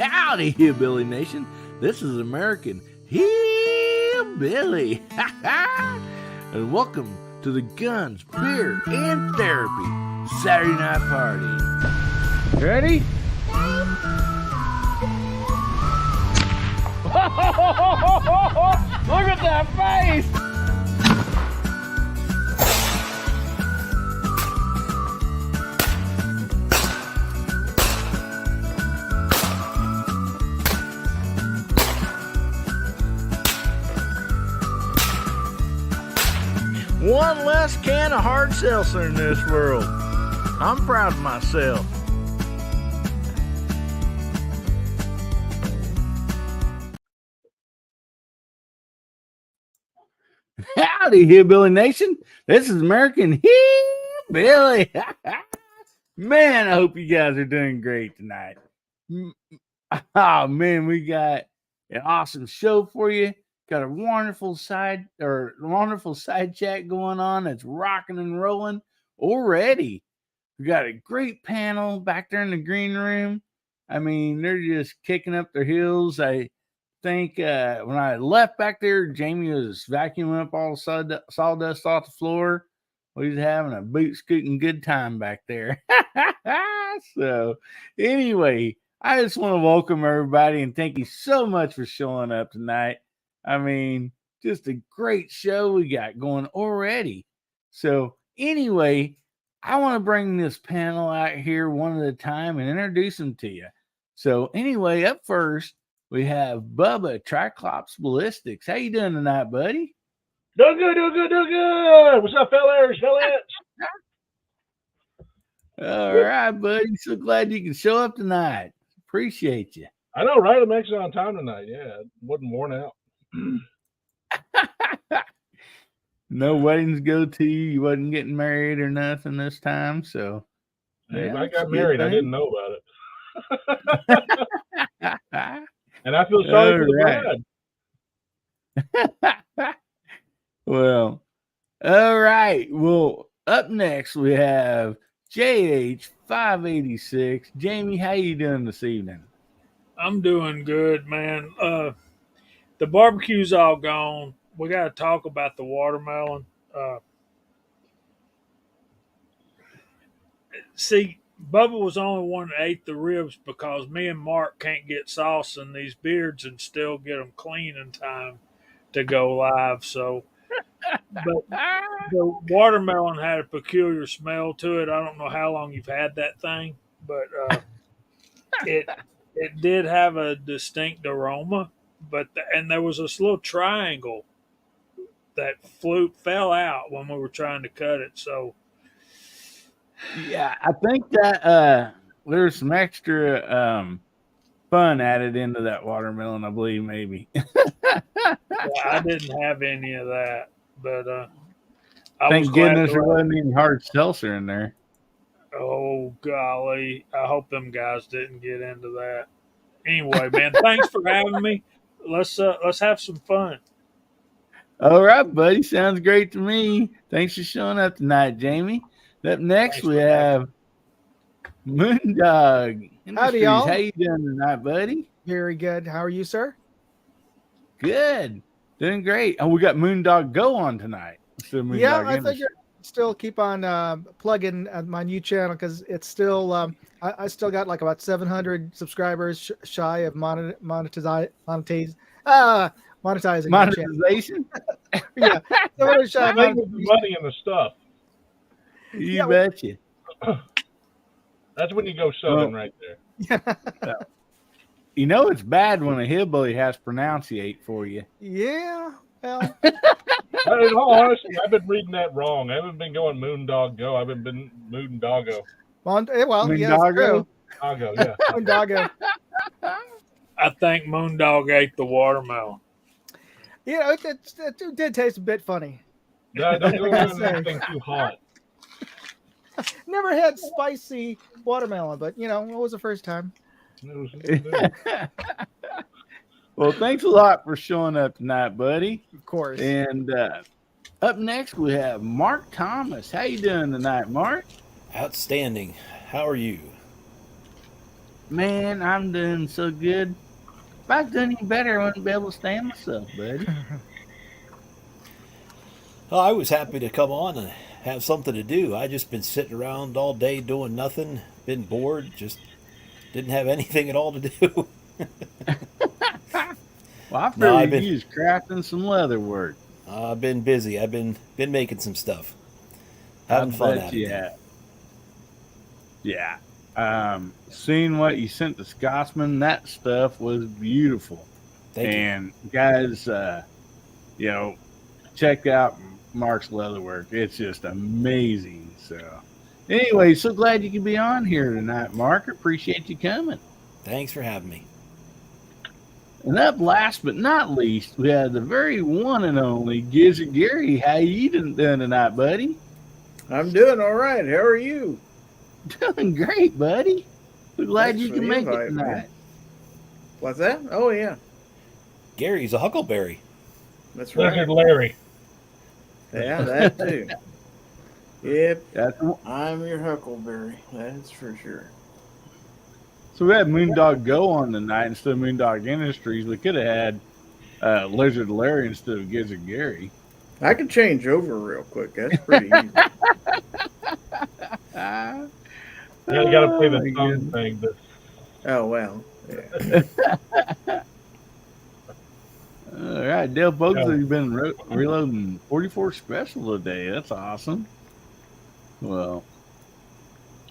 Howdy, Hillbilly Nation. This is American Hillbilly. And welcome to the Guns, Beer, and Therapy Saturday Night Party. Ready? Look at that face! One less can of hard seltzer in this world. I'm proud of myself. Howdy, Hillbilly Nation. This is American Hillbilly. Man, I hope you guys are doing great tonight. Oh, man, we got an awesome show for you. Got a wonderful side chat going on. It's rocking and rolling already. We got a great panel back there in the green room. I mean, they're just kicking up their heels. I think when I left back there, Jamie was vacuuming up all the sawdust off the floor. We was having a boot scooting good time back there. So anyway, I just want to welcome everybody and thank you so much for showing up tonight. I mean, just a great show we got going already. So anyway, I want to bring this panel out here one at a time and introduce them to you. So anyway, up first, we have Bubba Triclops Ballistics. How you doing tonight, buddy? Doing good. What's up, fellas? All right, buddy. So glad you can show up tonight. Appreciate you. I know, right? I'm actually on time tonight. Yeah, it wasn't worn out. No weddings go to you. You wasn't getting married or nothing this time. So if I got married, I didn't know about it. And I feel sorry for the bride. Well, all right. Well, up next we have JH586. Jamie, how you doing this evening? I'm doing good, man. The barbecue's all gone. We got to talk about the watermelon. See, Bubba was the only one that ate the ribs because me and Mark can't get sauce in these beards and still get them clean in time to go live. So, but the watermelon had a peculiar smell to it. I don't know how long you've had that thing, but it did have a distinct aroma. But and there was this little triangle that fell out when we were trying to cut it. So yeah, I think that there's some extra fun added into that watermelon, I believe, maybe. I didn't have any of that, but thank goodness there wasn't any hard seltzer in there. Oh golly, I hope them guys didn't get into that. Anyway, man, thanks for having me. Let's have some fun. All right, buddy. Sounds great to me. Thanks for showing up tonight, Jamie. Up next, we have Moondog Industries. Howdy, y'all. How you doing tonight, buddy? Very good. How are you, sir? Good. Doing great. Oh, we got Moondog Go on tonight. So I figured still keep on plugging my new channel because it's still I still got like about 700 subscribers shy of monetizing. Monetization? Yeah. Money in the stuff. You betcha. That's when you go southern right there. You know it's bad when a hillbilly has to pronunciate for you. Yeah. Well. In all honesty, I've been reading that wrong. I haven't been going Moondog Go. I've been Moondoggo. Well, yeah, it's true. Moondoggo, yeah. Moondoggo. I think Moondog ate the watermelon. Yeah, it did taste a bit funny. Yeah, don't go into anything too hot. Never had spicy watermelon, but it was the first time. Well, thanks a lot for showing up tonight, buddy. Of course. And up next we have Mark Thomas. How you doing tonight, Mark? Outstanding. How are you? Man, I'm doing so good. If I was doing any better, I wouldn't be able to stand myself, buddy. Oh, I was happy to come on and have something to do. I just been sitting around all day doing nothing, been bored, just didn't have anything at all to do. Well, I No, figured you was crafting some leather work. I've been busy. I've been making some stuff, I having fun bet at you it. have. Yeah. Seeing what you sent to Scotsman, that stuff was beautiful. Thank you. And guys, check out Mark's leatherwork. It's just amazing. So, anyway, so glad you could be on here tonight, Mark. Appreciate you coming. Thanks for having me. And up last but not least, we have the very one and only Gizzard Gary. How you doing tonight, buddy? I'm doing all right. How are you? Doing great, buddy. We're glad Thanks you for can the make it invite, man. tonight. What's that? Oh, yeah. Gary's a huckleberry. That's Lizard right. Larry. Yeah, that too. Yep. That's, I'm your Huckleberry. That's for sure. so we had Moondog Go on tonight instead of Moondog Industries. We could have had Lizard Larry instead of Gizzard Gary. I can change over real quick. That's pretty easy. Ah, Yeah, you got to play my the tongue goodness. thing. But Oh, well. Yeah. All right, Dale Folks, Yeah. you've been reloading 44 special today. That's awesome. Well,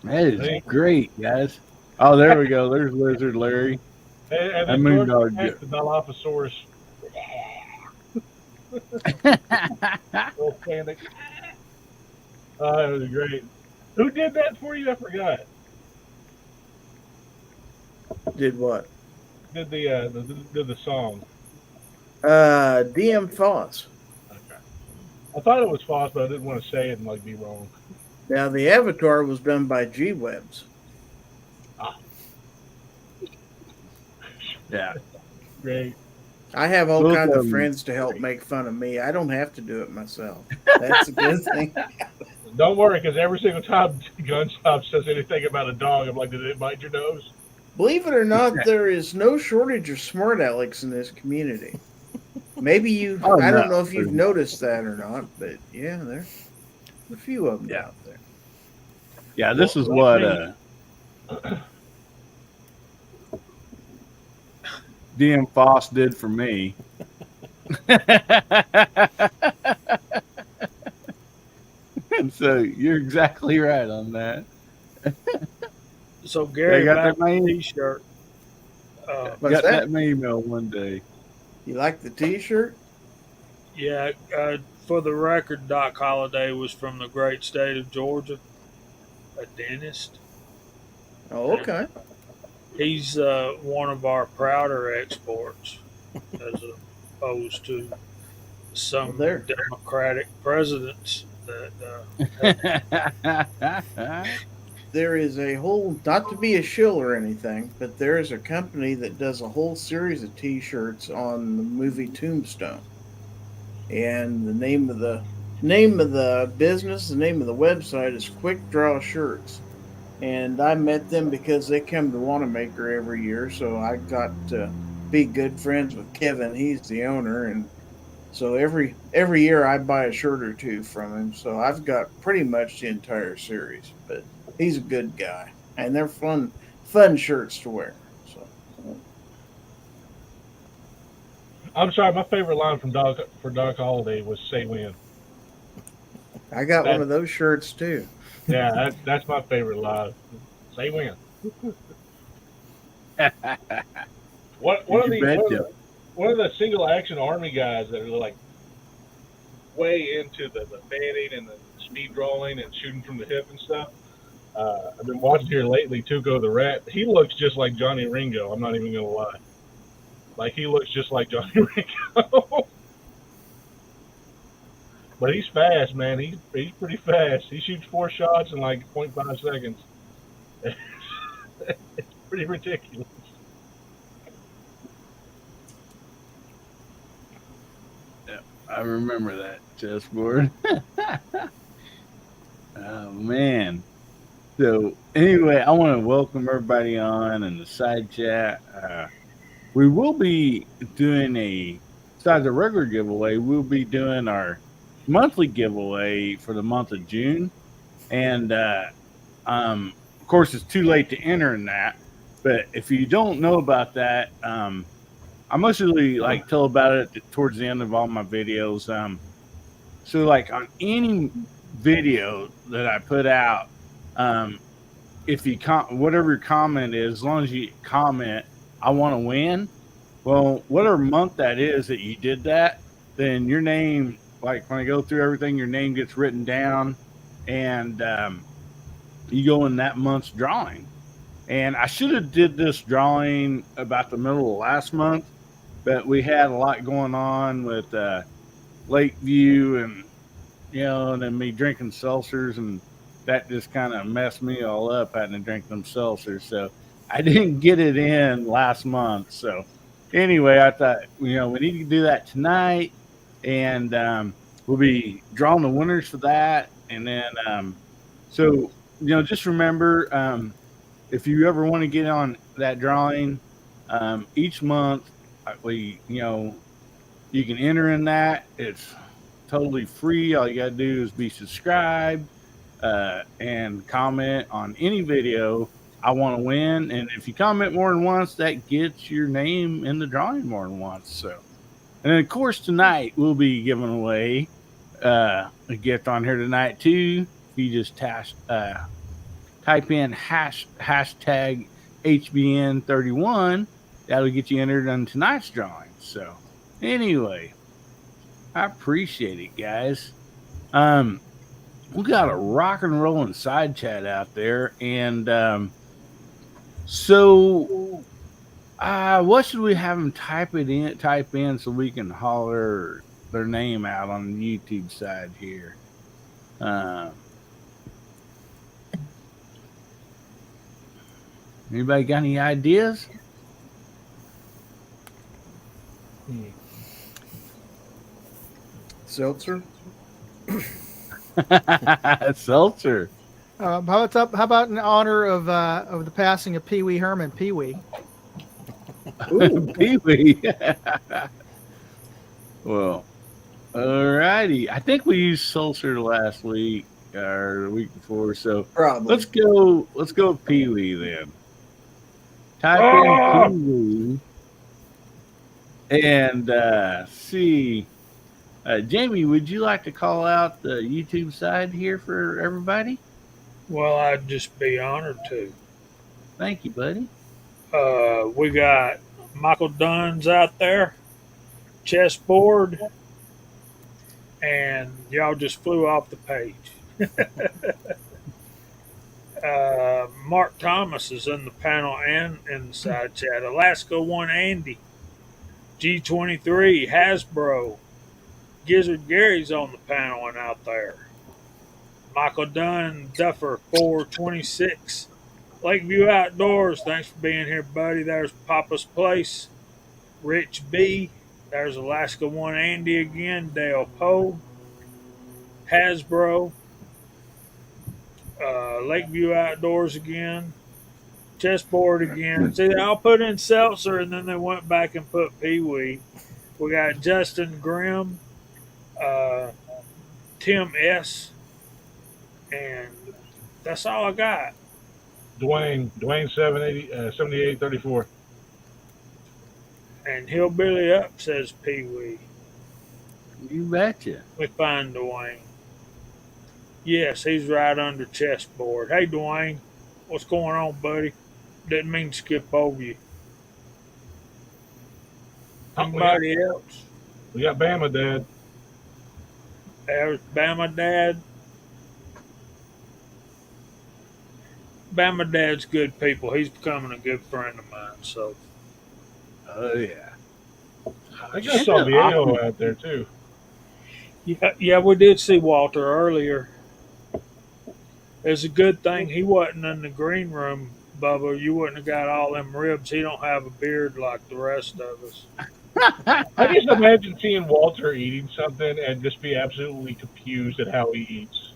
that is Hey. great, guys. Oh, there we go. There's Lizard Larry. and That then Moondog George the Dilophosaurus. Little panic. Oh, that was great. Who did that for you? I forgot. Did what? Did the song? DM Foss. Okay. I thought it was Foss, but I didn't want to say it and like be wrong. Now, the Avatar was done by G Webs. Yeah. Great. I have all Both kinds of of 'em. friends to help make fun of me. I don't have to do it myself. That's a good thing. Don't worry, because every single time Gunshop says anything about a dog, I'm like, did it bite your nose? Believe it or not, there is no shortage of smart alecks in this community. Maybe Oh, I don't no. know if you've noticed that or not, but yeah, there's a few of them Yeah. out there. Yeah, this is Well, what DM Foss did for me. And so you're exactly right on that. So Gary, They got back that main- to the T-shirt. What's Got that? that email one day. You like the T-shirt? Yeah, for the record, Doc Holliday was from the great state of Georgia, a dentist. Oh, okay. He's one of our prouder exports, as opposed to some Well, there. Democratic presidents that There is a whole, not to be a shill or anything, but there is a company that does a whole series of T-shirts on the movie Tombstone. And the name of the business, the name of the website is Quick Draw Shirts. And I met them because they come to Wanamaker every year, so I got to be good friends with Kevin. He's the owner, and so every year I buy a shirt or two from him. So I've got pretty much the entire series. But he's a good guy, and they're fun shirts to wear. So I'm sorry, my favorite line from Doc Holliday was "Say when." I got one of those shirts too. Yeah, that's my favorite line. Say when. One of You betcha. the one of the single action army guys that are like way into the fanning and the speed rolling and shooting from the hip and stuff. I've been watching here lately, Tuco the Rat. He looks just like Johnny Ringo. I'm not even gonna lie. Like he looks just like Johnny Ringo. But he's fast, man. He's pretty fast. He shoots 4 shots in like 0.5 seconds. It's pretty ridiculous. I remember that chessboard. Oh man. So anyway, I want to welcome everybody on in the side chat. We will be doing besides a regular giveaway, we'll be doing our monthly giveaway for the month of June. And of course, it's too late to enter in that. But if you don't know about that, I mostly like tell about it towards the end of all my videos. So like on any video that I put out, if you whatever your comment is, as long as you comment, I want to win. Well, whatever month that is that you did that, then your name, like when I go through everything, your name gets written down, and you go in that month's drawing. And I should have did this drawing about the middle of last month, but we had a lot going on with Lakeview and and then me drinking seltzers, and that just kind of messed me all up having to drink them seltzers. So I didn't get it in last month. So anyway, I thought we need to do that tonight, and we'll be drawing the winners for that. And then so just remember, if you ever want to get on that drawing, each month you can enter in that. It's totally free. All you got to do is be subscribed and comment on any video. I want to win. And if you comment more than once, that gets your name in the drawing more than once. So, and then of course, tonight we'll be giving away a gift on here tonight too. If you just type in hashtag HBN31, that'll get you entered on tonight's drawing. So anyway, I appreciate it, guys. We got a rock and rolling side chat out there, and so what should we have them type in so we can holler their name out on the YouTube side here? Anybody got any ideas? Seltzer. Seltzer. How about in honor of the passing of Pee Wee Herman, Pee Wee? Pee Wee. Well, alrighty. I think we used seltzer last week or the week before, so Probably. let's go Pee Wee then. Type in Pee Wee and see. Jamie, would you like to call out the YouTube side here for everybody? Well, I'd just be honored to. Thank you, buddy. We got Michael Dunn's out there, chessboard, and y'all just flew off the page. Mark Thomas is in the panel and in the side chat. Alaska One Andy, G23, Hasbro, Gizzard Gary's on the panel and out there. Michael Dunn, Duffer 426, Lakeview Outdoors. Thanks for being here, buddy. There's Papa's Place, Rich B. There's Alaska One Andy again, Dale Poe, Hasbro, Lakeview Outdoors again, chessboard again. See, I'll put in Seltzer, and then they went back and put Pee Wee. We got Justin Grimm, Tim S., and that's all I got. Dwayne 7834. And Hillbilly Up says Pee Wee. You betcha. We find Dwayne. Yes, he's right under chessboard. Hey, Dwayne, what's going on, buddy? Didn't mean to skip over you. Somebody else? We got Bama Dad. There's Bama Dad. Bama Dad's good people. He's becoming a good friend of mine. So, Oh yeah. I just saw Viejo out there too. yeah, we did see Walter earlier. It's a good thing he wasn't in the green room, Bubba. You wouldn't have got all them ribs. He don't have a beard like the rest of us. I just imagine seeing Walter eating something and just be absolutely confused at how he eats.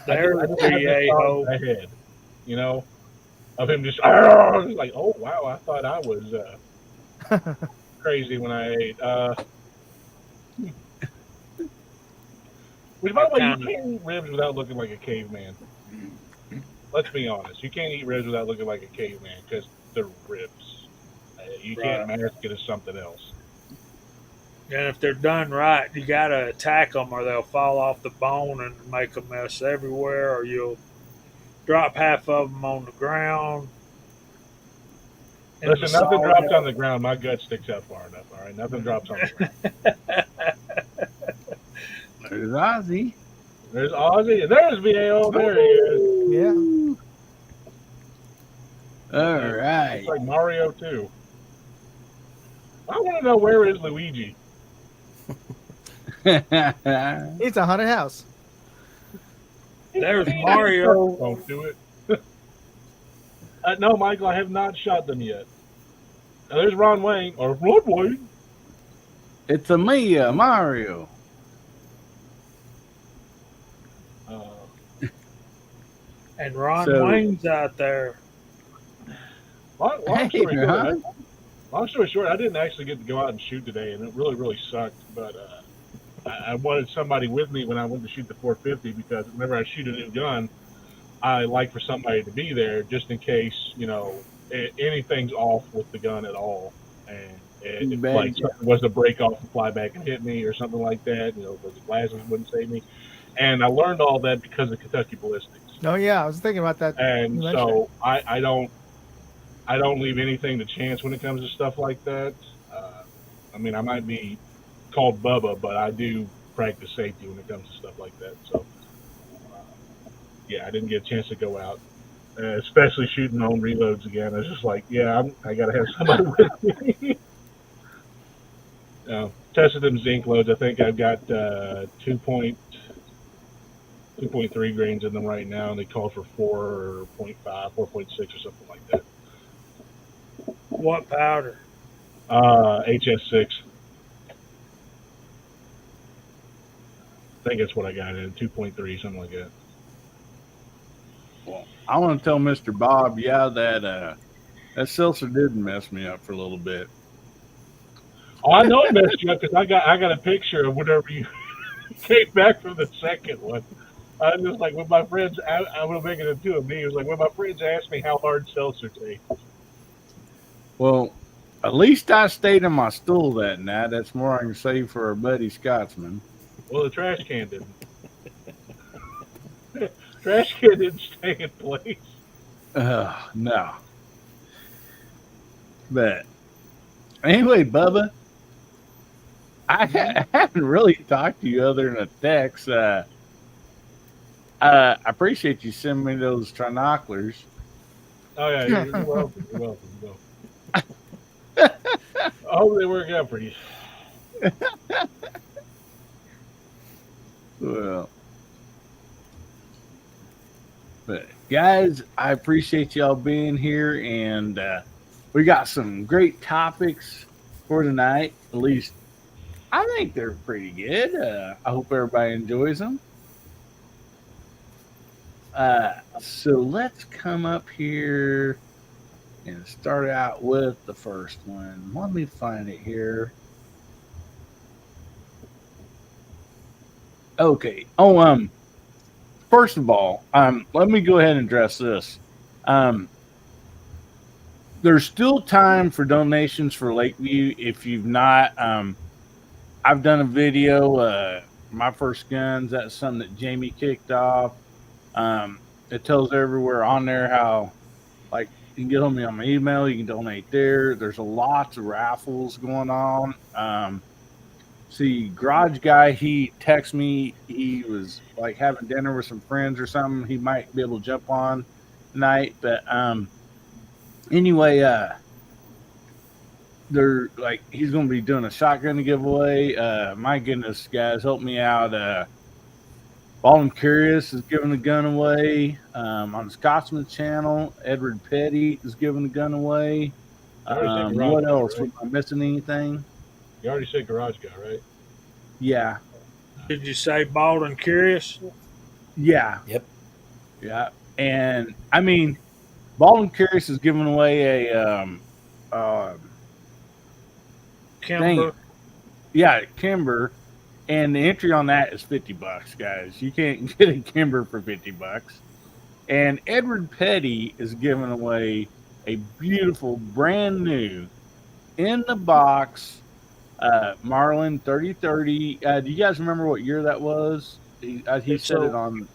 There's I just had this VA thought in Hope. my head, you know, of him just like, oh wow, I thought I was crazy when I ate. Which, by the way, you can't eat ribs without looking like a caveman. Let's be honest. You can't eat ribs without looking like a caveman because they're ribs. You can't mask it as something else. And if they're done right, you got to attack them or they'll fall off the bone and make a mess everywhere, or you'll drop half of them on the ground. Listen, nothing drops on the ground. My gut sticks out far enough, all right? Nothing drops on the ground. There's Ozzy. There's Ozzy. There's VAO. There he is. Yeah. All right. It's like Mario, too. I want to know, where is Luigi? It's a haunted house. There's Mario. Don't do it. No, Michael, I have not shot them yet. Now, there's Ron Wayne. Or Ron Wayne. It's a Mia Mario. And Ron So- Wayne's out there. Long Hey, story short, Ron. long story short, I didn't actually get to go out and shoot today, and it really, really sucked. But I wanted somebody with me when I went to shoot the 450 because whenever I shoot a new gun, I like for somebody to be there just in case, you know, anything's off with the gun at all. And if Bad like job. something was to break off and fly back and hit me or something like that, you know, the glasses wouldn't save me. And I learned all that because of Kentucky Ballistics. Oh yeah, I was thinking about that. And You mentioned so I don't leave anything to chance when it comes to stuff like that. I mean, I might be called Bubba, but I do practice safety when it comes to stuff like that. So, yeah, I didn't get a chance to go out, especially shooting my own reloads again. I was just like, yeah, I got to have somebody with me. Tested them zinc loads. I think I've got 2.3 grains in them right now, and they call for 4.5, 4.6 or something like that. What powder? HS6. I think that's what I got in 2.3, something like that. Well, I want to tell Mr. Bob, yeah, that seltzer did mess me up for a little bit. Oh, I know it messed you up because I got a picture of whenever you came back from the second one. I was just like, when my friends, I'm going to make it into a me. It was like, when my friends asked me how hard seltzer tastes. Well, at least I stayed on my stool that night. That's more I can say for our buddy Scotsman. Well, the trash can didn't. Trash can didn't stay in place. No. But anyway, Bubba, I haven't really talked to you other than a text. I appreciate you sending me those trinoculars. Oh, yeah, you're welcome. You're welcome. I hope they work out for you. Well, but guys, I appreciate y'all being here, and we got some great topics for tonight. At least I think they're pretty good. I hope everybody enjoys them. So let's come up here and start out with the first one. Let me find it here. Okay. Oh, first of all, let me go ahead and address this. There's still time for donations for Lakeview. If you've not, I've done a video, my first guns. That's something that Jamie kicked off. It tells everywhere on there how, like, you can get on me on my email. You can donate there. There's lots of raffles going on. See, Garage Guy, he texted me. He was like having dinner with some friends or something. He might be able to jump on tonight. But anyway, they're like, he's going to be doing a shotgun giveaway. My goodness, guys, help me out. Baldwin Curious is giving the gun away. On the Scotsman channel, Edward Petty is giving the gun away. What else? Am I missing anything? You already said Garage Guy, right? Yeah. Did you say Bald and Curious? Yeah, Yep. yeah. And I mean, Bald and Curious is giving away a dang it. Kimber. Yeah, Kimber. And the entry on that is $50, guys. You can't get a Kimber for $50. And Edward Petty is giving away a beautiful, brand new, in the box Marlin 3030. Do you guys remember what year that was? He It's said it a on.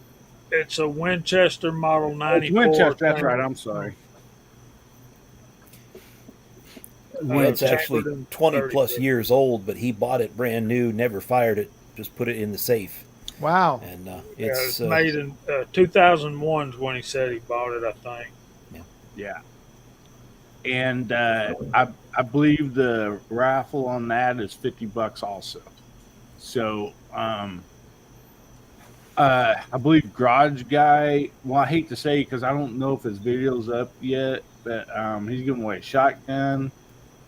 it's a Winchester Model Oh, it's 94. Winchester. That's right. I'm sorry. It's actually chambered in 20 30. plus years old, but he bought it brand new, never fired it, just put it in the safe. Wow. And Yeah, it's it was made in 2001 is when he said he bought it, I think. Yeah. And I believe the raffle on that is $50 also. So I believe Garage Guy. Well, I hate to say because I don't know if his video's up yet, but he's giving away a shotgun.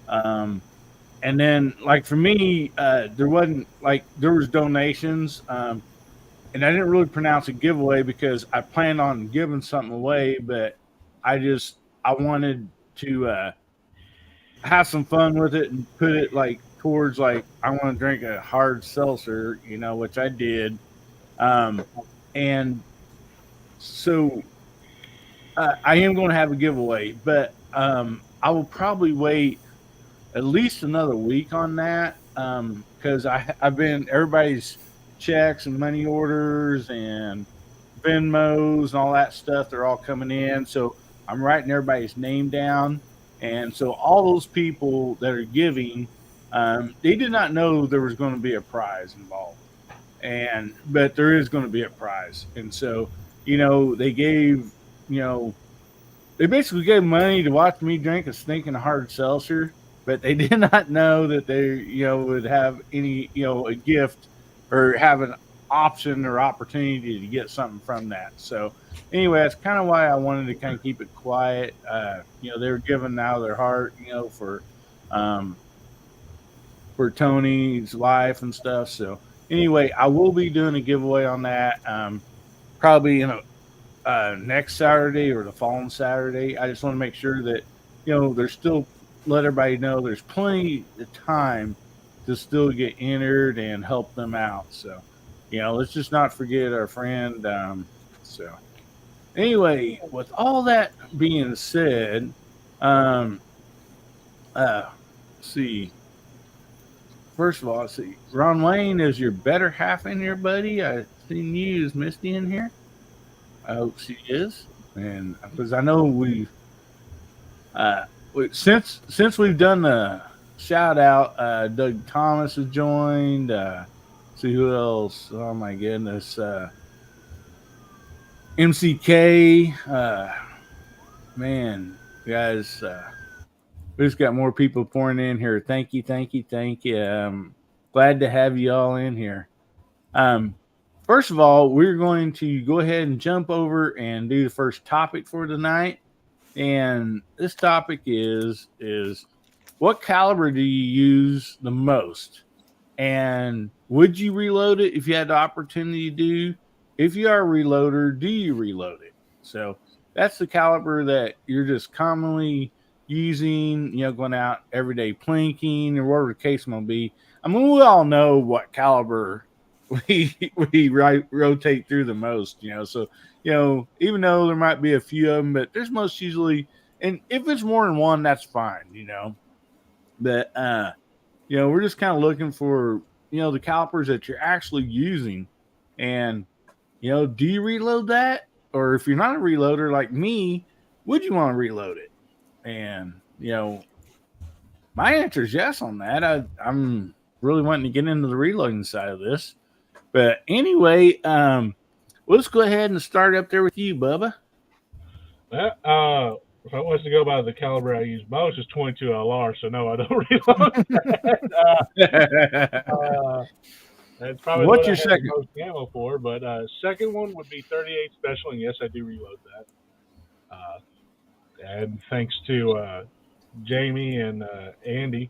And then, like for me, there wasn't like there was donations, and I didn't really pronounce a giveaway because I planned on giving something away, but I wanted to have some fun with it and put it like towards like I want to drink a hard seltzer, which I did. And so I am going to have a giveaway, but I will probably wait at least another week on that because I've been everybody's checks and money orders and Venmos and all that stuff. They're all coming in, so I'm writing everybody's name down, and so all those people that are giving, they did not know there was going to be a prize involved, but there is going to be a prize, and so they gave they basically gave money to watch me drink a stinking hard seltzer, but they did not know that they, would have any, a gift or have an option or opportunity to get something from that. So anyway, that's kind of why I wanted to kind of keep it quiet. They were giving out of their heart, um, for Tony's life and stuff. So anyway, I will be doing a giveaway on that. Probably next Saturday or the following Saturday. I just want to make sure that there's still let everybody know there's plenty of time to still get entered and help them out. So let's just not forget our friend. So anyway, with all that being said, let's see. First of all, let's see. Ron Wayne is your better half in here, buddy. I seen you as Misty in here. I hope she is, and because I know since we've done the shout out, Doug Thomas has joined. See who else? Oh my goodness, MCK. Man, guys, we just got more people pouring in here. Thank you, thank you, thank you. Glad to have you all in here. First of all, we're going to go ahead and jump over and do the first topic for tonight. And this topic is what caliber do you use the most? And would you reload it if you had the opportunity to do? If you are a reloader, do you reload it? So that's the caliber that you're just commonly using, going out everyday plinking or whatever the case may be. I mean, we all know what caliber we rotate through the most, so even though there might be a few of them, but there's most usually, and if it's more than one, that's fine, but we're just kind of looking for the calipers that you're actually using, and do you reload that? Or if you're not a reloader like me, would you want to reload it? And my answer is yes on that. I'm really wanting to get into the reloading side of this. But anyway, let's go ahead and start up there with you, Bubba. If I was to go by the caliber I use most, is 22 LR. So no, I don't reload. That's probably what's what your I have second? the most ammo for. But second one would be 38 special, and yes, I do reload that. And thanks to Jamie and Andy.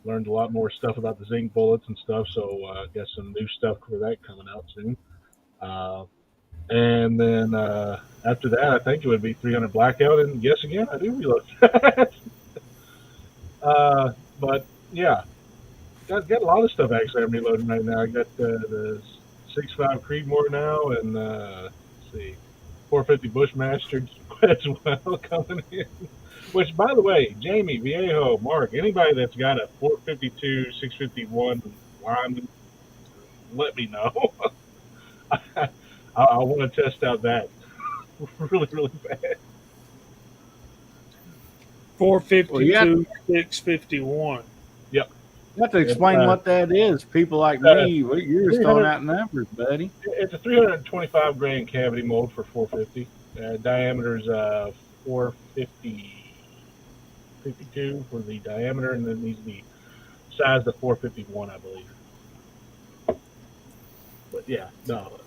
Learned a lot more stuff about the zinc bullets and stuff, so got some new stuff for that coming out soon. And then after that, I think it would be 300 blackout. And yes, again, I do reload. But yeah, got a lot of stuff actually I'm reloading right now. I got the 6.5 Creedmoor now, and let's see, 450 Bushmaster as well coming in. Which, by the way, Jamie, Viejo, Mark, anybody that's got a 452, 651 lineman, let me know. I want to test out that really, really bad. 452, 651. Yep. You have to explain what that is. People like me, you're just throwing out numbers, buddy. It's a 325 grain cavity mold for 450. Diameter is 452 for the diameter, and then needs to be sized to 451, I believe. But yeah, no.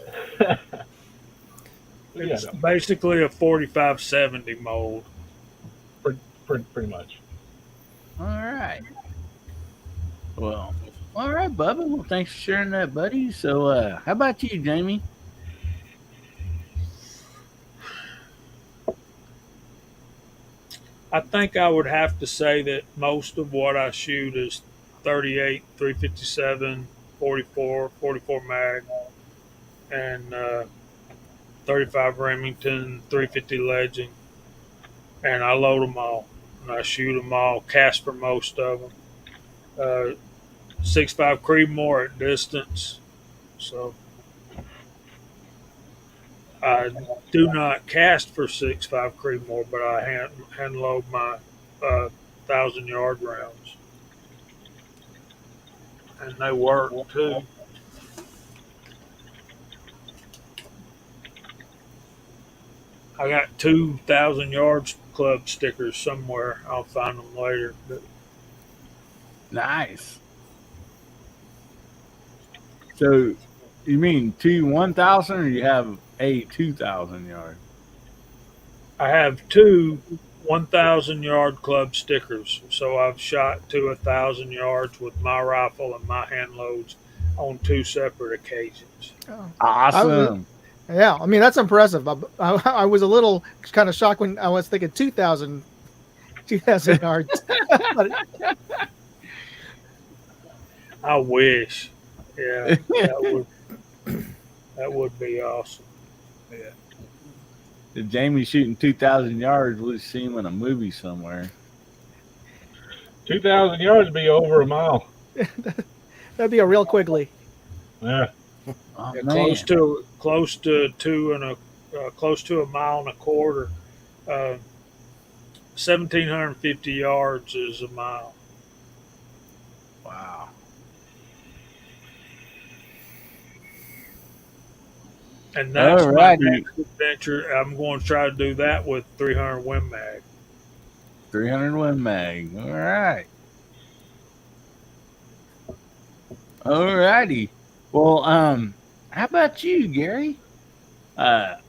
It's basically a 4570 mold. Pretty much. All right. Well, all right, Bubba. Well, thanks for sharing that, buddy. So, how about you, Jamie? I think I would have to say that most of what I shoot is 38, 357, 44, 44 mag, and 35 Remington, 350 Legend, and I load them all, and I shoot them all, Casper most of them. 6.5 Creedmoor at distance, so I do not cast for 6.5 Creedmoor, but I hand load my 1,000-yard rounds, and they work too. I got 2,000 yards club stickers somewhere. I'll find them later. But Nice. So, you mean 1,000, or you have a 2,000 yard? I have two 1,000-yard club stickers, so I've shot to 1,000 yards with my rifle and my hand loads on two separate occasions. Oh. Awesome. Yeah, I mean that's impressive. I was a little kind of shocked when I was thinking 2,000 yards. I wish. Yeah, that would be awesome. If Jamie's shooting 2,000 yards, we'll see him in a movie somewhere. 2,000 yards would be over a mile. That'd be a real Quigley. Yeah. Oh, Yeah, man. close to a mile and a quarter. 1,750 yards is a mile. Wow. And that's my Alrighty. next adventure. I'm going to try to do that with 300 Win Mag. 300 Win Mag. All right. All righty. Well, how about you, Gary? What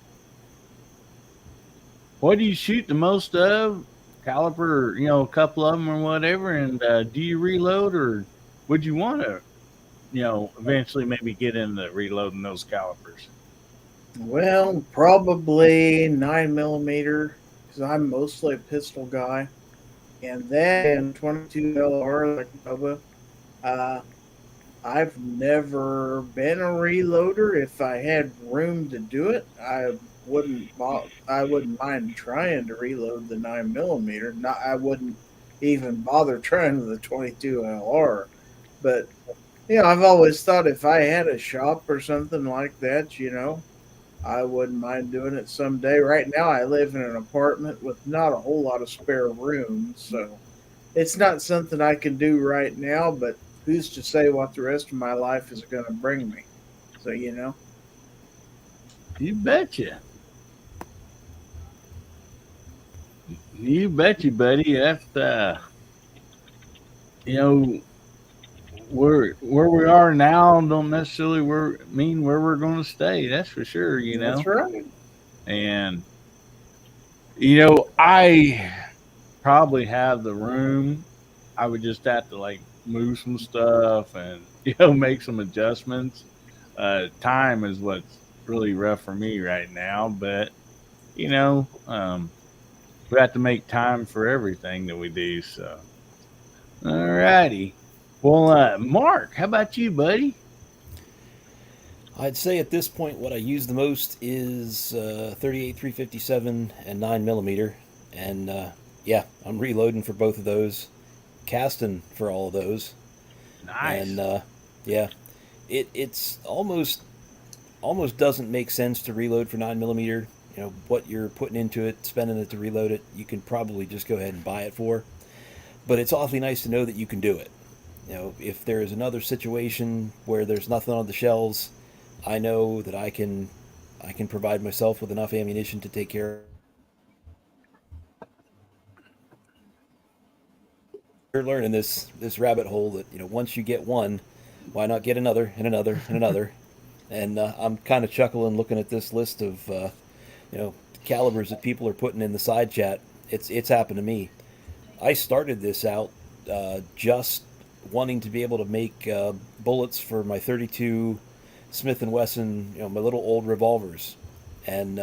do you shoot the most of? Caliber, a couple of them or whatever. And do you reload, or would you want to, eventually maybe get into reloading those calibers? Well, probably 9mm, because I'm mostly a pistol guy. And then 22 LR, like Bubba. I've never been a reloader. If I had room to do it, I wouldn't mind trying to reload the 9mm. I wouldn't even bother trying with the 22 LR. But I've always thought if I had a shop or something like that, I wouldn't mind doing it someday. Right now, I live in an apartment with not a whole lot of spare room, so it's not something I can do right now, but who's to say what the rest of my life is going to bring me? So, You betcha. You betcha, buddy. That's where we are now don't necessarily mean where we're going to stay. That's for sure. That's right. And I probably have the room. I would just have to move some stuff and make some adjustments. Time is what's really rough for me right now, but you know, we have to make time for everything that we do. So, all righty. Well, Mark, how about you, buddy? I'd say at this point, what I use the most is 38 357 and 9mm, and yeah, I'm reloading for both of those, casting for all of those, Nice. and yeah, it's almost doesn't make sense to reload for 9mm. You know what you're putting into it, spending it to reload it. You can probably just go ahead and buy it for, but it's awfully nice to know that you can do it. You know, if there is another situation where there's nothing on the shelves, I know that I can provide myself with enough ammunition to take care of. You're learning this rabbit hole that, you know, once you get one, why not get another and another and another? And I'm kind of chuckling looking at this list of you know, calibers that people are putting in the side chat. It's happened to me. I started this out just wanting to be able to make bullets for my 32 Smith & Wesson, you know, my little old revolvers, and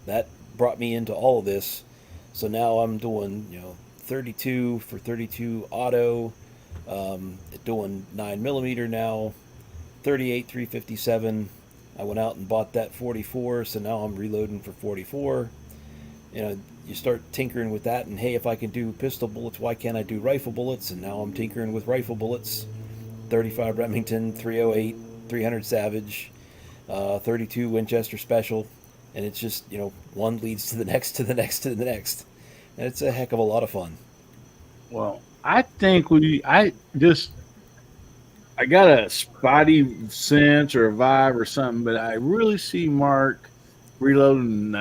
that brought me into all of this. So now I'm doing, you know, 32 for 32 auto, doing 9mm now, 38 357. I went out and bought that 44, so now I'm reloading for 44. You know, you start tinkering with that, and hey, if I can do pistol bullets, why can't I do rifle bullets? And now I'm tinkering with rifle bullets, 35 Remington, 308, 300 Savage, 32 Winchester Special, and it's just, you know, one leads to the next, to the next, to the next, and it's a heck of a lot of fun. Well, I think I got a spotty sense or a vibe or something, but I really see Mark reloading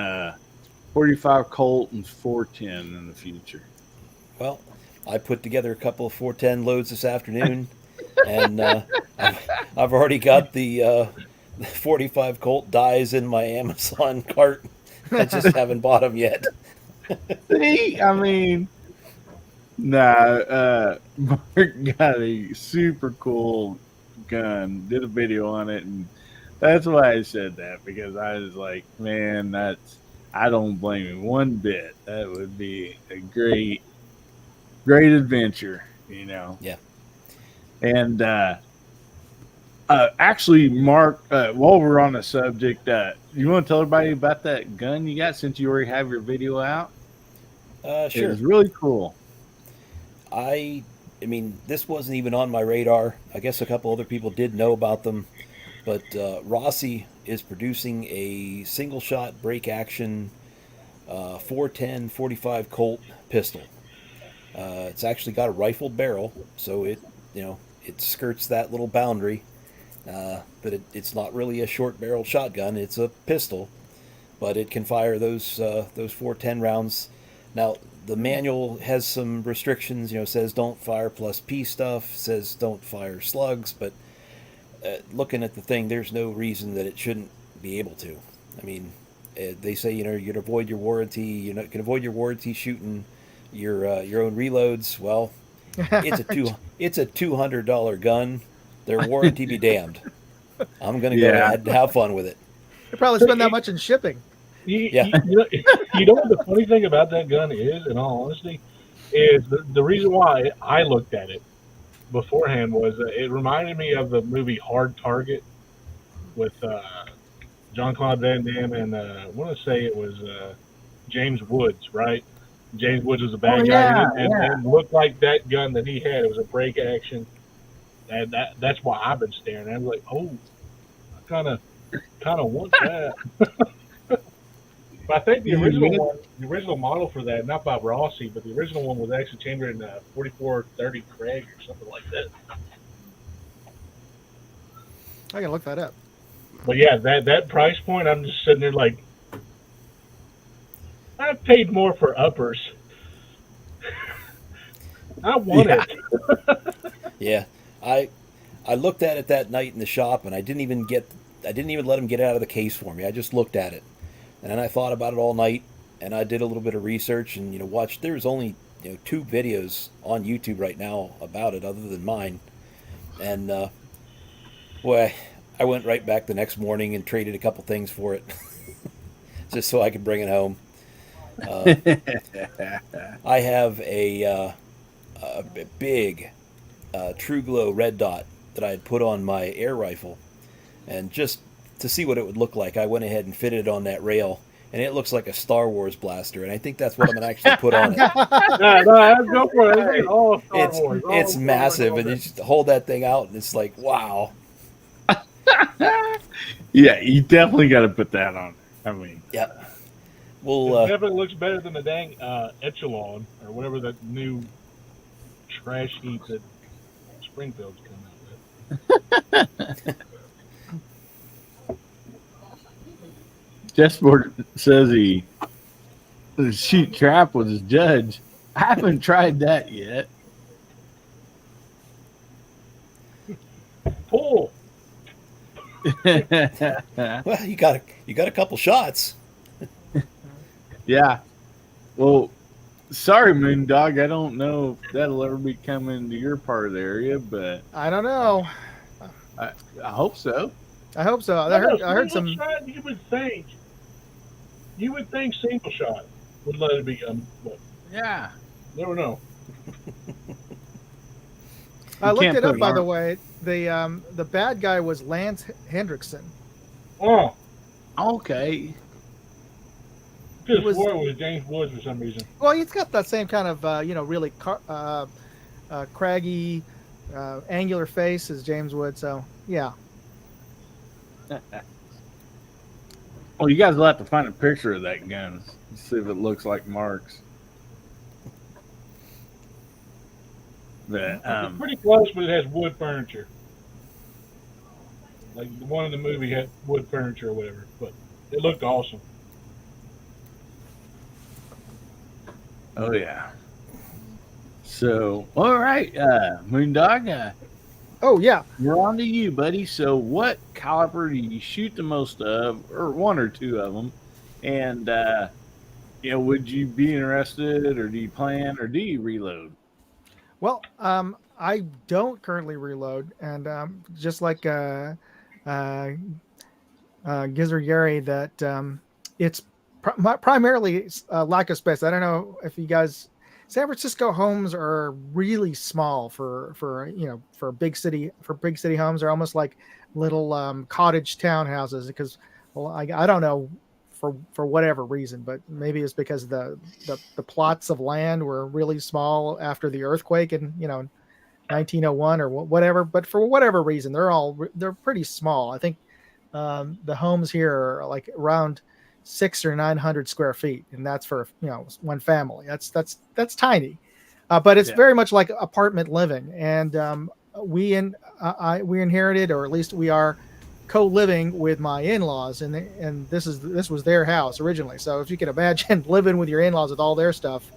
45 Colt and 410 in the future. Well, I put together a couple of 410 loads this afternoon, and I've already got the 45 Colt dies in my Amazon cart. I just haven't bought them yet. See, I mean, Mark got a super cool gun, did a video on it, and that's why I said that, because I was like, man, I don't blame him one bit. That would be a great adventure, you know. Yeah. And actually, Mark, while we're on the subject, you want to tell everybody about that gun you got, since you already have your video out? Sure. It's really cool. I mean, this wasn't even on my radar. I guess a couple other people did know about them, but Rossi is producing a single shot break action 410 45 Colt pistol. It's actually got a rifled barrel, so it, you know, it skirts that little boundary, but it's not really a short barrel shotgun. It's a pistol, but it can fire those 410 rounds. Now, the manual has some restrictions, you know, says don't fire plus P stuff, says don't fire slugs, but looking at the thing, there's no reason that it shouldn't be able to. I mean, they say, you know, you can avoid your warranty, you can avoid your warranty shooting your own reloads. Well, it's a $200 gun. Their warranty be damned. I'm gonna go ahead and have fun with it. You probably spend that much in shipping. Yeah. You know what the funny thing about that gun is, in all honesty, is the reason why I looked at it beforehand was it reminded me of the movie Hard Target with Jean-Claude Van Damme and I want to say it was James Woods, right? James Woods was a bad guy, and looked like that gun that he had. It was a break action, and that's why I've been staring at it. I'm like, oh, I kind of want that. But I think the original model for that, not by Rossi, but the original one was actually chambered in 4430 Craig or something like that. I can look that up. But yeah, that price point, I'm just sitting there like, I paid more for uppers. I want it. Yeah, I looked at it that night in the shop, and I didn't even let him get it out of the case for me. I just looked at it. And then I thought about it all night, and I did a little bit of research, and, you know, watched. There's only, you know, 2 videos on YouTube right now about it, other than mine. And boy, I went right back the next morning and traded a couple things for it, just so I could bring it home. I have a big True Glow red dot that I had put on my air rifle, and just to see what it would look like, I went ahead and fitted it on that rail, and it looks like a Star Wars blaster, and I think that's what I'm gonna actually put on it. No, go for it. It's all Star Wars. All It's Star massive, Wars. and you just hold that thing out, and it's like, wow. Yeah, you definitely got to put that on. I mean, Yeah. It Well, definitely looks better than the dang Echelon or whatever that new trash heap that Springfield's come out with. Chessboard says he shoot trap with his judge. I haven't tried that yet. Pull. well, you got a couple shots. Yeah. Well, sorry, Moondog. I don't know if that'll ever be coming to your part of the area, but I don't know. I hope so. I hope so. I heard some. Shot, you would think single shot would let it be, but Yeah. never know. I looked can't it up, put by the arm- way. The bad guy was Lance Hendrickson. Oh, Okay. just was- swore it was James Woods for some reason. Well, he's got that same kind of really craggy, angular face as James Wood. So yeah. Well, you guys will have to find a picture of that gun. See if it looks like Mark's. But It's pretty close, but it has wood furniture. Like the one in the movie had wood furniture or whatever, but it looked awesome. oh yeah. So all right, Moondog, Oh yeah. we're on to you, buddy. So what caliber do you shoot the most of, or one or two of them? And would you be interested, or do you plan, or do you reload? Well, I don't currently reload, and just like Gizzard Gary, that it's primarily lack of space. I don't know if you guys, San Francisco homes are really small for big city homes. They're almost like little cottage townhouses because, well, I don't know for whatever reason, but maybe it's because the plots of land were really small after the earthquake in 1901 or whatever. But for whatever reason, they're pretty small. I think the homes here are like around 600 or 900 square feet, and that's for one family. That's tiny, but it's very much like apartment living. And we inherited, or at least we are co-living with my in-laws, and this was their house originally. So if you can imagine living with your in-laws with all their stuff,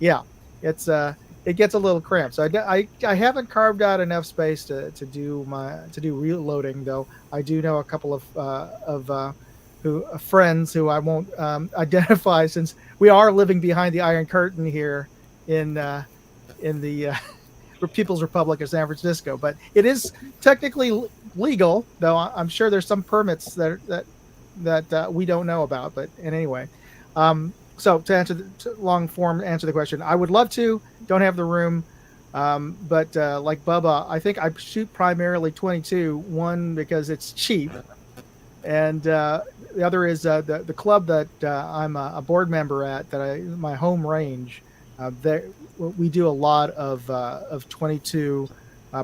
yeah, it gets a little cramped. So I haven't carved out enough space to do reloading, though. I do know a couple of friends who I won't identify, since we are living behind the Iron Curtain here in the People's Republic of San Francisco. But it is technically legal, though I'm sure there's some permits that we don't know about. But anyway, so to answer the question, I would love to. Don't have the room, but like Bubba, I think I shoot primarily 22. One, because it's cheap, and the other is the club that I'm a board member at. My home range. We do a lot of 22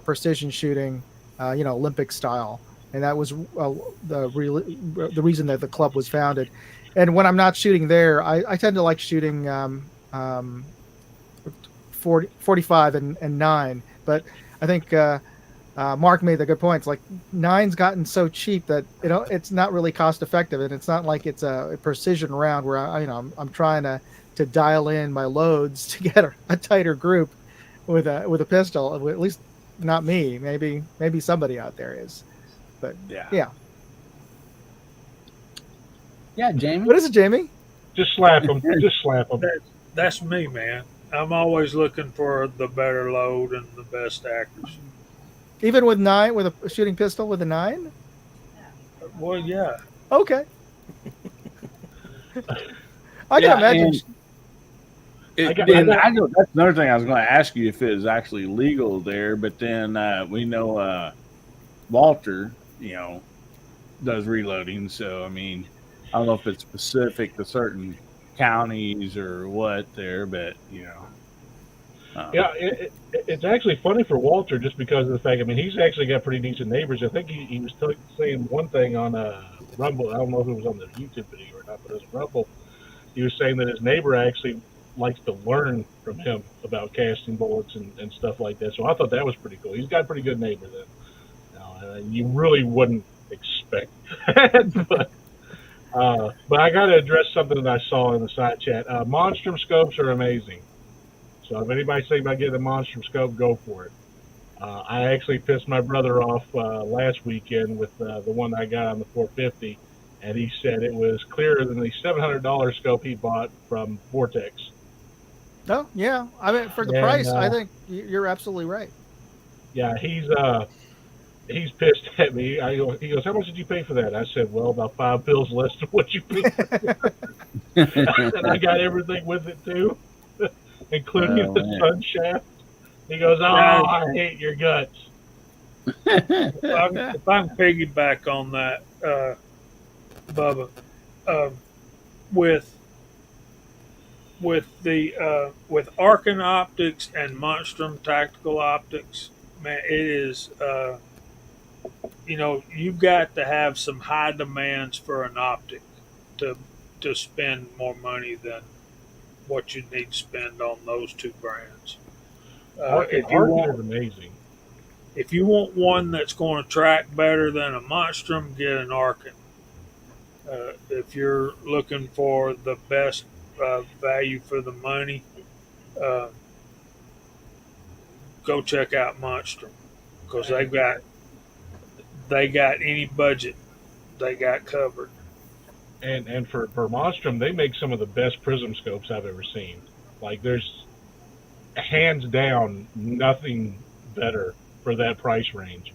precision shooting, Olympic style, and that was the reason that the club was founded. And when I'm not shooting there, I tend to like shooting 45 and 9. But I think Mark made the good points. Like 9's gotten so cheap that it's not really cost effective, and it's not like it's a precision round where I'm trying to dial in my loads to get a tighter group with a pistol. At least not me. Maybe somebody out there is. But yeah. Yeah, Jamie. What is it, Jamie? Just slap them. Just slap them. That's me, man. I'm always looking for the better load and the best accuracy. Even with 9, with a shooting pistol with a 9? Well, yeah. Okay. I can Yeah, imagine. and I got- that's another thing I was going to ask you if it is actually legal there, but then we know Walter, does reloading. So I mean, I don't know if it's specific to certain counties or what there, but Yeah, it's actually funny for Walter just because of the fact. I mean, he's actually got pretty decent neighbors. I think he was saying one thing on Rumble. I don't know if it was on the YouTube video or not, but it was Rumble. He was saying that his neighbor actually likes to learn from him about casting bullets and stuff like that. So I thought that was pretty cool. He's got a pretty good neighbor then. You really wouldn't expect that, but I got to address something that I saw in the side chat. Monstrum scopes are amazing. So if anybody's thinking about getting a Monstrum scope, go for it. I actually pissed my brother off last weekend with the one I got on the 450, and he said it was clearer than the $700 scope he bought from Vortex. Oh, yeah. I mean, for the And, price, I think you're absolutely right. Yeah, he's pissed at me. He goes, "How much did you pay for that?" I said, "Well, about $5 less than what you paid." And I got everything with it too, including Oh, the man. sun shaft. He goes, "Oh, I hate your guts." If I can piggyback on that, Bubba, with with Arkin Optics and Monstrum Tactical Optics, man, it is you've got to have some high demands for an optic to spend more money than what you need to spend on those two brands. Arkin is amazing. If you want one that's going to track better than a Monstrum, get an Arkin. If you're looking for the best value for the money, go check out Monstrum because they got any budget they got covered. And for Monstrum, they make some of the best prism scopes I've ever seen. Like there's hands down nothing better for that price range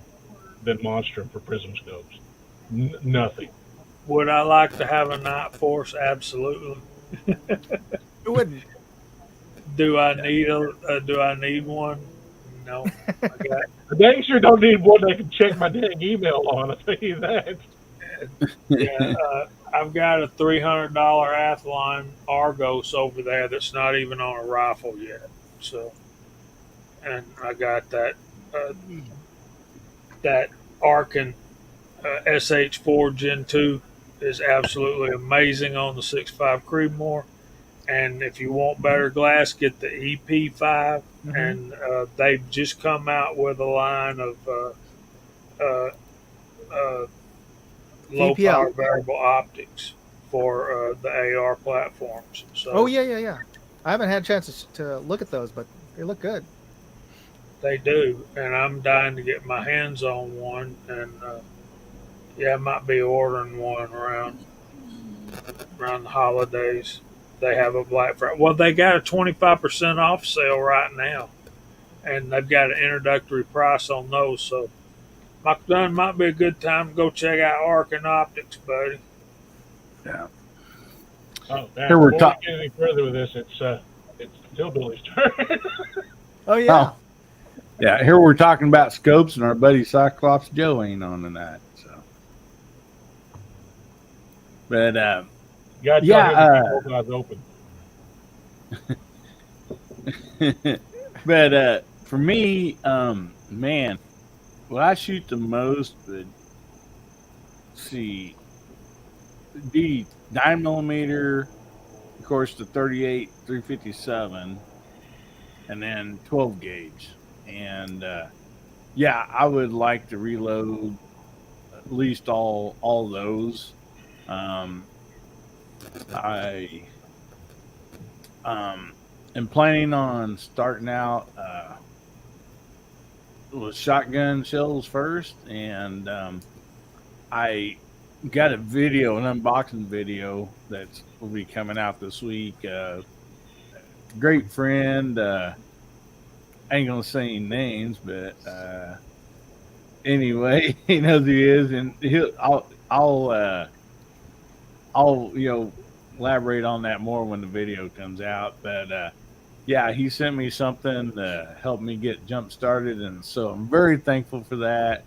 than Monstrum for prism scopes. Nothing. Would I like to have a Night Force? Absolutely. Who wouldn't? Do I need one? No. I got I dang sure don't need one that can check my dang email on. I'll tell you that. yeah. I've got a $300 Athlon Argos over there that's not even on a rifle yet. So, and I got that Arkin SH4 Gen 2 is absolutely amazing on the 6.5 Creedmoor. And if you want better glass, get the EP5. Mhm. And they've just come out with a line of low VPL. power variable optics for the AR platforms. So Oh, yeah. I haven't had a chance to look at those, but they look good. they do, and I'm dying to get my hands on one. And I might be ordering one around the holidays. They have a Black Friday. Well, they got a 25% off sale right now, and they've got an introductory price on those. So, might be a good time to go check out Arkin Optics, buddy. Yeah. Oh, man. Here we're Before we get any further with this, it's Hillbilly's turn. Oh, yeah. Oh, yeah. Here we're talking about scopes, and our buddy Cyclops Joe ain't on tonight. So, but You gotta tell him to keep both eyes open. but for me, man, what I shoot the most would see be 9mm, of course, the 38 357, and then 12 gauge. And I would like to reload at least all those. I am planning on starting out with shotgun shells first, and I got a video, an unboxing video that will be coming out this week. Great friend, I ain't gonna say any names, but anyway, he knows who he is, and I'll elaborate on that more when the video comes out. But yeah, he sent me something to help me get jump started, and so I'm very thankful for that.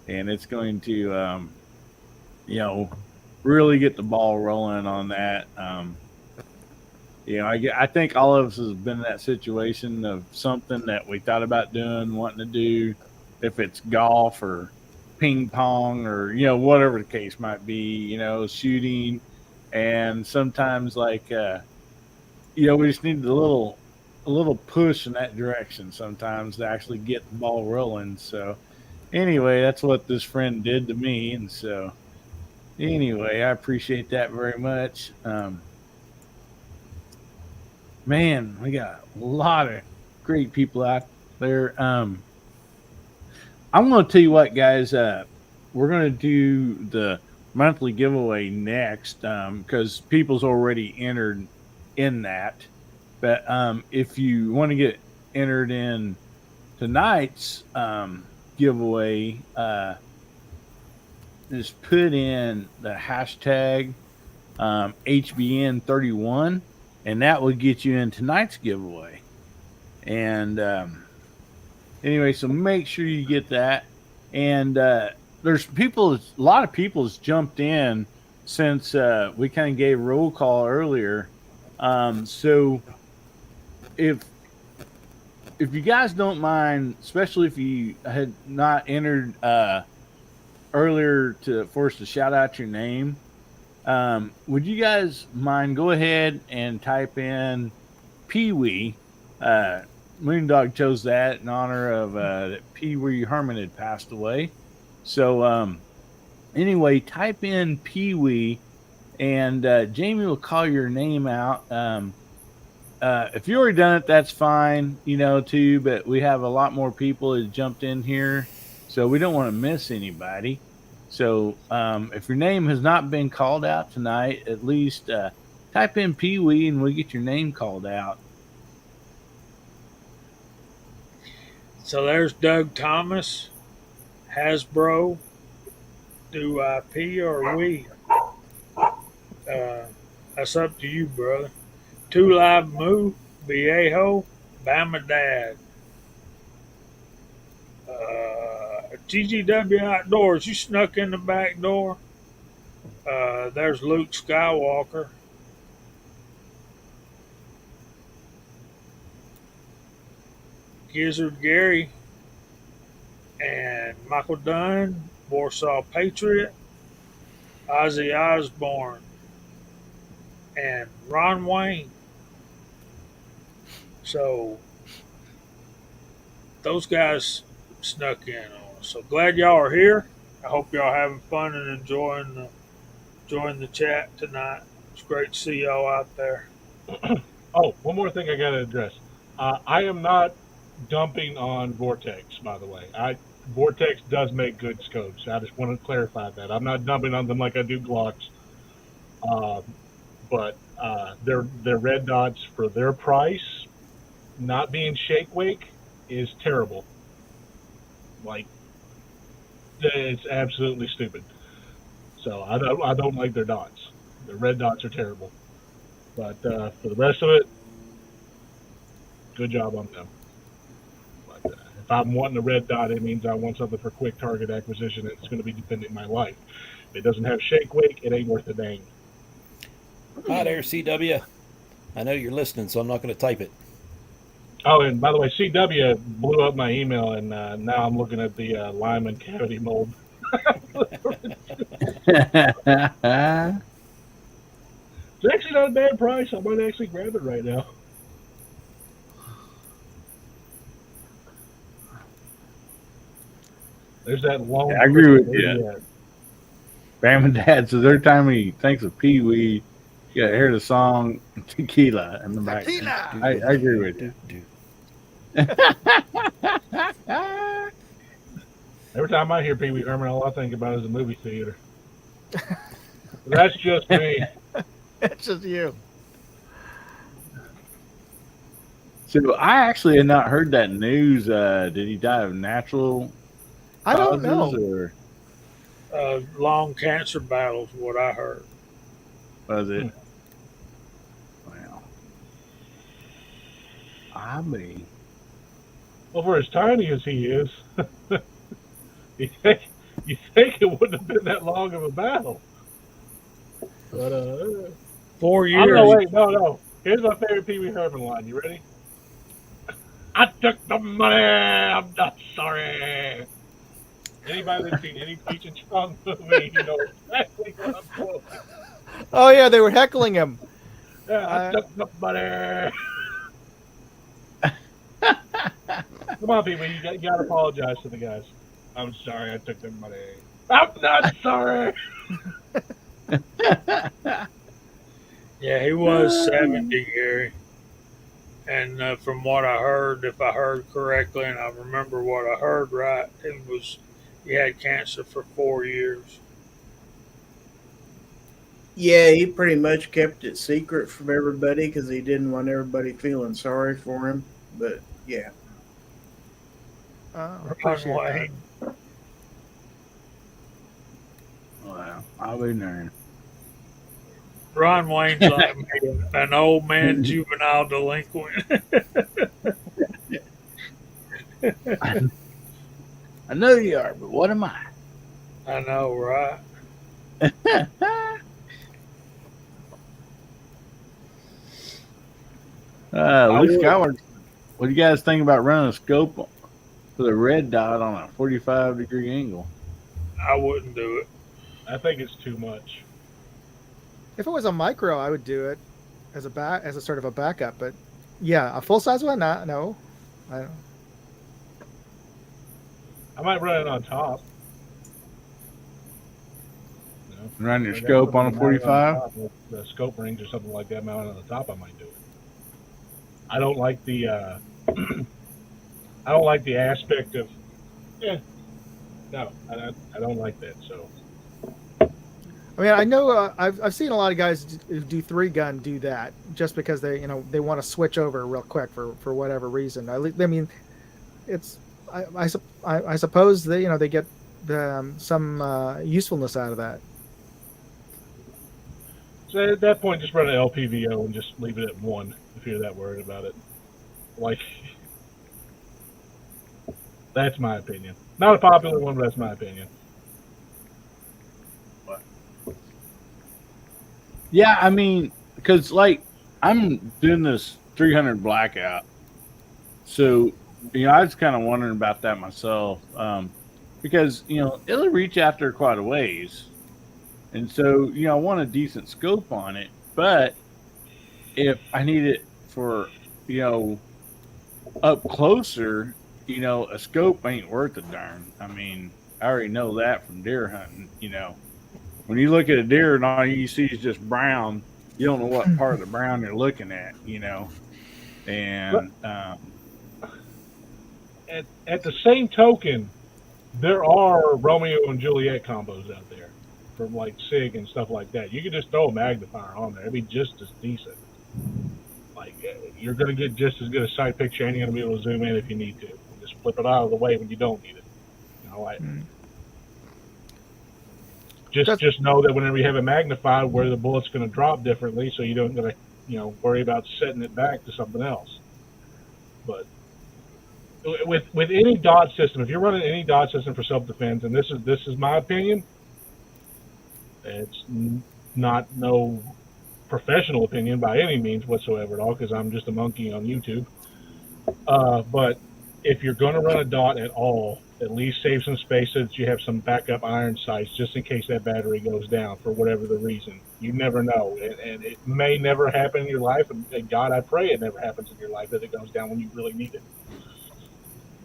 And it's going to really get the ball rolling on that. I think all of us has been in that situation of something that we thought about doing, wanting to do, if it's golf or ping pong or whatever the case might be, shooting, and sometimes we just need a little push in that direction sometimes to actually get the ball rolling. So anyway, that's what this friend did to me, and so anyway, I appreciate that very much. Man, we got a lot of great people out there. I'm going to tell you what, guys. We're going to do the monthly giveaway next because people's already entered in that. But if you want to get entered in tonight's giveaway, just put in the hashtag HBN31, and that will get you in tonight's giveaway. And anyway, so make sure you get that. And there's a lot of people's jumped in since we kind of gave roll call earlier. So if you guys don't mind, especially if you had not entered earlier for us to shout out your name, would you guys mind go ahead and type in Pee Wee? Moondog chose that in honor of that Pee Wee Herman had passed away. So anyway, type in Pee Wee, and Jamie will call your name out. If you already done it, that's fine, too. But we have a lot more people that jumped in here, so we don't want to miss anybody. So if your name has not been called out tonight, at least type in Pee Wee, and we'll get your name called out. So there's Doug Thomas, Hasbro. Do I P or we? That's up to you, brother. Two Live Moo, Viejo, Bama Dad. GGW Outdoors, you snuck in the back door. There's Luke Skywalker. Gizzard Gary and Michael Dunn, Warsaw Patriot, Ozzy Osbourne, and Ron Wayne. So those guys snuck in on us. So glad y'all are here. I hope y'all having fun and enjoying the chat tonight. It's great to see y'all out there. Oh, one more thing I got to address. I am not dumping on Vortex, by the way. Vortex does make good scopes. I just want to clarify that. I'm not dumping on them like I do Glocks. But their red dots for their price, not being shake wake, is terrible. Like, it's absolutely stupid. So I don't like their dots. The red dots are terrible. But for the rest of it, good job on them. But if I'm wanting a red dot, it means I want something for quick target acquisition, and it's going to be defending my life. If it doesn't have shake wake, it ain't worth a dang. Hi there, CW. I know you're listening, so I'm not going to type it. Oh, and by the way, CW blew up my email, and now I'm looking at the Lyman cavity mold. It's actually not a bad price. I might actually grab it right now. There's that long. I agree with you. Bam Dad says every time he thinks of Pee Wee, you gotta hear the song Tequila in the back. Tequila! I agree with you. Every time I hear Pee Wee Herman, all I think about is a movie theater. That's just me. It's just you. So I actually had not heard that news. Did he die of natural I don't causes, know. or long cancer battles. What I heard. Was it? Well, I mean, Well, for as tiny as he is, you think, you think it wouldn't have been that long of a battle. But 4 oh years. no, wait, no. Here's my favorite Pee Wee Herman line. You ready? I took the money. I'm not sorry. Anybody that's seen any Cheech and Chong movie, you know exactly what I'm talking about. Oh yeah, they were heckling him. Yeah, I took the money. Come on, Pee Wee, you got to apologize to the guys. I'm sorry, I took their money. I'm not sorry. Yeah, he was 70, Gary. And from what I heard, if I heard correctly, and I remember what I heard right, it was he had cancer for 4 years. Yeah, he pretty much kept it secret from everybody because he didn't want everybody feeling sorry for him. But yeah, I Ron appreciate that. Wayne. well, I'll be darned. Ron Wayne's like me, an old man juvenile delinquent. I know you are, but what am I? I know, right? Luke Skywalker, what do you guys think about running a scope with a red dot on a 45-degree angle? I wouldn't do it. I think it's too much. If it was a micro, I would do it as a sort of a backup. But yeah, a full size one, no. I don't. I might run it on top. You know, Run your if I got scope on a something mounted 45? top, the scope rings or something like that mounted on the top, I might do it. I don't like the I don't like the aspect of no, I don't like that. So I mean, I know I've seen a lot of guys who do 3-gun do that just because they they want to switch over real quick for whatever reason. I mean, it's I suppose they they get some usefulness out of that. So at that point, just run an LPVO and just leave it at 1 if you're that worried about it. Like, that's my opinion. Not a popular one, but that's my opinion. Yeah, I mean, because like I'm doing this 300 blackout, so I was kind of wondering about that myself, because it'll reach out there quite a ways, and so I want a decent scope on it. But if I need it for up closer, a scope ain't worth a darn. I mean, I already know that from deer hunting. When you look at a deer and all you see is just brown, you don't know what part of the brown you're looking at, And at the same token, there are Romeo and Juliet combos out there from like SIG and stuff like that. You could just throw a magnifier on there; it'd be just as decent. Like you're going to get just as good a sight picture, and you're going to be able to zoom in if you need to. Just flip it out of the way when you don't need it. Just know that whenever you have it magnified, where the bullet's going to drop differently, so you don't got to worry about setting it back to something else. But with any dot system, if you're running any dot system for self defense, and this is my opinion, it's not no professional opinion by any means whatsoever at all, because I'm just a monkey on YouTube. But if you're going to run a dot at all, at least save some space so that you have some backup iron sights just in case that battery goes down for whatever the reason. You never know. And it may never happen in your life. And God, I pray it never happens in your life that it goes down when you really need it.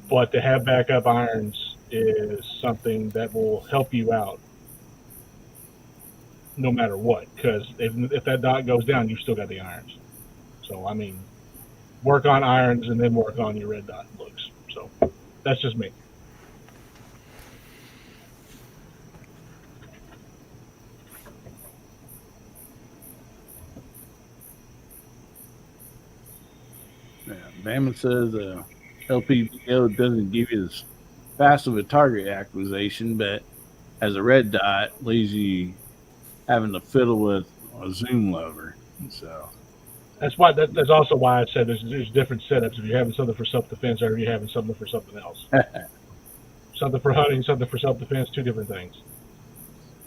But to have backup irons is something that will help you out no matter what. Because if that dot goes down, you've still got the irons. So, I mean, work on irons and then work on your red dot looks. So that's just me. Yeah, Bama says LPVO doesn't give you as fast of a target acquisition, but as a red dot leaves you having to fiddle with a zoom lover. So That's why. That's also why I said there's different setups. If you're having something for self defense, or if you're having something for something else, something for hunting, something for self defense, two different things.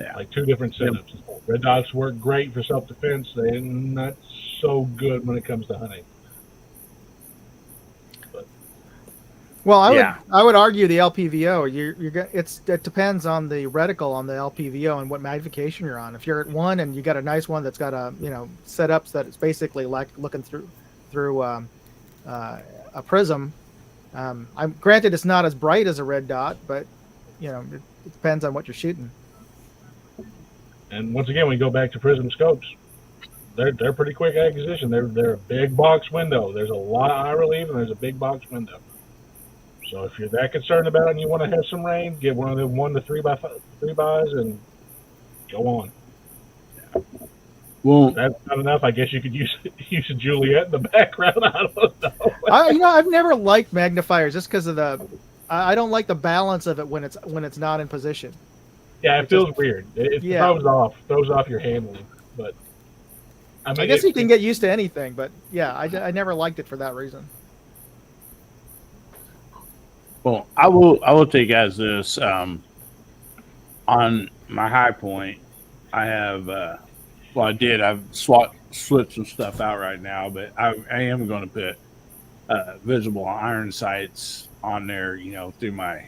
yeah, Like two different setups. Red dots work great for self defense. They're not so good when it comes to hunting. Well, Yeah. I would argue the LPVO. It depends on the reticle on the LPVO and what magnification you're on. If you're at 1 and you got a nice one that's got a setups that it's basically like looking through a prism. I'm granted it's not as bright as a red dot, but it depends on what you're shooting. And once again, we go back to prism scopes. They're pretty quick acquisition. They're a big box window. There's a lot of eye relief and there's a big box window. So if you're that concerned about it and you want to have some range, get one of them 1 to 3 by 3 bys and go on. well, If that's not enough, I guess you could use a Juliet in the background. I don't know. I've never liked magnifiers just because of I don't like the balance of it when it's not in position. Yeah, it feels weird. It throws off your handling. But I guess you can get used to anything, but yeah, I never liked it for that reason. well, I will tell you guys this. On my high point, I have. I've switched some stuff out right now, but I am going to put visible iron sights on there, through my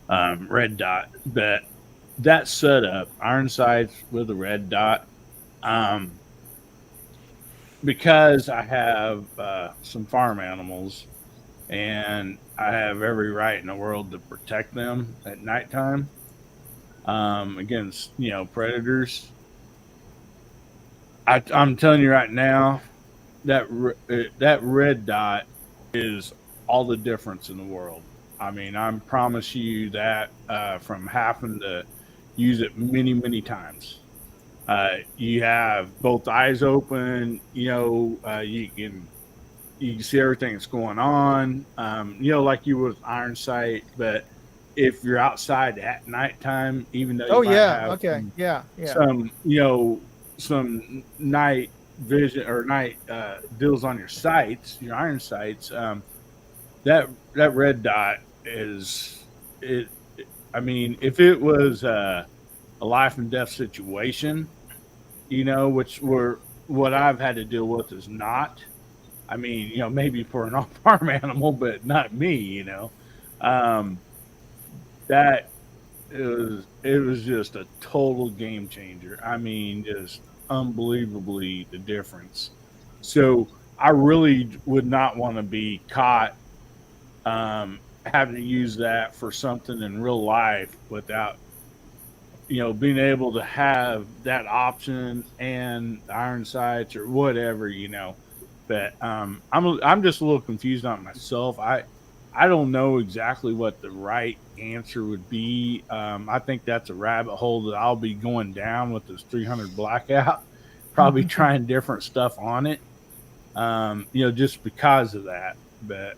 red dot. But that setup, iron sights with a red dot, because I have some farm animals and I have every right in the world to protect them at nighttime against, predators. I'm telling you right now, that red dot is all the difference in the world. I mean, I promise you that from having to use it many, many times. You have both eyes open. You can see everything that's going on. Like you would with iron sight. But if you're outside at nighttime, even though you might have some night vision or night deals on your sights, your iron sights, that red dot is it. I mean, if it was a life and death situation, which what I've had to deal with is not. I mean, maybe for an off-farm animal, but not me. That it was just a total game changer. I mean, just unbelievably the difference. So I really would not want to be caught having to use that for something in real life without being able to have that option and iron sights or whatever. But I'm just a little confused on myself. I don't know exactly what the right answer would be. I think that's a rabbit hole that I'll be going down with this 300 blackout, probably trying different stuff on it, just because of that. But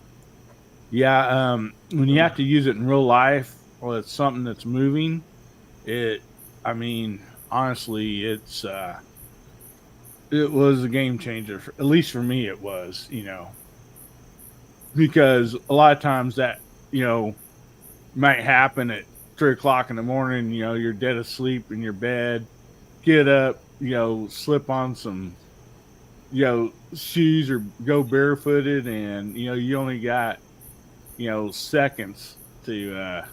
yeah, when you have to use it in real life or it's something that's moving, honestly, it was a game changer. At least for me, it was, because a lot of times that, might happen at 3:00 in the morning, you're dead asleep in your bed, get up, slip on some, shoes or go barefooted. And, you only got, seconds to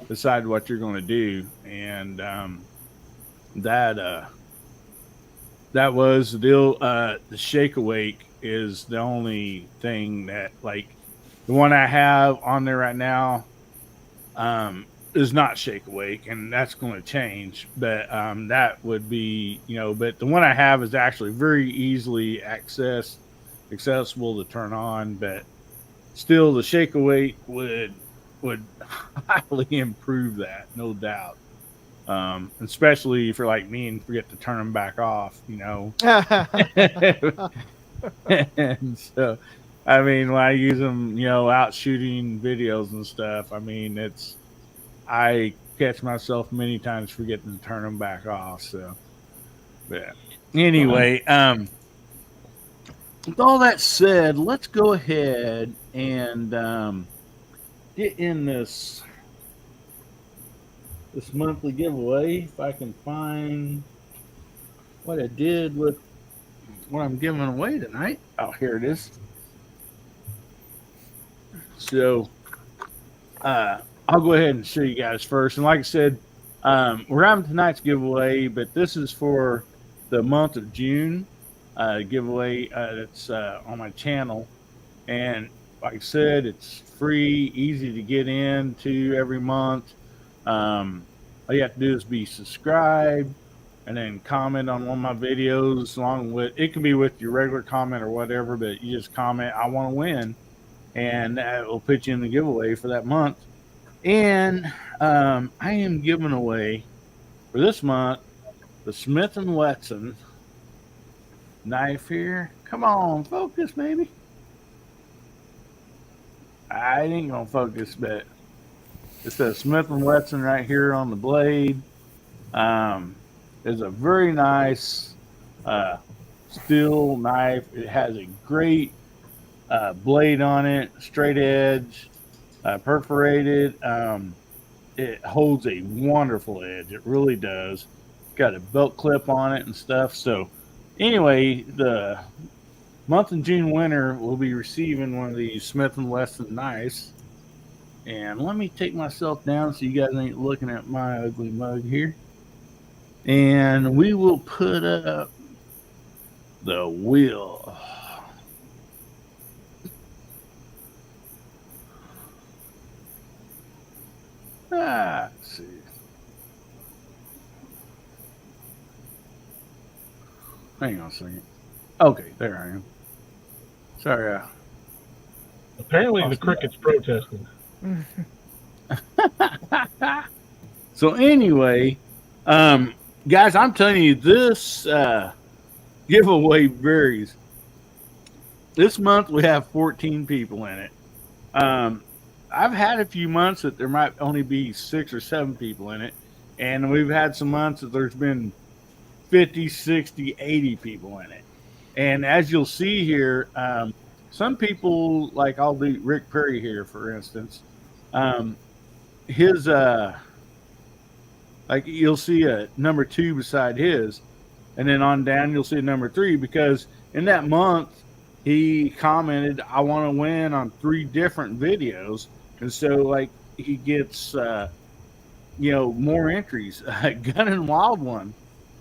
decide what you're going to do. And that was the deal. The Shake Awake is the only thing that, like, the one I have on there right now is not Shake Awake, and that's going to change. But that would be, but the one I have is actually very easily accessible to turn on. But still, the Shake Awake would highly improve that, no doubt. Especially if you're like me and forget to turn them back off, And so, when I use them, out shooting videos and stuff, I catch myself many times forgetting to turn them back off. So, but anyway, with all that said, let's go ahead and get in this monthly giveaway. If I can find what I did with what I'm giving away tonight. Oh, here it is. So, I'll go ahead and show you guys first. And like I said, we're having tonight's giveaway, but this is for the month of June giveaway that's on my channel. And like I said, it's free, easy to get into every month. All you have to do is be subscribed and then comment on one of my videos along with, it can be with your regular comment or whatever, but you just comment, I want to win. And that will put you in the giveaway for that month. And I am giving away for this month the Smith & Wesson knife here. Come on, focus, baby. I ain't gonna focus, but it says Smith & Wesson right here on the blade. It's a very nice steel knife. It has a great blade on it, straight edge, perforated. It holds a wonderful edge. It really does. Got a belt clip on it and stuff. So anyway, the month of June winner will be receiving one of these Smith & Wesson knives. And let me take myself down so you guys ain't looking at my ugly mug here. And we will put up the wheel. Let's see. Hang on a second. Okay, there I am. Sorry. Apparently, the cricket's protesting. So anyway, guys, I'm telling you, this giveaway varies. This month we have 14 people in it. I've had a few months that there might only be 6 or 7 people in it. And we've had some months that there's been 50, 60, 80 people in it. And as you'll see here, some people, like I'll do Rick Perry here, for instance. His, like you'll see a number 2 beside his. And then on down, you'll see a number 3 because in that month, he commented, I want to win on 3 different videos. And so, like, he gets, more entries. Gun and Wild One.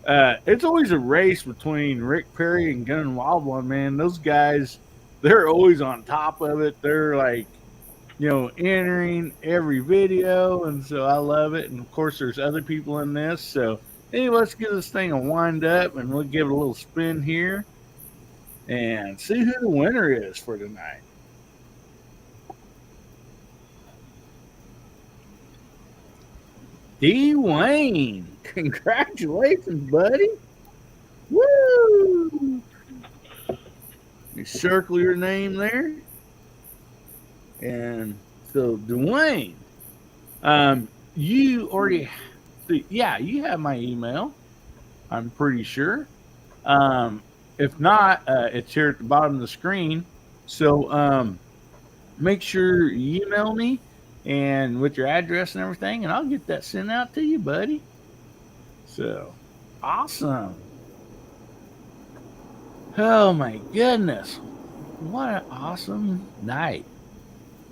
It's always a race between Rick Perry and Gun and Wild One, man. Those guys, they're always on top of it. They're like, entering every video. And so I love it. And of course, there's other people in this. So, anyway, let's give this thing a wind up and we'll give it a little spin here and see who the winner is for tonight. D. Wayne, congratulations, buddy. Woo! You circle your name there. And so, Dwayne, you already, you have my email, I'm pretty sure. If not, it's here at the bottom of the screen. So make sure you email me and with your address and everything, and I'll get that sent out to you, buddy. So awesome. Oh my goodness. What an awesome night.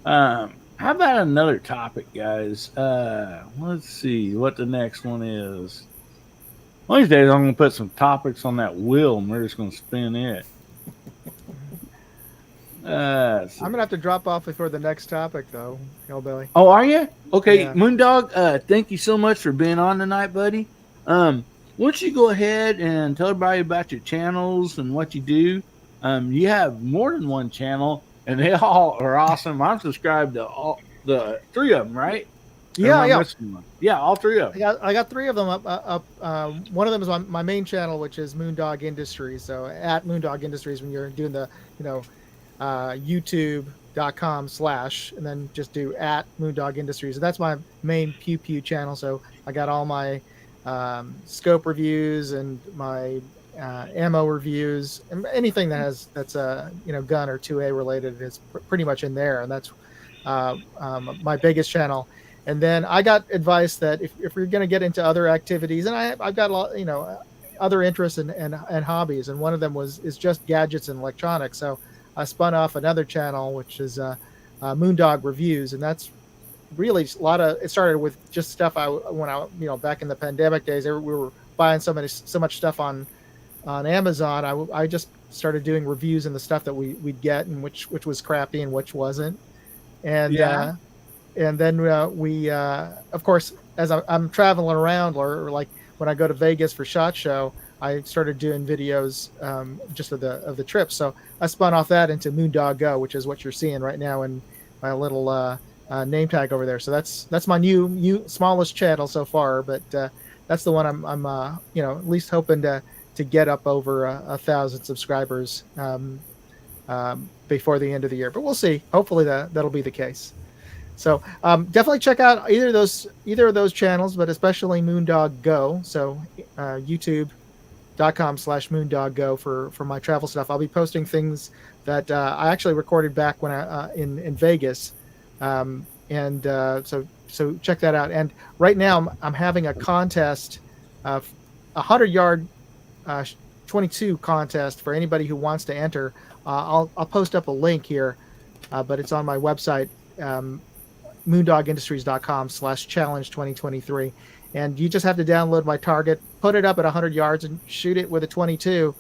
How about another topic, guys? Let's see what the next one is. One of these days, I'm going to put some topics on that wheel, and we're just going to spin it. I'm going to have to drop off before the next topic, though, Hillbilly. Oh, are you? Okay, Yeah. Moondog, thank you so much for being on tonight, buddy. Why don't you go ahead and tell everybody about your channels and what you do? You have more than one channel, and they all are awesome. I'm subscribed to all the 3 of them, right? Yeah. Yeah, all 3 of them. I got 3 of them up. One of them is my main channel, which is Moondog Industries. So at Moondog Industries, when you're doing the, YouTube youtube.com/ and then just do @Moondog Industries. And that's my main Pew Pew channel. So I got all my scope reviews and my ammo reviews, and anything that's a gun or 2A related is pretty much in there. And that's my biggest channel. And then I got advice that if you're going to get into other activities, and I've got a lot, other interests and hobbies, and one of them is just gadgets and electronics. So I spun off another channel, which is Moondog Reviews, and that's really a lot of. It started with just stuff when I back in the pandemic days, we were buying so much stuff on Amazon. I just started doing reviews and the stuff that we'd get, and which was crappy and which wasn't. And and then we of course, as I'm traveling around, or like when I go to Vegas for SHOT Show, I started doing videos just of the trip. So I spun off that into Moondog Go, which is what you're seeing right now in my little name tag over there. So that's my new smallest channel so far, but that's the one I'm at least hoping to get up over 1,000 subscribers before the end of the year. But we'll see. Hopefully that'll be the case. So definitely check out either of those channels, but especially Moondog Go. So youtube.com/Moondog Go for my travel stuff. I'll be posting things that I actually recorded back when in Vegas. So check that out. And right now I'm having a contest, 100-yard 22 contest for anybody who wants to enter. I'll post up a link here, but it's on my website, moondogindustries.com/challenge 2023. And you just have to download my target, put it up at 100 yards, and shoot it with a 22.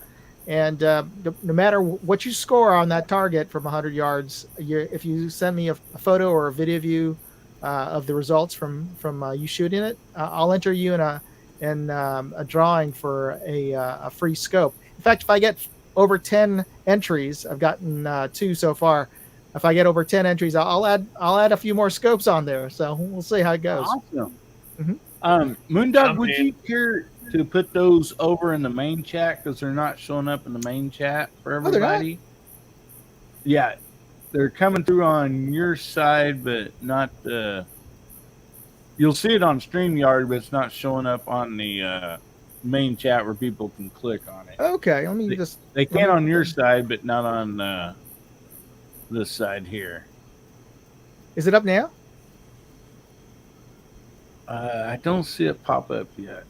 And no matter what you score on that target from 100 yards, if you send me a photo or a video view of the results from you shooting it, I'll enter you in a drawing for a free scope. In fact, if I get over 10 entries, I've gotten 2 so far. If I get over 10 entries, I'll add a few more scopes on there. So we'll see how it goes. Awesome. Mm-hmm. Moondog, would you care to put those over in the main chat, because they're not showing up in the main chat for everybody? Yeah, they're coming through on your side, but not the. You'll see it on StreamYard, but it's not showing up on the main chat where people can click on it. Okay, let me just. They can on your side, but not on this side here. Is it up now? I don't see it pop up yet.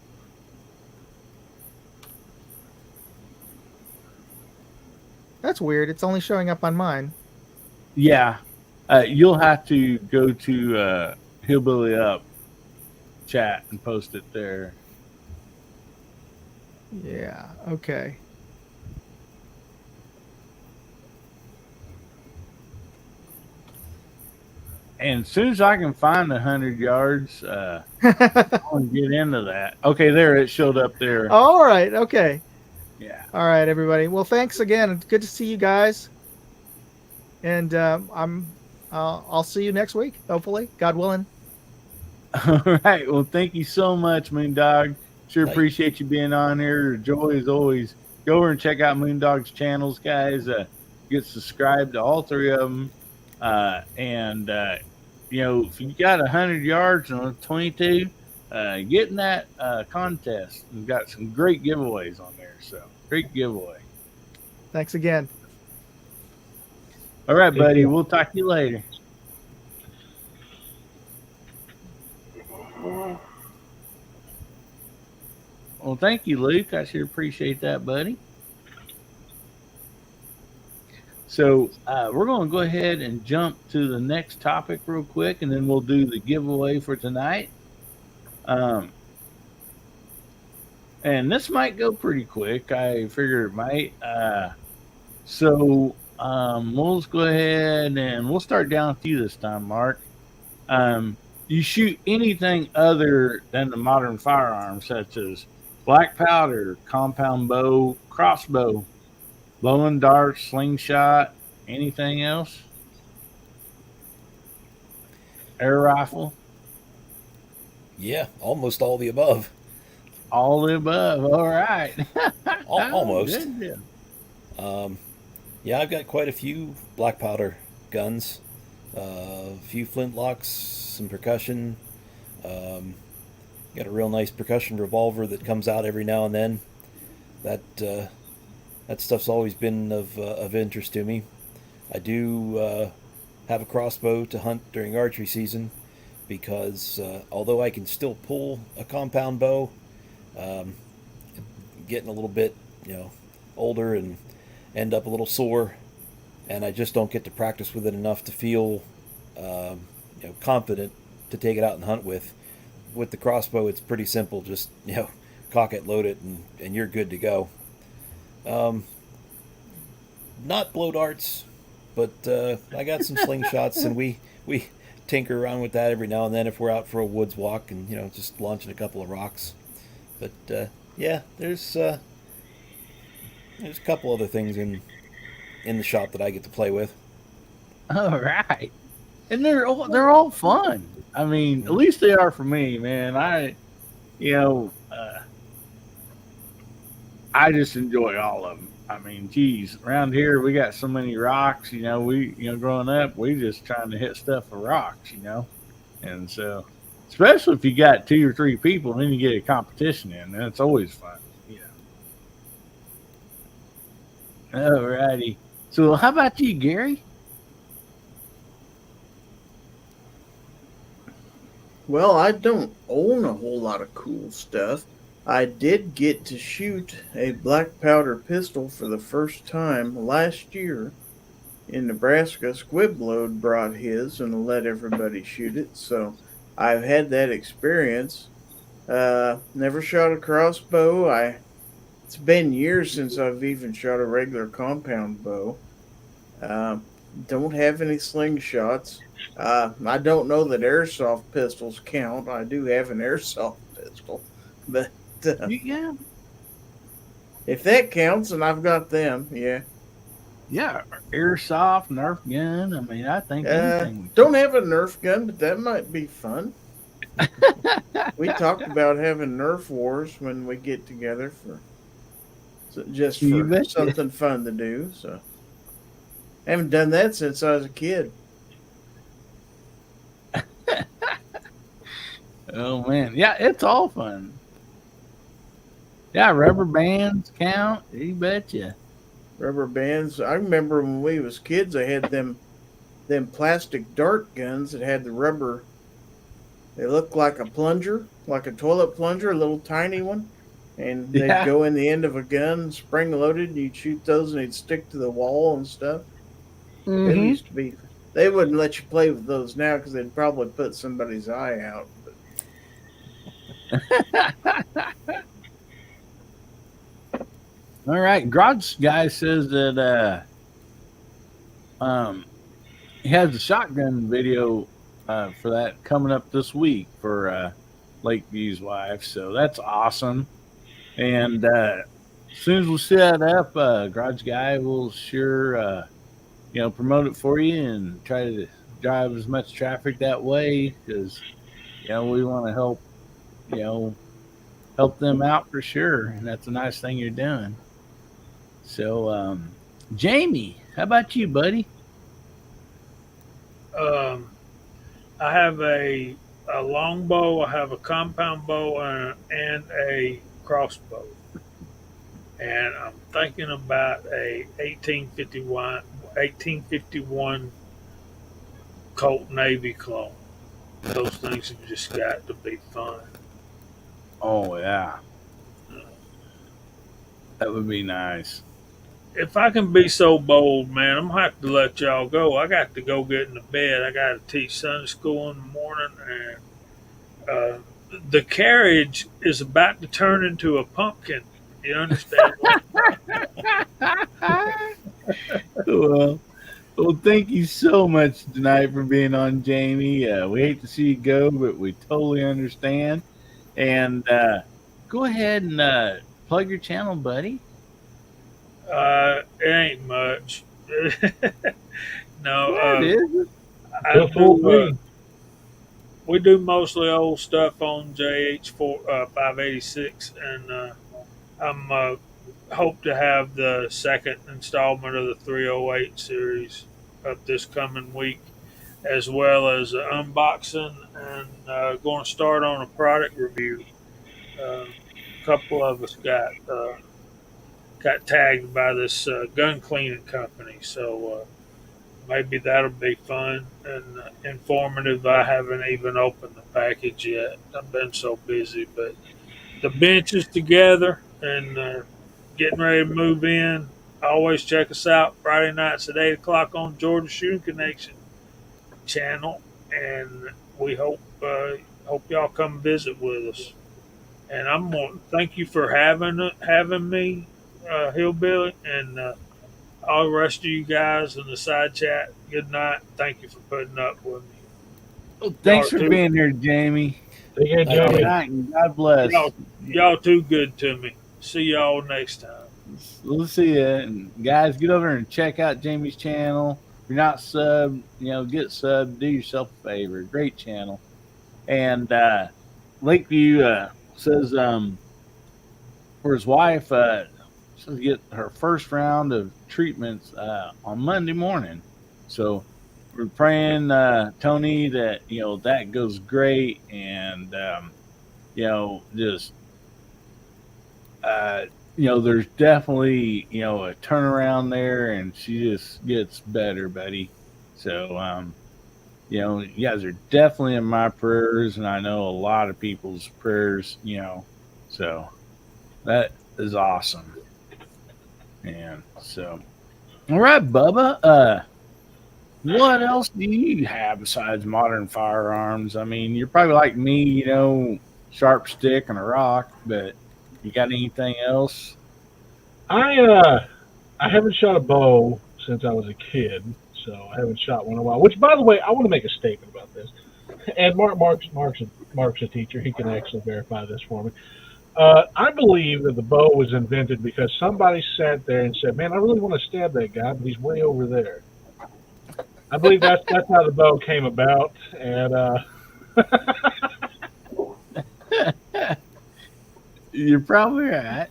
That's weird. It's only showing up on mine. Yeah, you'll have to go to Hillbilly Up chat and post it there. Yeah. Okay. And as soon as I can find the 100 yards, I'll get into that. Okay, there it showed up there. All right. Okay. Yeah. All right, everybody. Well, thanks again. It's good to see you guys. And I'll see you next week, hopefully, God willing. All right. Well, thank you so much, Moondog. Sure Thank appreciate you being on here. Joy as always. Go over and check out Moondog's channels, guys. Get subscribed to all 3 of them. And if you got 100 yards and a 22, get in that contest. We've got some great giveaways on there. So great giveaway. Thanks again. All right, buddy. We'll talk to you later. Well, thank you, Luke. I sure appreciate that, buddy. So we're going to go ahead and jump to the next topic real quick, and then we'll do the giveaway for tonight. And this might go pretty quick. I figure it might. We'll just go ahead and we'll start down with you this time, Mark. You shoot anything other than the modern firearms, such as black powder, compound bow, crossbow, bow and dart, slingshot, anything else? Air rifle? Yeah, almost all the above. All the above. All right. Almost. Good deal. Yeah, I've got quite a few black powder guns, a few flintlocks, some percussion. Got a real nice percussion revolver that comes out every now and then. That stuff's always been of interest to me. I do have a crossbow to hunt during archery season because although I can still pull a compound bow, getting a little bit, older and end up a little sore, and I just don't get to practice with it enough to feel, confident to take it out and hunt with. With the crossbow, it's pretty simple. Just, cock it, load it, and you're good to go. Not blow darts, but I got some slingshots, and we tinker around with that every now and then if we're out for a woods walk and, just launching a couple of rocks. But, yeah, there's a couple other things in the shop that I get to play with. All right, and they're all fun. I mean, at least they are for me, man. I just enjoy all of them. I mean, geez, around here we got so many rocks. Growing up, we just trying to hit stuff for rocks. And so, especially if you got 2 or 3 people, and then you get a competition in, and it's always fun. All righty. So, how about you, Gary? Well, I don't own a whole lot of cool stuff. I did get to shoot a black powder pistol for the first time last year in Nebraska. Squibload brought his and let everybody shoot it, so I've had that experience. Never shot a crossbow. It's been years since I've even shot a regular compound bow. Don't have any slingshots. I don't know that airsoft pistols count. I do have an airsoft pistol, but Yeah. if that counts, and I've got them, yeah. Yeah, airsoft, Nerf gun. I mean, I think anything. Don't have a Nerf gun, but that might be fun. We talked about having Nerf wars when we get together for something fun to do. So I haven't done that since I was a kid. Oh man, yeah, it's all fun. Yeah, rubber bands count. You betcha. Rubber bands. I remember when we was kids, I had them plastic dart guns that had the rubber. They looked like a plunger, like a toilet plunger, a little tiny one, and they'd go in the end of a gun, spring loaded. And you'd shoot those, and they'd stick to the wall and stuff. Mm-hmm. It used to be. They wouldn't let you play with those now because they'd probably put somebody's eye out. All right, Garage guy says that he has a shotgun video for that coming up this week for Lakeview's wife, so that's awesome. And as soon as we set up, Garage guy will sure promote it for you and try to drive as much traffic that way because we want to help them out for sure, and that's a nice thing you're doing. So, Jamie, how about you, buddy? I have a longbow, I have a compound bow, and a crossbow. And I'm thinking about a 1851 Colt Navy clone. Those things have just got to be fun. Oh yeah, that would be nice. If I can be so bold, man, I'm gonna have to let y'all go. I got to go get into bed. I got to teach Sunday school in the morning, and the carriage is about to turn into a pumpkin. You understand? Well, thank you so much tonight for being on, Jamie. We hate to see you go, but we totally understand. And go ahead and plug your channel, buddy. It ain't much. No, Yeah, it is. we do mostly old stuff on JH4 586, and I'm hope to have the second installment of the 308 series up this coming week, as well as unboxing and going to start on a product review. A couple of us got tagged by this gun cleaning company, so maybe that'll be fun and informative. I haven't even opened the package yet. I've been so busy, but the bench is together and getting ready to move in. Always check us out Friday nights at 8 o'clock on Georgia Shooting Connection channel, and we hope y'all come visit with us. And I'm going to thank you for having me, Hillbilly, and all the rest of you guys in the side chat. Good night. Thank you for putting up with me. Well, thanks Y'all for too- being here, Jamie. Take care, Thank Good Joey. you. night and God bless. Y'all too good to me. See y'all next time. We'll see you. And guys, get over and check out Jamie's channel. If you're not subbed, get subbed. Do yourself a favor. Great channel. And Lakeview says for his wife, she'll get her first round of treatments on Monday morning. So we're praying, Tony, that that goes great, and just there's definitely a turnaround there, and she just gets better, buddy. So you guys are definitely in my prayers, and I know a lot of people's prayers. So that is awesome. And so, all right, Bubba. What else do you have besides modern firearms? I mean, you're probably like me, sharp stick and a rock, but you got anything else? I haven't shot a bow since I was a kid, so I haven't shot one in a while. Which, by the way, I want to make a statement about this. And Mark's a teacher; he can actually verify this for me. I believe that the bow was invented because somebody sat there and said, "Man, I really want to stab that guy, but he's way over there." I believe that's how the bow came about, and You're probably right.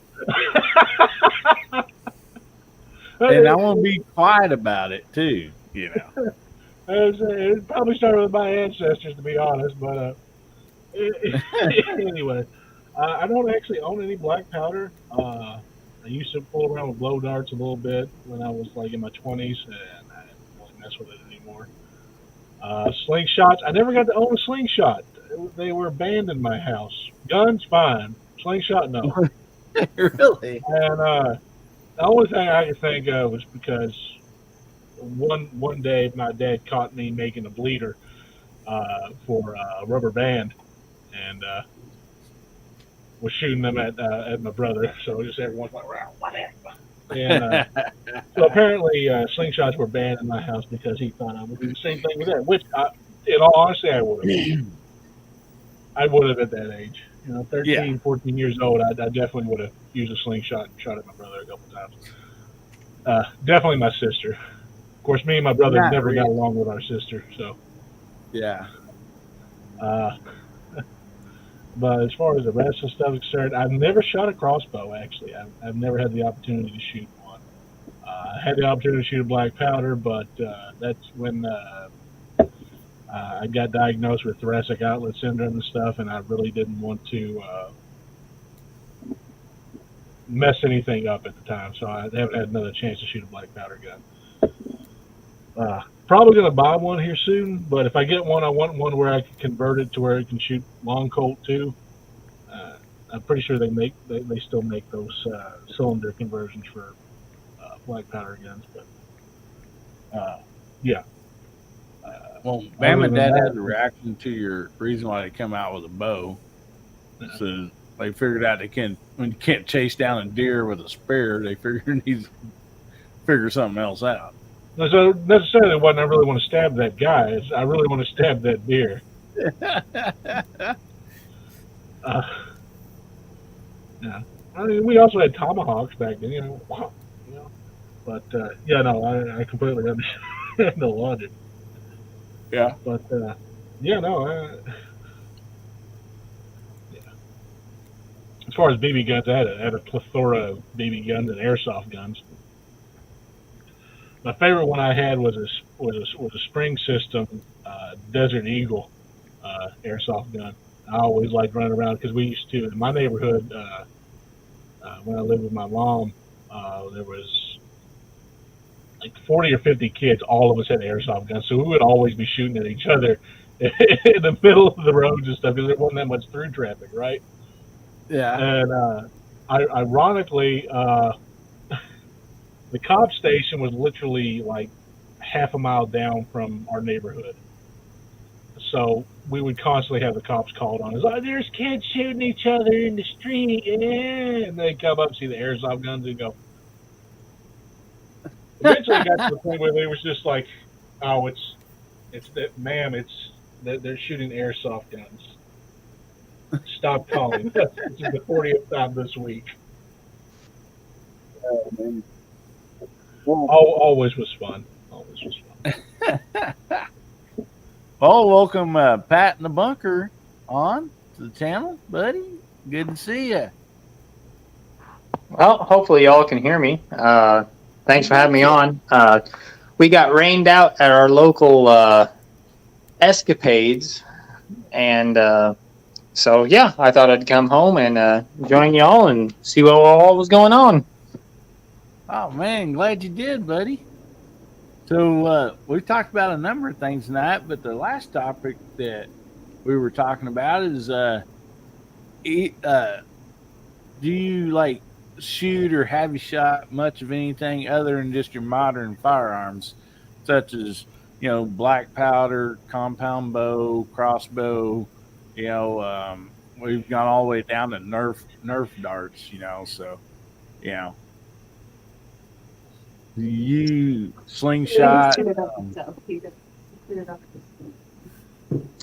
And I want to be quiet about it too. It probably started with my ancestors, to be honest. But anyway, I don't actually own any black powder. I used to fool around with blow darts a little bit when I was like in my 20s, and I don't really mess with it anymore. Slingshots, I never got to own a slingshot. They were banned in my house. Guns, fine. Slingshot, no. Really? And the only thing I could think of was because one day my dad caught me making a bleeder for a rubber band, and was shooting them at my brother. So just every once in a while, whatever. And so apparently slingshots were banned in my house because he thought I would do the same thing with that. Which, in all honesty, I would have. I would have at that age. 13, 14 years old, I definitely would have used a slingshot and shot at my brother a couple times. Definitely my sister. Of course, me and my brother Not never got really. along with our sister. So, Yeah. but as far as the rest of the stuff is concerned, I've never shot a crossbow, actually. I've never had the opportunity to shoot one. I had the opportunity to shoot a black powder, but that's when I got diagnosed with thoracic outlet syndrome and stuff, and I really didn't want to mess anything up at the time, so I haven't had another chance to shoot a black powder gun. Probably going to buy one here soon, but if I get one, I want one where I can convert it to where it can shoot long Colt too. I'm pretty sure they still make those cylinder conversions for black powder guns, but yeah. Well, Other Bam and than Dad that- had a reaction to your reason why they come out with a bow. So they figured out when you can't chase down a deer with a spear, they figured you need to figure something else out. So necessarily wasn't I really want to stab that guy. It's I really want to stab that deer. Yeah. I mean, we also had tomahawks back then, Wow. But yeah, no, I completely understand the logic. Yeah. But yeah, no. Yeah. As far as BB guns, I had a plethora of BB guns and airsoft guns. My favorite one I had was a spring system Desert Eagle airsoft gun. I always liked running around because we used to in my neighborhood when I lived with my mom. There was like 40 or 50 kids. All of us had airsoft guns, so we would always be shooting at each other in the middle of the roads and stuff because there wasn't that much through traffic, right? Yeah. And ironically, the cop station was literally like half a mile down from our neighborhood. So we would constantly have the cops called on us. Oh, there's kids shooting each other in the street. Yeah. And they come up, see the airsoft guns, and go. Eventually, it got to the point where they was just like, "Oh, it's that, ma'am. They're shooting airsoft guns. Stop calling. This is the 40th time this week." Always was fun. Always was fun. Well, welcome Pat in the bunker on to the channel, buddy. Good to see you. Well, hopefully y'all can hear me. Thanks for having me on. We got rained out at our local escapades, and so yeah, I thought I'd come home and join y'all and see what all was going on. Oh man, glad you did, buddy. So we talked about a number of things tonight, but the last topic that we were talking about is do you like shoot or have you shot much of anything other than just your modern firearms, such as black powder, compound bow, crossbow? We've gone all the way down to Nerf darts. So you slingshot.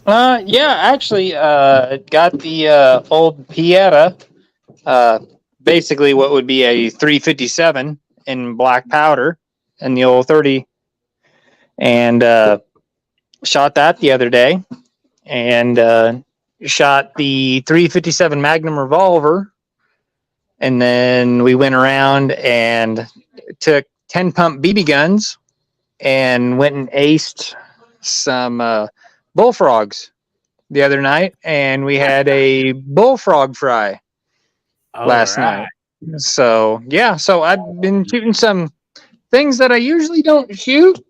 Yeah, actually, got the old Pieta, basically what would be a 357 in black powder and the old 30, and shot that the other day, and shot the 357 Magnum revolver, and then we went around and took 10 pump BB guns and went and aced some bullfrogs the other night, and we had a bullfrog fry last night. So yeah, so I've been shooting some things that I usually don't shoot,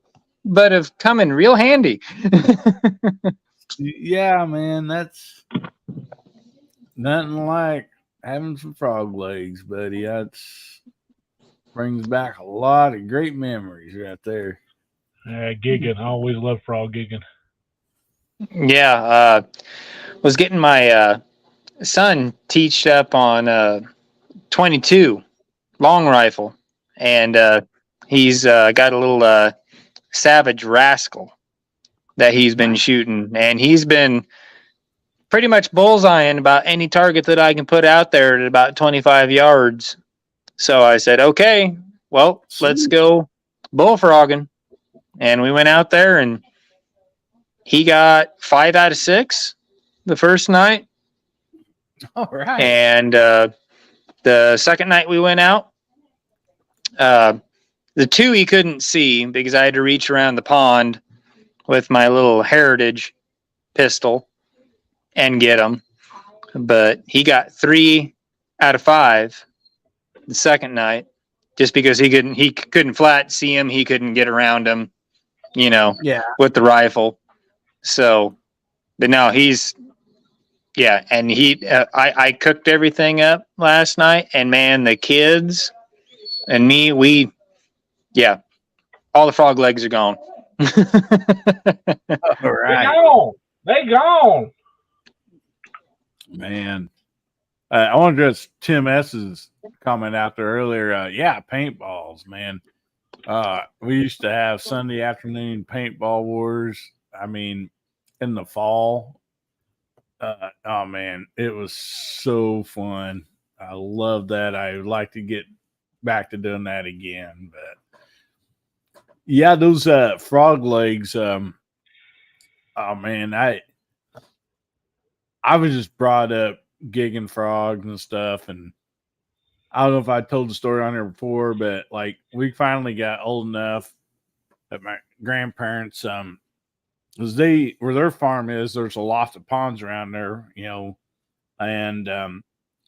but have come in real handy. Yeah, man, that's nothing like having some frog legs, buddy. That's brings back a lot of great memories right there. Gigging. I always love frog gigging. Yeah, was getting my son teached up on 22 long rifle, and he's got a little Savage Rascal that he's been shooting, and he's been pretty much bullseyeing about any target that I can put out there at about 25 yards. So I said, okay, well, let's go bullfrogging. And we went out there, and he got 5 out of 6 the first night. All right. And the second night we went out, the 2 he couldn't see because I had to reach around the pond with my little Heritage pistol and get him. But he got 3 out of 5 the second night, just because he couldn't flat see him, he couldn't get around him, with the rifle. So, but no, and I cooked everything up last night, and man, the kids and me, all the frog legs are gone. All right. They gone. Man. I want to address Tim S.'s comment out there earlier. Paintballs, man. We used to have Sunday afternoon paintball wars. I mean, in the fall. Oh, man, it was so fun. I love that. I would like to get back to doing that again. But, yeah, those frog legs, oh, man, I was just brought up gigging frogs and stuff, and I don't know if I told the story on here before, but like we finally got old enough that my grandparents, 'cause they where their farm is, there's a lot of ponds around there, and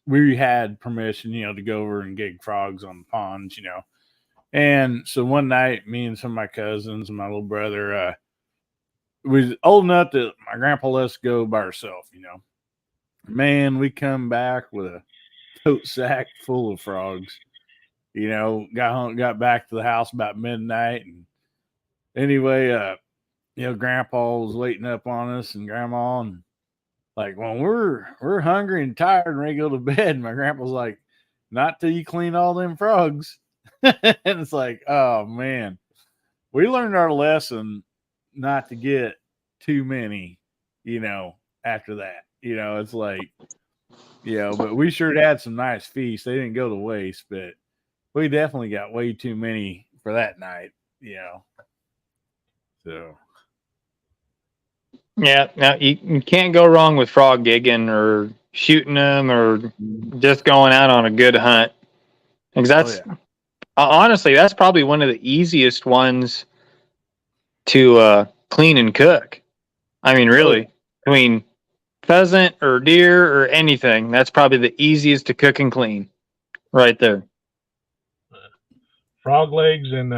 we had permission, to go over and gig frogs on the ponds, And so one night, me and some of my cousins and my little brother, we was old enough that my grandpa let us go by ourselves, Man, we come back with a tote sack full of frogs. Got back to the house about midnight, and anyway, Grandpa was waiting up on us and Grandma, and like when we're hungry and tired and ready to go to bed, my grandpa's like, "Not till you clean all them frogs." And it's like, oh man, we learned our lesson not to get too many, after that. It's like, but we sure had some nice feasts. They didn't go to waste, but we definitely got way too many for that night, So Yeah, now you can't go wrong with frog gigging or shooting them or just going out on a good hunt. Because that's honestly, that's probably one of the easiest ones to clean and cook. I mean, really, between pheasant or deer or anything, that's probably the easiest to cook and clean, right there. Frog legs and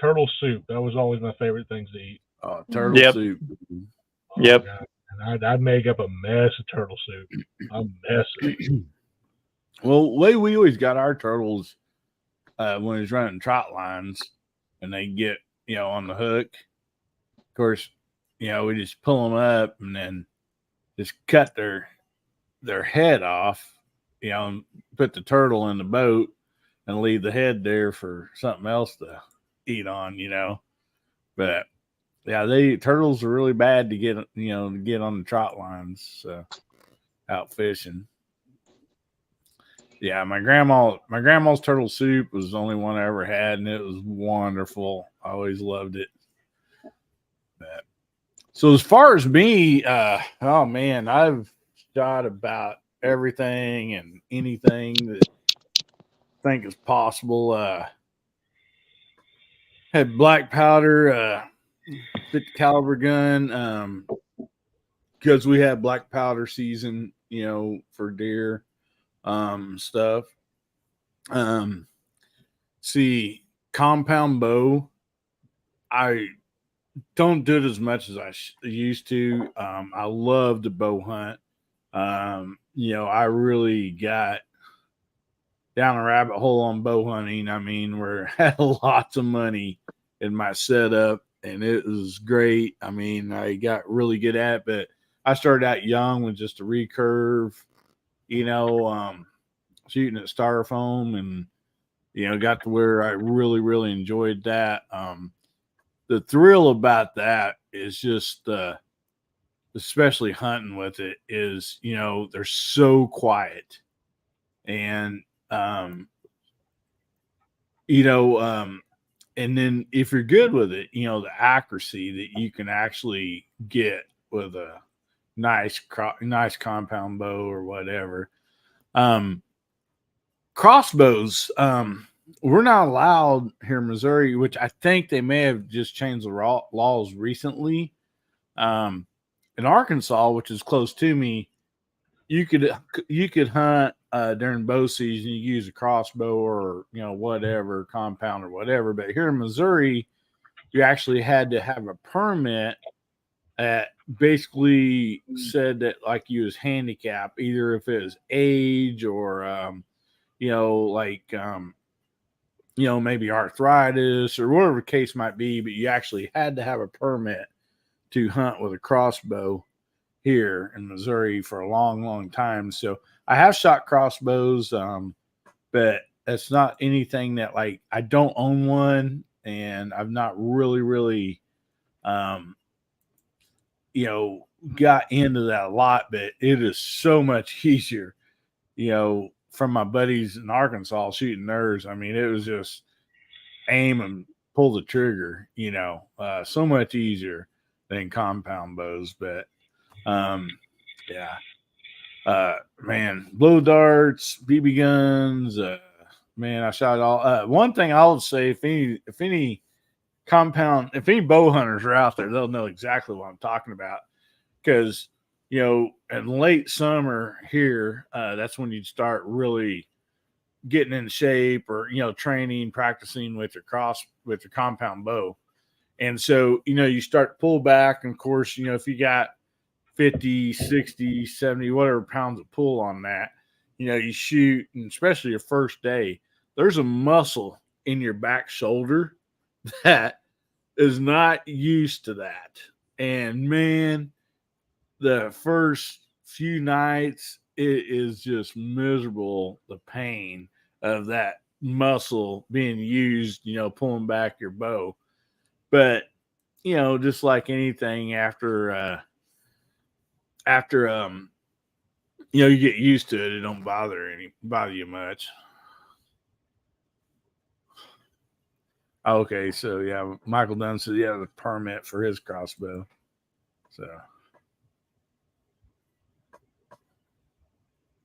turtle soup. That was always my favorite things to eat. Oh, turtle soup. Oh, yep. God. And I'd make up a mess of turtle soup. A mess of it. Well, the way we always got our turtles when we was running trot lines and they get, on the hook, of course, we just pull them up and then just cut their head off, and put the turtle in the boat and leave the head there for something else to eat on, But yeah, turtles are really bad to get, to get on the trot lines, out fishing. Yeah, my grandma's turtle soup was the only one I ever had, and it was wonderful. I always loved it. But, so as far as me, oh man, I've shot about everything and anything that I think is possible. Had black powder, 50 caliber gun, because we had black powder season, for deer, stuff. See, compound bow, I don't do it as much as I used to. I love to bow hunt. I really got down a rabbit hole on bow hunting. I mean, where I had lots of money in my setup, and it was great. I mean, I got really good at it, but I started out young with just a recurve, shooting at styrofoam, and got to where I really, really enjoyed that. The thrill about that is just, especially hunting with it, is they're so quiet, and and then if you're good with it, the accuracy that you can actually get with a nice compound bow or whatever. Crossbows, we're not allowed here in Missouri, which I think they may have just changed the laws recently. In Arkansas, which is close to me, you could hunt during bow season. You use a crossbow or whatever compound or whatever. But here in Missouri, you actually had to have a permit that basically said that like you was handicapped, either if it was age or maybe arthritis or whatever the case might be. But you actually had to have a permit to hunt with a crossbow here in Missouri for a long, long time. So I have shot crossbows, but it's not anything that like I don't own one, and I've not really, got into that a lot. But it is so much easier, from my buddies in Arkansas shooting theirs. I mean, it was just aim and pull the trigger, so much easier than compound bows. But man, blow darts, BB guns, man, I shot all. One thing I would say, if any compound. If any bow hunters are out there, they'll know exactly what I'm talking about. Because, in late summer here, that's when you start really getting in shape or, training, practicing with your compound bow. And so, you start to pull back. And of course, if you got 50, 60, 70, whatever pounds of pull on that, you shoot, and especially your first day, there's a muscle in your back shoulder that is not used to that. And man, the first few nights, it is just miserable, the pain of that muscle being used, pulling back your bow. But, just like anything after you get used to it, it don't bother you much. Okay, so yeah, Michael Dunn said he has a permit for his crossbow. So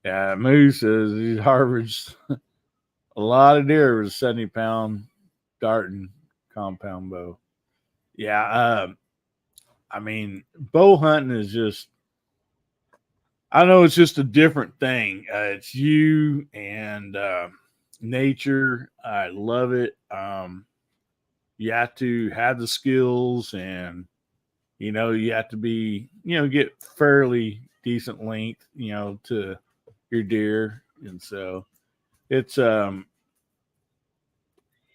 yeah, Moose says he harvests a lot of deer with a 70-pound Darton compound bow. Yeah, I mean, bow hunting is just, I know it's just a different thing. It's you and nature. I love it. You have to have the skills, and you have to be, get fairly decent length, to your deer. And so it's I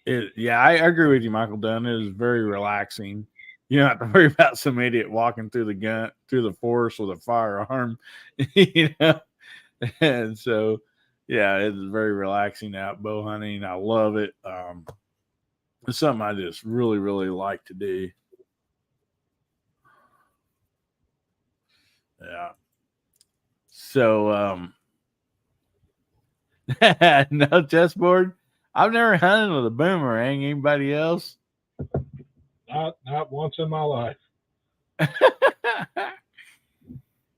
agree with you, Michael Dunn. It is very relaxing. You don't have to worry about some idiot walking through the forest with a firearm, And so, yeah, it's very relaxing out bow hunting. I love it. It's something I just really, really like to do. Yeah. So, no chessboard. I've never hunted with a boomerang. Anybody else? Not once in my life.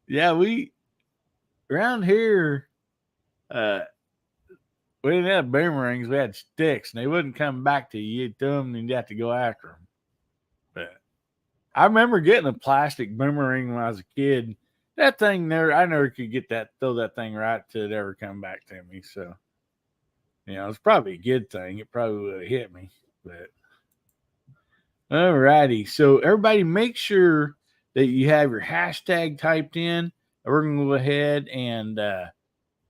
Yeah, we around here, we didn't have boomerangs. We had sticks, and they wouldn't come back to you. You'd throw them, and you'd have to go after them. But I remember getting a plastic boomerang when I was a kid. That thing I never could throw that thing right till it ever come back to me. So, it's probably a good thing. It probably would have hit me. But all righty. So everybody make sure that you have your hashtag typed in. We're going to go ahead and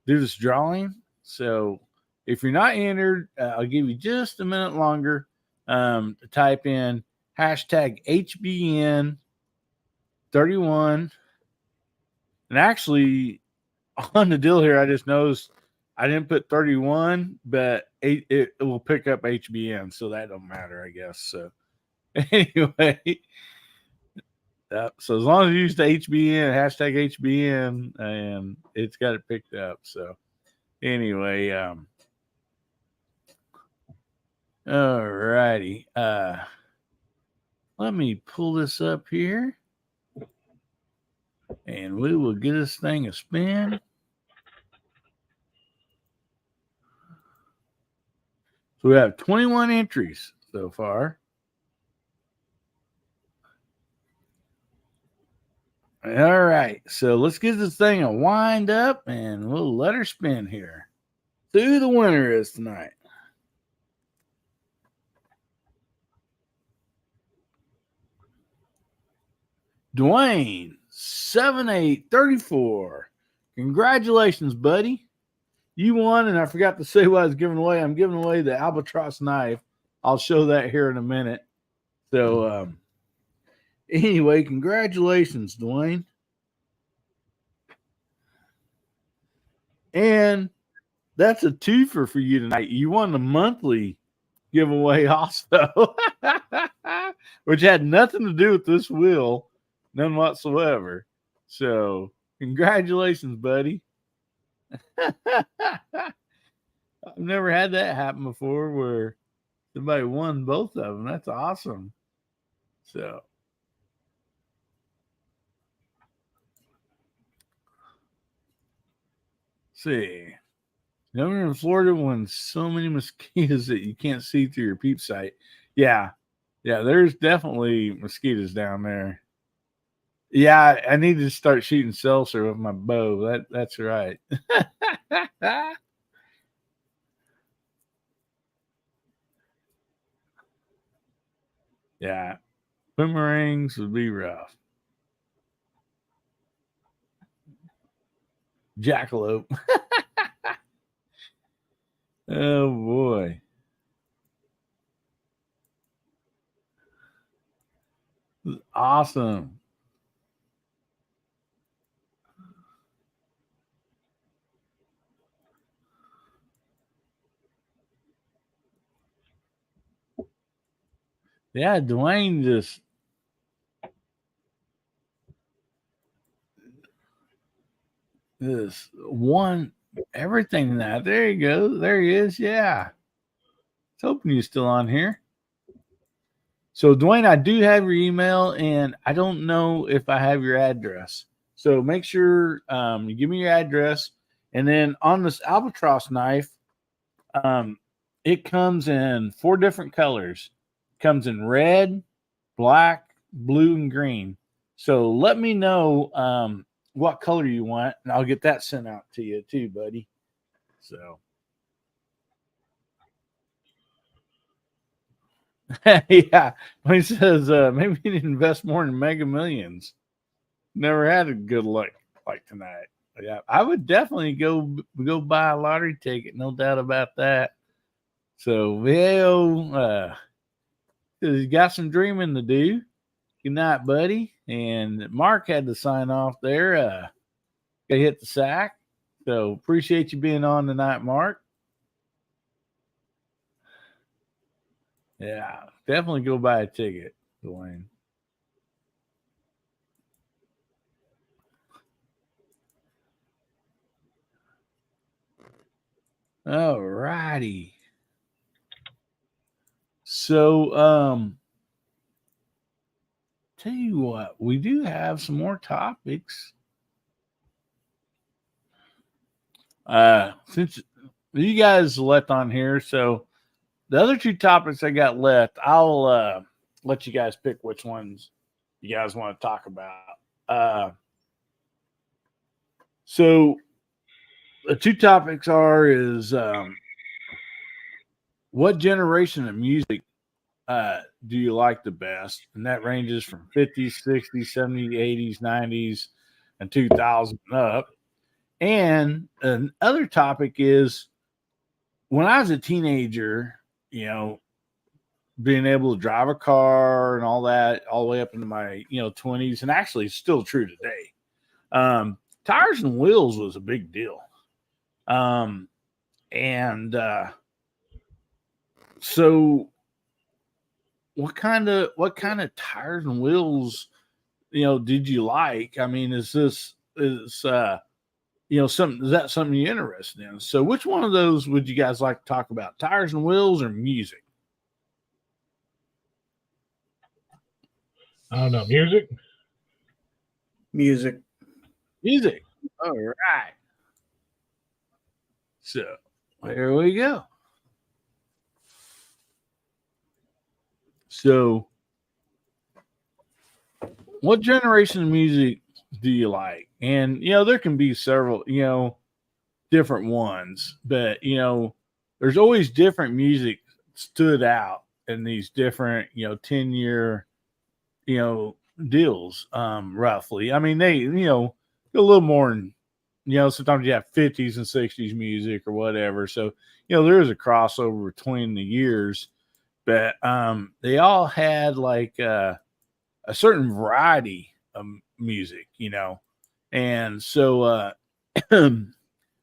do this drawing. So if you're not entered, I'll give you just a minute longer to type in hashtag HBN31. And actually, on the deal here, I just noticed I didn't put 31, but it will pick up HBN, so that don't matter, I guess. So anyway, so as long as you use the HBN, hashtag HBN, and it's got it picked up. So anyway, all righty. Let me pull this up here, and we will get this thing a spin. So we have 21 entries so far. All right, so let's get this thing a wind up, and we'll let her spin here. So who the winner is tonight? Dwayne, 7834. Congratulations, buddy. You won, and I forgot to say what I was giving away. I'm giving away the Albatross knife. I'll show that here in a minute. So, anyway, congratulations, Dwayne. And that's a twofer for you tonight. You won the monthly giveaway also, which had nothing to do with this wheel, none whatsoever. So, congratulations, buddy. I've never had that happen before where somebody won both of them. That's awesome. So, see. Never in Florida when so many mosquitoes that you can't see through your peep sight. Yeah. Yeah, there's definitely mosquitoes down there. Yeah, I need to start shooting seltzer with my bow. That's right. Yeah, boomerangs would be rough. Jackalope. Oh boy. Awesome. Yeah, Dwayne just won everything tonight. There you go. There he is. Yeah. I was hoping you're still on here. So, Dwayne, I do have your email, and I don't know if I have your address. So make sure you give me your address. And then on this albatross knife, it comes in 4 different colors. It comes in red, black, blue, and green. So let me know what color you want, and I'll get that sent out to you too, buddy. So yeah, when he says maybe you need to invest more in Mega Millions. Never had a good luck like tonight. Yeah, I would definitely go buy a lottery ticket, no doubt about that. So Veo, he's got some dreaming to do. Good night, buddy. And Mark had to sign off there. Got hit the sack. So appreciate you being on tonight, Mark. Yeah, definitely go buy a ticket, Dwayne. All righty. So, tell you what, we do have some more topics. Since you guys left on here, so the other 2 topics I got left, I'll let you guys pick which ones you guys want to talk about. So the 2 topics is what generation of music do you like the best? And that ranges from 50s, 60s, 70s, 80s, 90s, and 2000 up. And another topic is when I was a teenager, being able to drive a car and all that, all the way up into my 20s, and actually it's still true today. Tires and wheels was a big deal. So what kind of tires and wheels did you like? I mean, is that something you're interested in? So which one of those would you guys like to talk about, tires and wheels or music? I don't know. Music. Music. All right. So there we go. So what generation of music do you like? And there can be several different ones, but there's always different music stood out in these different 10-year deals, roughly. I mean, they a little more than sometimes you have 50s and 60s music or whatever, so there is a crossover between the years, but they all had like a certain variety of music, and so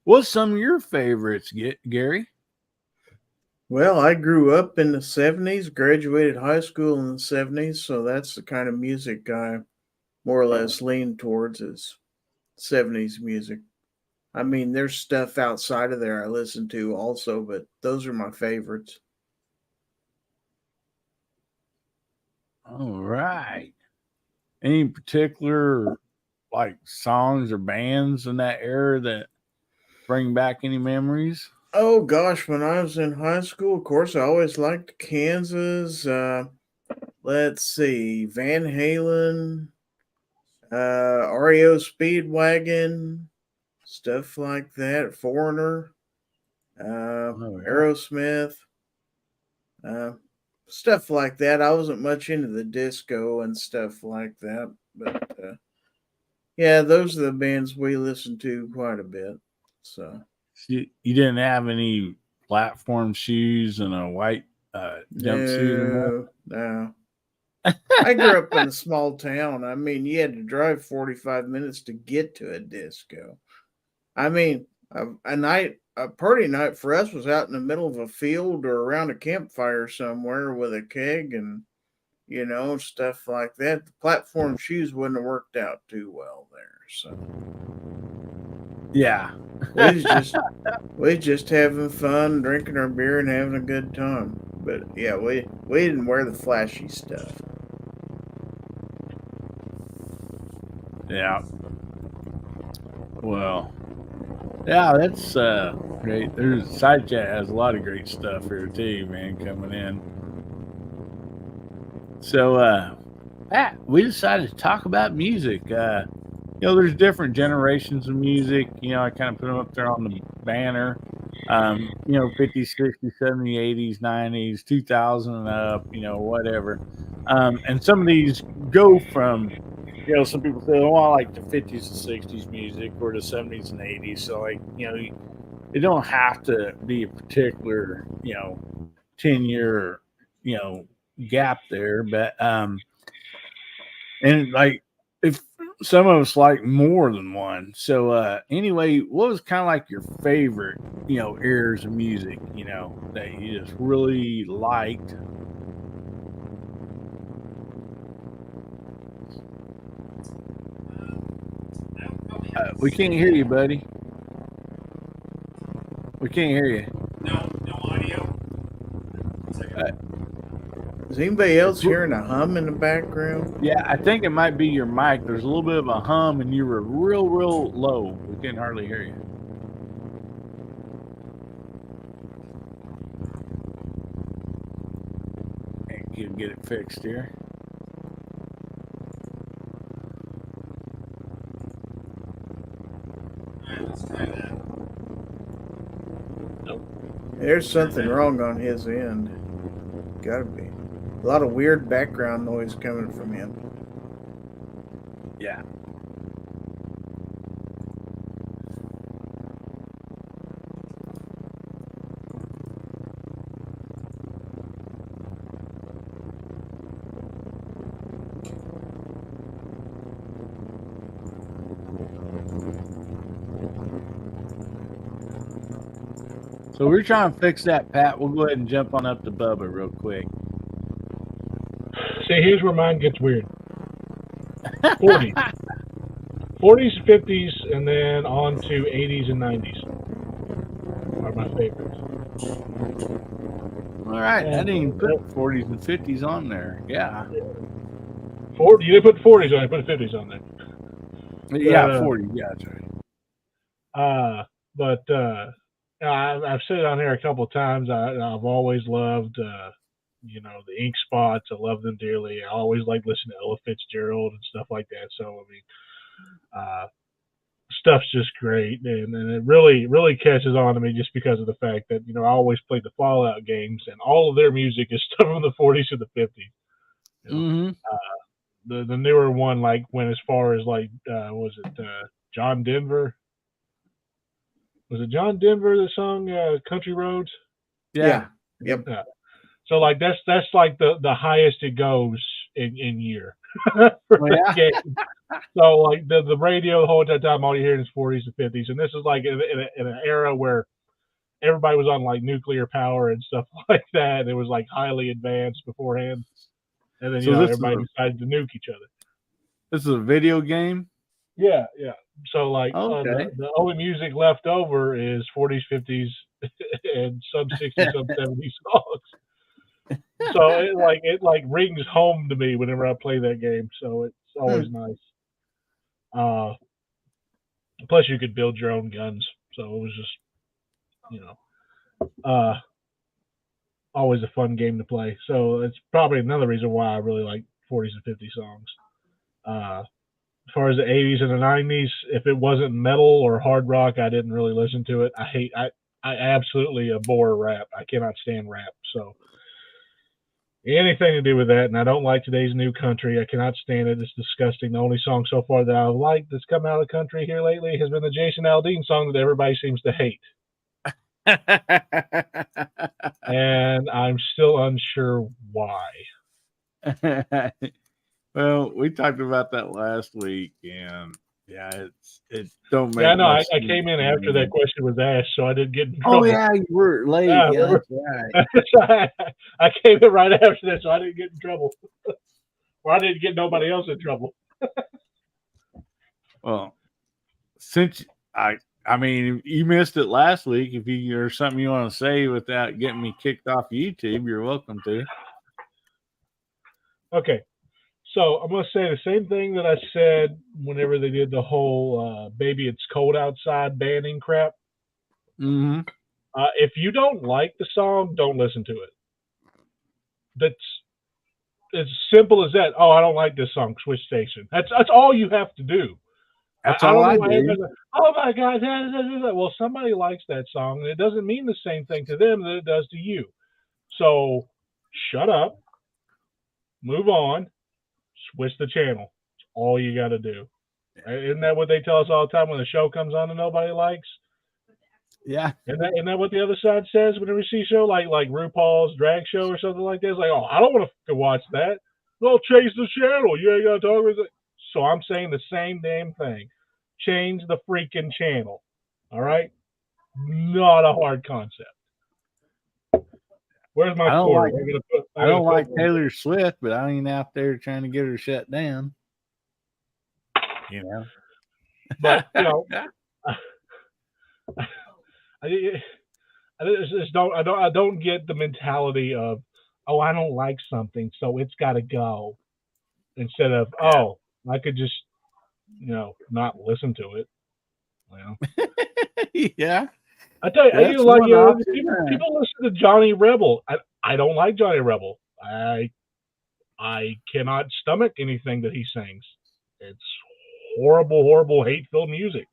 what's some of your favorites, Gary? Well, I grew up in the 70s, graduated high school in the 70s, so that's the kind of music I more or less lean towards is 70s music. I mean, there's stuff outside of there I listen to also, but those are my favorites. All right. Any particular like songs or bands in that era that bring back any memories? Oh gosh, when I was in high school, of course, I always liked Kansas. let's see, Van Halen, REO Speedwagon, stuff like that. Foreigner, yeah. Aerosmith, stuff like that. I wasn't much into the disco and stuff like that, but yeah, those are the bands we listened to quite a bit. So You didn't have any platform shoes and a white jumpsuit or no. I grew up in a small town. I mean, you had to drive 45 minutes to get to a disco. I mean, a party night for us was out in the middle of a field or around a campfire somewhere with a keg and, stuff like that. The platform shoes wouldn't have worked out too well there. So yeah. we was just having fun, drinking our beer and having a good time. But yeah, we didn't wear the flashy stuff. Yeah. Well, yeah, that's great. There's Side Chat has a lot of great stuff here too, man, coming in. So Pat, we decided to talk about music. There's different generations of music. I kind of put them up there on the banner. 50s, 60s, 70s, 80s, 90s, 2000 and up, whatever. And some of these go from, some people say, oh, I like the 50s and 60s music or the 70s and 80s. So, it don't have to be a particular, 10-year, gap there. But, and if some of us like more than one. So, anyway, what was kind of like your favorite, eras of music, that you just really liked? We can't hear you, buddy. We can't hear you. No audio. Is anybody else hearing a hum in the background? Yeah, I think it might be your mic. There's a little bit of a hum, and you were real, real low. We can hardly hear you. And you can get it fixed here. There's something wrong on his end. Gotta be. A lot of weird background noise coming from him. Yeah. So we're trying to fix that, Pat. We'll go ahead and jump on up to Bubba real quick. See, here's where mine gets weird. 40s. 40s, 50s, and then on to 80s and 90s are my favorites. All right. I didn't even put 40s and 50s on there. Yeah. 40, you didn't put 40s on, you put 50s on there. Yeah, 40. Yeah, that's right. I've said it on here a couple of times. I've always loved, the Ink Spots. I love them dearly. I always like listening to Ella Fitzgerald and stuff like that. So, I mean, stuff's just great. And it really, really catches on to me just because of the fact that, I always played the Fallout games and all of their music is stuff from the 40s to the 50s. The newer one, like when as far as was it John Denver? Was it John Denver that sung Country Roads? Yeah. Yep. So that's like the highest it goes in year for the game. So like the radio the whole entire time all you hear is 40s and 50s, and this is like in an era where everybody was on like nuclear power and stuff like that. It was like highly advanced beforehand, and then everybody decided to nuke each other. This is a video game? Yeah. So like okay. The only music left over is 40s, 50s, and some 60s, some 70s songs. So it rings home to me whenever I play that game. So it's always nice. Plus you could build your own guns. So it was just, always a fun game to play. So it's probably another reason why I really like 40s and 50 songs. As far as the 80s and the 90s, if it wasn't metal or hard rock, I didn't really listen to it. I absolutely abhor rap. I cannot stand rap. So anything to do with that, and I don't like today's new country. I cannot stand it. It's disgusting. The only song so far that I've liked that's come out of the country here lately has been the Jason Aldean song that everybody seems to hate. And I'm still unsure why. Well, we talked about that last week, and yeah, it don't make. Yeah, no, I much sense came in to after me. that question was asked, so I didn't get in trouble. Oh yeah, you were late. Yeah, Yeah, that's right. I came in right after that, so I didn't get in trouble. Or I didn't get nobody else in trouble. Well, since I mean, you missed it last week. If there's something you want to say without getting me kicked off YouTube, you're welcome to. Okay. So I'm going to say the same thing that I said whenever they did the whole Baby It's Cold Outside banning crap. Mm-hmm. If you don't like the song, don't listen to it. That's as simple as that. Oh, I don't like this song. Switch station. That's all you have to do. That's all I don't know why do. everybody's like, oh my God. Well, somebody likes that song, and it doesn't mean the same thing to them that it does to you. So shut up. Move on. Switch the channel. That's all you got to do. Isn't that what they tell us all the time when the show comes on and nobody likes? Yeah. Isn't that what the other side says whenever we see a show like RuPaul's drag show or something like that? It's like, oh, I don't want to watch that. Well, change the channel. You ain't got to talk about it. So I'm saying the same damn thing. Change the freaking channel. All right? Not a hard concept. Where's my cord? I don't like Taylor Swift, but I ain't out there trying to get her shut down. You know? But, you know, I don't get the mentality of, oh, I don't like something, so it's got to go. Instead of, oh, I could just, not listen to it. Well, yeah. I tell you, people listen to Johnny Rebel. I don't like Johnny Rebel. I cannot stomach anything that he sings. It's horrible, horrible, hate-filled music.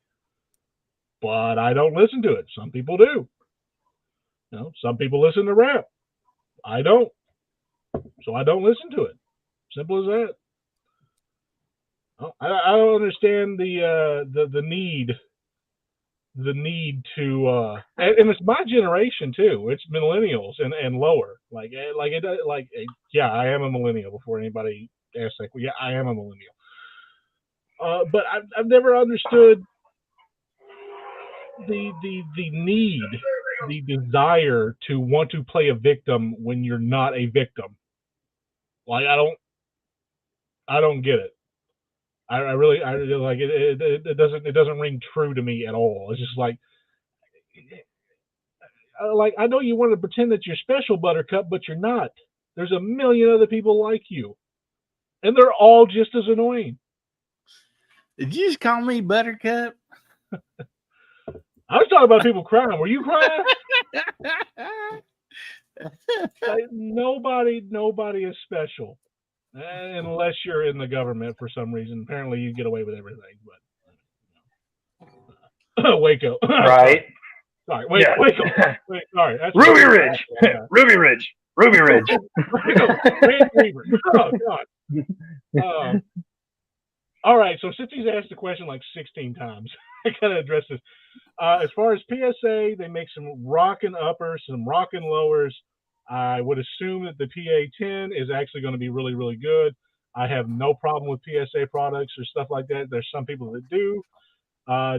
But I don't listen to it. Some people do. Some people listen to rap. I don't. So I don't listen to it. Simple as that. I don't understand the need to and it's my generation too. It's millennials and lower. Yeah, I am a millennial. Before anybody asks, yeah, I am a millennial. But I've never understood the need, the desire to want to play a victim when you're not a victim. Like I don't get it. I really like it. It doesn't ring true to me at all. It's just like I know you want to pretend that you're special, Buttercup, but you're not. There's a million other people like you, and they're all just as annoying. Did you just call me Buttercup? I was talking about people crying. Were you crying? Nobody is special. Unless you're in the government for some reason. Apparently you get away with everything, but Waco. Right. Sorry. Waco. Wait, sorry. That's Ruby Ridge. Ruby Ridge. Ruby Ridge. Oh, God. All right. So since he's asked the question like 16 times, I gotta address this. As far as PSA, they make some rockin' uppers, some rockin' lowers. I would assume that the PA-10 is actually going to be really, really good. I have no problem with PSA products or stuff like that. There's some people that do,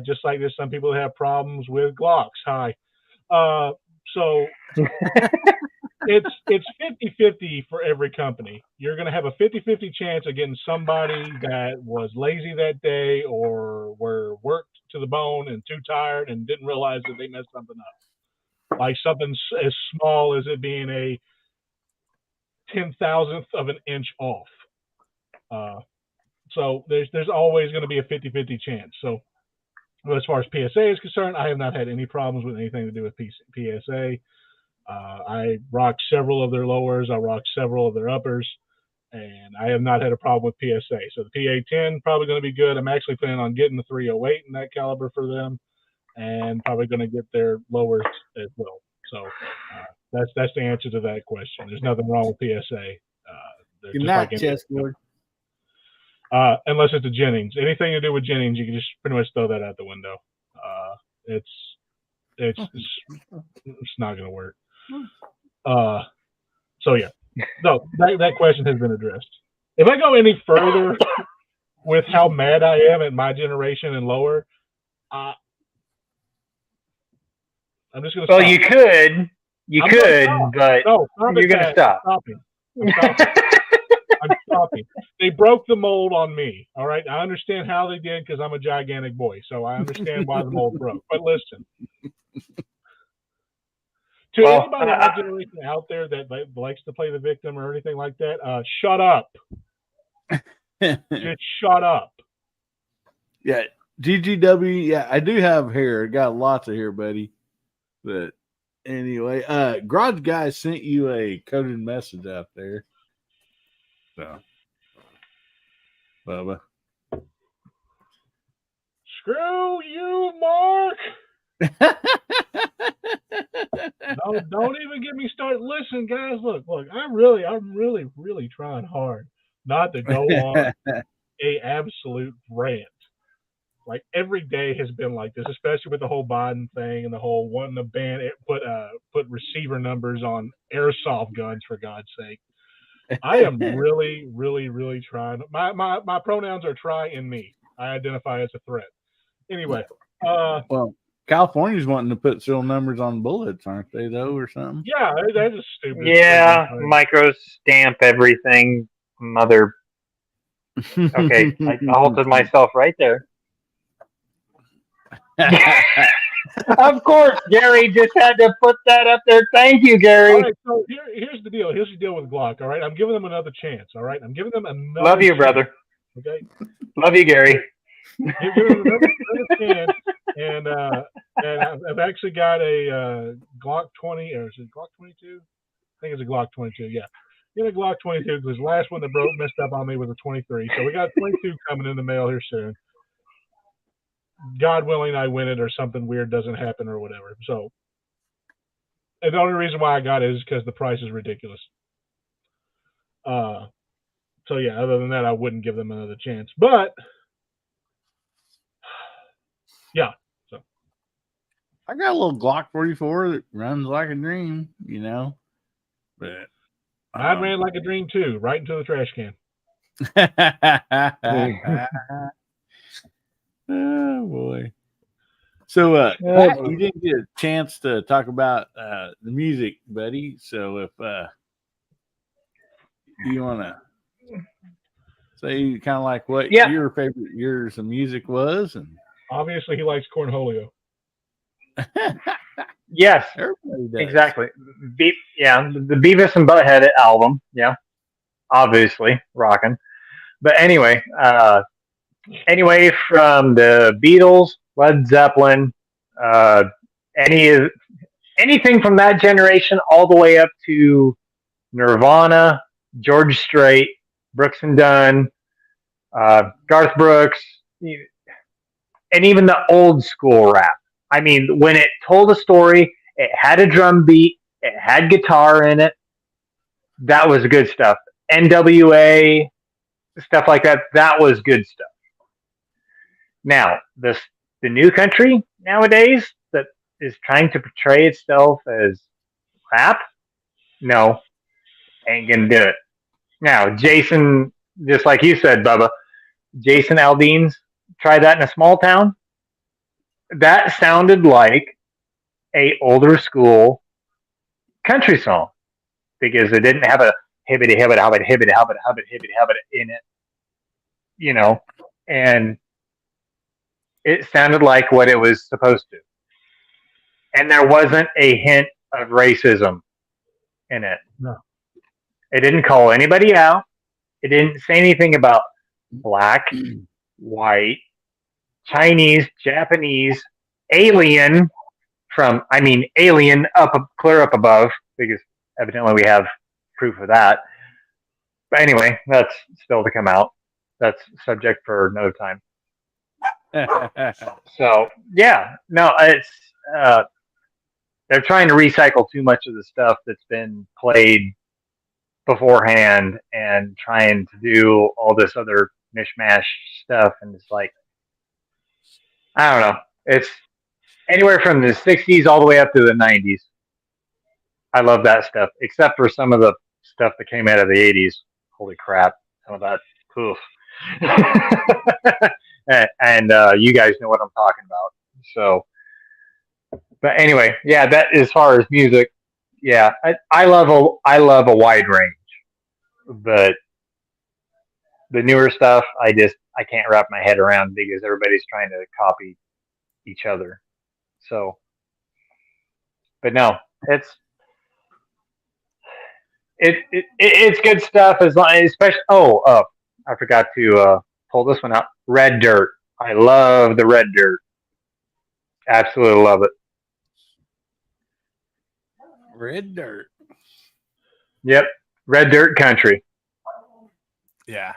just like there's some people that have problems with Glocks. Hi. So it's 50-50 for every company. You're going to have a 50-50 chance of getting somebody that was lazy that day or were worked to the bone and too tired and didn't realize that they messed something up. Like something as small as it being a 10,000th of an inch off. So there's always going to be a 50-50 chance. So as far as PSA is concerned, I have not had any problems with anything to do with PSA. I rock several of their lowers. I rock several of their uppers, and I have not had a problem with PSA. So the PA-10 probably going to be good. I'm actually planning on getting the 308 in that caliber for them, and probably going to get their lowers as well. So that's the answer to that question. There's nothing wrong with PSA. Good just night, like chessboard. unless it's a Jennings. Anything to do with Jennings, you can just pretty much throw that out the window. It's not going to work. So yeah, no, that question has been addressed. If I go any further with how mad I am at my generation and lower, I'm just going to. Well, you could, but no, stop you're it, going to Pat. stop. Stopping. I'm stopping. They broke the mold on me. All right, I understand how they did because I'm a gigantic boy, so I understand why the mold broke. But listen, to Well, anybody in my generation out there that likes to play the victim or anything like that, shut up. Just shut up. Yeah, GGW. Yeah, I do have hair. Got lots of hair, buddy. But anyway, Garage Guy sent you a coded message out there. So, Bubba. Screw you, Mark. No, don't even get me started. Listen, guys, look, I'm really trying hard not to go on a absolute rant. Like every day has been like this, especially with the whole Biden thing and the whole wanting to ban it, put receiver numbers on airsoft guns, for God's sake. I am really trying. My pronouns are try and me. I identify as a threat. Anyway, well, California's wanting to put serial numbers on bullets, aren't they, though, or something? Yeah, that's just stupid. Yeah, micro stamp everything, mother. Okay, I halted myself right there. Of course, Gary just had to put that up there. Thank you, Gary. All right, so here's the deal. Here's the deal with Glock. All right, I'm giving them another chance. All right, I'm giving them another. Love you, chance, brother. Okay. Love you, Gary. Give them another chance, and I've actually got a Glock 20, or is it Glock 22? I think it's a Glock 22. Yeah, get a Glock 22 because the last one that messed up on me was a 23. So we got 22 coming in the mail here soon. God willing, I win it, or something weird doesn't happen, or whatever. So, and the only reason why I got it is because the price is ridiculous. So yeah, other than that, I wouldn't give them another chance. But yeah, so I got a little Glock 44 that runs like a dream, you know. But I ran like a dream too, right into the trash can. Oh boy. So Pat, you didn't get a chance to talk about the music, buddy. So if you wanna say kind of like what your favorite years of music was, and obviously he likes Cornholio. Yes, exactly. The Beavis and Butthead album, yeah, obviously rocking. But anyway, from the Beatles, Led Zeppelin, anything from that generation, all the way up to Nirvana, George Strait, Brooks and Dunn, Garth Brooks, and even the old school rap. I mean, when it told a story, it had a drum beat, it had guitar in it. That was good stuff. NWA, stuff like that. That was good stuff. Now, the new country nowadays that is trying to portray itself as rap, no, ain't gonna do it. Now, Jason, just like you said, Bubba, Jason Aldean's Try That in a Small Town. That sounded like a older school country song because it didn't have a hibbity hibbity hobbit hibbity hobbit hobbit hibbity hobbit in it, you know, and it sounded like what it was supposed to. And there wasn't a hint of racism in it. No. It didn't call anybody out. It didn't say anything about black, white, Chinese, Japanese, alien, from, I mean, Alien clear up above, because evidently we have proof of that. But anyway, that's still to come out. That's subject for another time. So yeah, no, it's they're trying to recycle too much of the stuff that's been played beforehand and trying to do all this other mishmash stuff, and it's like, I don't know. It's anywhere from the 60s all the way up to the 90s. I love that stuff, except for some of the stuff that came out of the 80s. Holy crap. Some of that, oof. and you guys know what I'm talking about. So, but anyway, yeah, that as far as music, yeah, I love a wide range, but the newer stuff, I can't wrap my head around because everybody's trying to copy each other. So, but no, it's good stuff as long, especially. I forgot to pull this one out. Red Dirt. I love the Red Dirt. Absolutely love it. Red Dirt. Yep, Red Dirt Country. Yeah.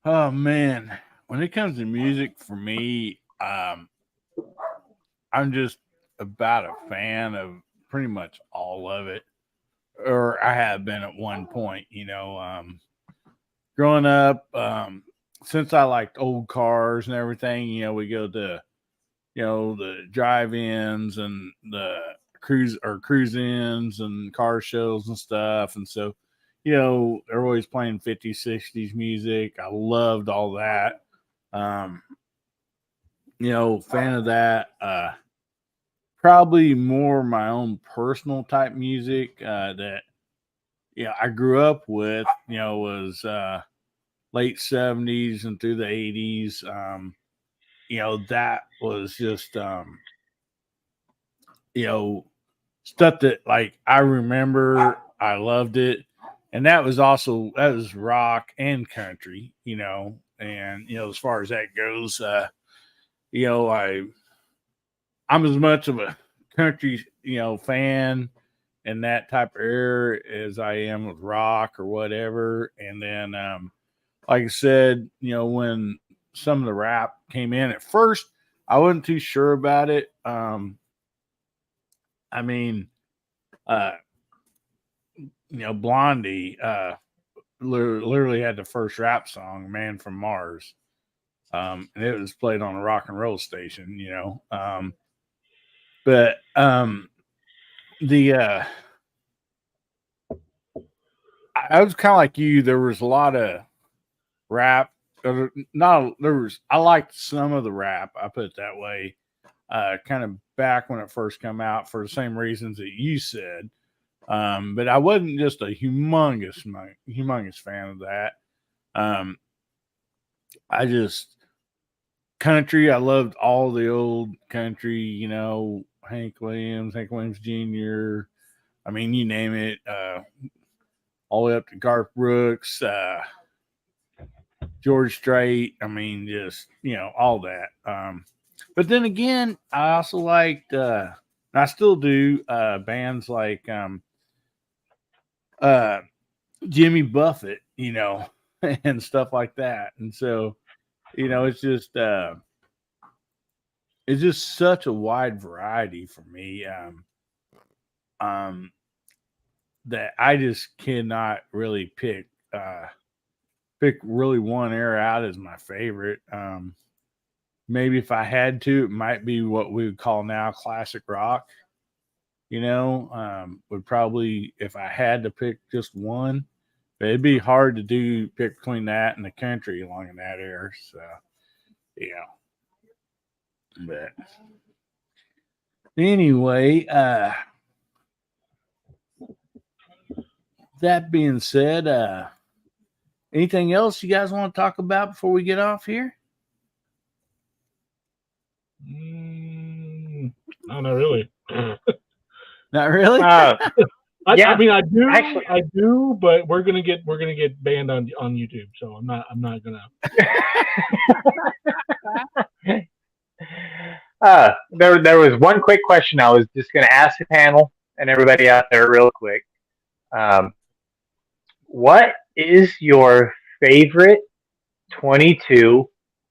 Oh man, when it comes to music, for me, I'm just about a fan of pretty much all of it, or I have been at one point. Growing up, since I liked old cars and everything, we go to, the drive-ins and the cruise-ins and car shows and stuff, and so. They're always playing 50s, 60s music. I loved all that. Fan of that. Probably more my own personal type music that, I grew up with, was late 70s and through the 80s. That was just, stuff that, like, I remember, I loved it. And that was rock and country, and, as far as that goes, I'm as much of a country, fan in that type of era as I am with rock or whatever. And then, like I said, when some of the rap came in at first, I wasn't too sure about it. Blondie literally had the first rap song, Man from Mars. And it was played on a rock and roll station, but I was kind of like you. There was a lot of rap. I liked some of the rap. I put it that way. Kind of back when it first came out for the same reasons that you said. But I wasn't just a humongous fan of that. I just country. I loved all the old country, Hank Williams Jr. I mean, you name it, all the way up to Garth Brooks, George Strait. I mean, just, all that. But then again, I also liked, I still do, bands like, Jimmy Buffett, and stuff like that. And so, it's just such a wide variety for me. That I just cannot really pick really one era out as my favorite. Maybe if I had to, it might be what we would call now classic rock. Would probably, if I had to pick just one, but it'd be hard to pick between that and the country along in that era. So, but anyway, that being said, anything else you guys want to talk about before we get off here? No, not really. Not really. Yeah. I mean, I do. Actually, I do, but we're gonna get banned on YouTube, so I'm not gonna. There was one quick question I was just going to ask the panel and everybody out there real quick. What is your favorite 22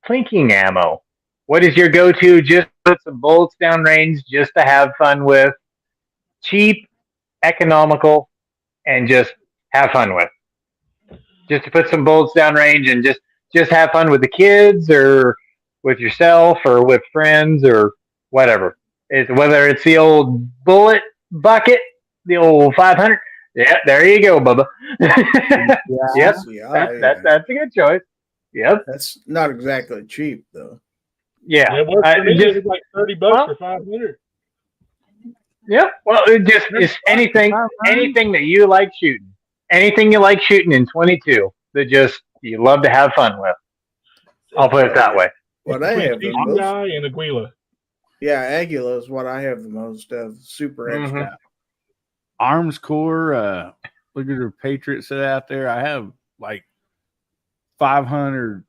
plinking ammo? What is your go-to? Just put some bullets down range, just to have fun with, cheap, economical, and just have fun with. Just to put some bullets down range and just have fun with the kids or with yourself or with friends or whatever. Whether it's the old bullet bucket, the old 500. Yeah, there you go, Bubba. Yep, that's a good choice. Yep. That's not exactly cheap, though. Yeah. It works for me. It's like $30 for 500. Yep. Well, it's anything that you like shooting. Anything you like shooting in 22 that you love to have fun with. I'll put it that way. What I have the most, and Aguila. Yeah, Aguila is what I have the most of. Super extra. Arms Core, look at your Patriot set out there. I have like 500,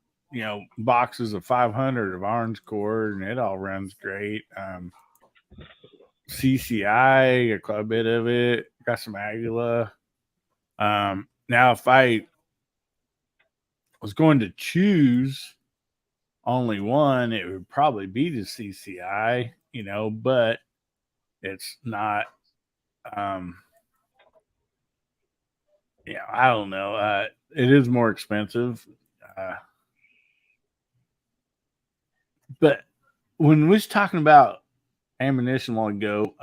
boxes of 500 of Arms Core, and it all runs great. CCI, quite a bit of it. Got some Aguila. Now, if I was going to choose only one, it would probably be the CCI, but it's not. I don't know. It is more expensive. But when we was talking about ammunition a while ago,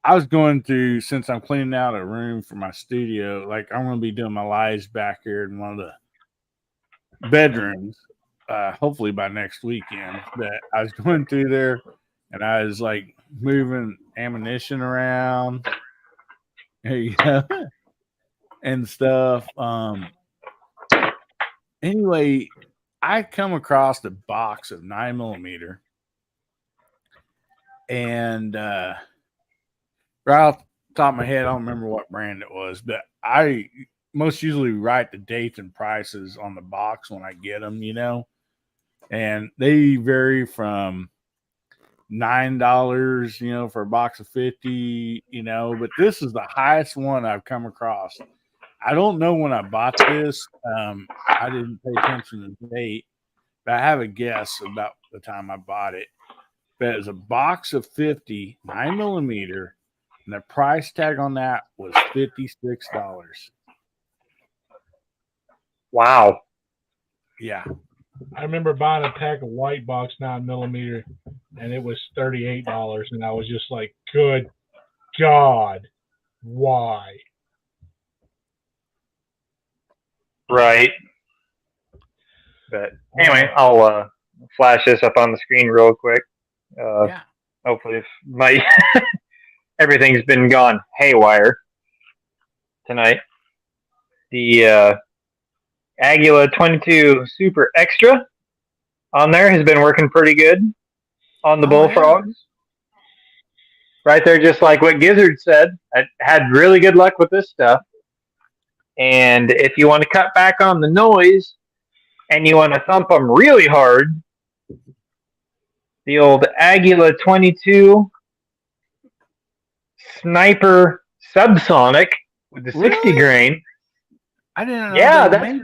I was going through, since I'm cleaning out a room for my studio, like I'm going to be doing my lives back here in one of the bedrooms, hopefully by next weekend. But I was going through there and I was like moving ammunition around, and stuff. Anyway, I come across a box of 9mm, and right off the top of my head, I don't remember what brand it was, but I most usually write the dates and prices on the box when I get them, and they vary from $9, for a box of 50, but this is the highest one I've come across. I don't know when I bought this. I didn't pay attention to the date, but I have a guess about the time I bought it. But it's a box of 50 9mm, and the price tag on that was $56. Wow. Yeah. I remember buying a pack of white box 9mm, and it was $38, and I was just like, "Good God, why?" Right. But anyway, I'll flash this up on the screen real quick. Hopefully, if everything's been gone haywire tonight. The Aguila 22 Super Extra on there has been working pretty good on the bullfrogs. Right there, just like what Gizzard said. I had really good luck with this stuff. And if you want to cut back on the noise and you want to thump them really hard, the old Aguila 22 Sniper Subsonic with the 60 grain. I didn't know. Yeah, that.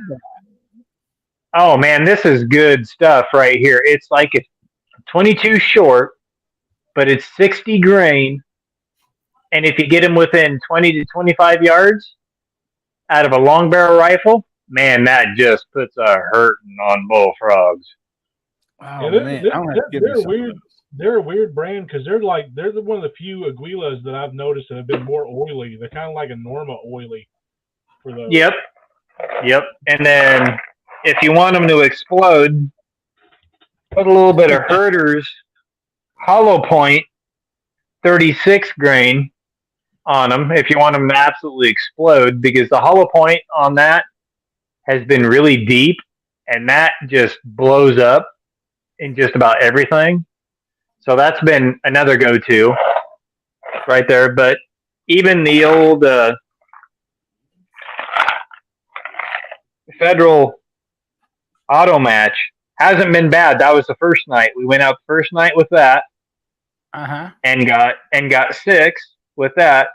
Oh man, this is good stuff right here. It's like a 22 short, but it's 60 grain, and if you get them within 20 to 25 yards out of a long barrel rifle, man, that just puts a hurting on bullfrogs. Oh man, they're a weird brand because they're one of the few Aguilas that I've noticed that have been more oily. They're kind of like a Norma oily for those. Yep. And then if you want them to explode, put a little bit of Herter's hollow point 36 grain on them if you want them to absolutely explode, because the hollow point on that has been really deep, and that just blows up in just about everything. So that's been another go-to right there. But even the old Federal Auto Match Hasn't been bad. That was the first night. We went out the first night with that Uh-huh. and got 6 with that.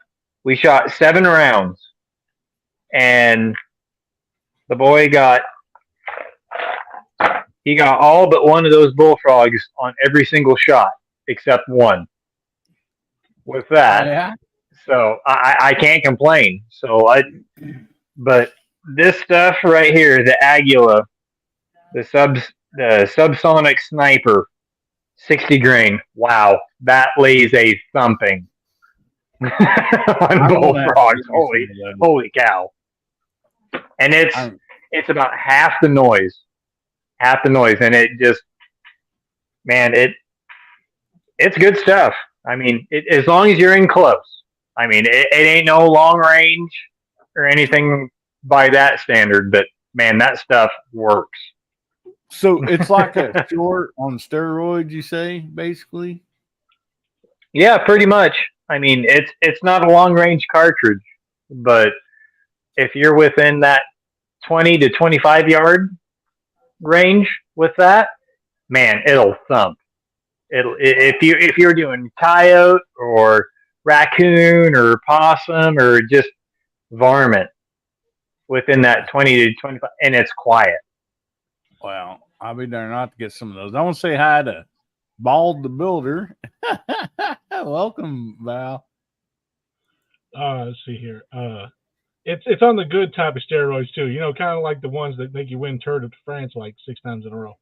We shot 7 rounds, and the boy got all but one of those bullfrogs on every single shot except one with that. Yeah. So I can't complain. But this stuff right here, the Agula, the subsonic sniper, 60 grain. Wow, that lays a thumping on bullfrogs. Holy cow! And it's about half the noise, and it just, man, it's good stuff. I mean, as long as you're in close. I mean, it ain't no long range or anything by that standard, but man, that stuff works. So it's like a short on steroids, you say, basically? Yeah, pretty much. I mean, it's not a long range cartridge, but if you're within that 20 to 25 yard range with that, man, it'll thump. If you're doing coyote or raccoon or possum or just varmint within that 20 to 25, and it's quiet. Well, I'll be darned not to get some of those. I want to say hi to Bald the Builder. Welcome, Val. Let's see here. It's on the good type of steroids too. You know, kind of like the ones that make you win Tour de France like 6 times in a row.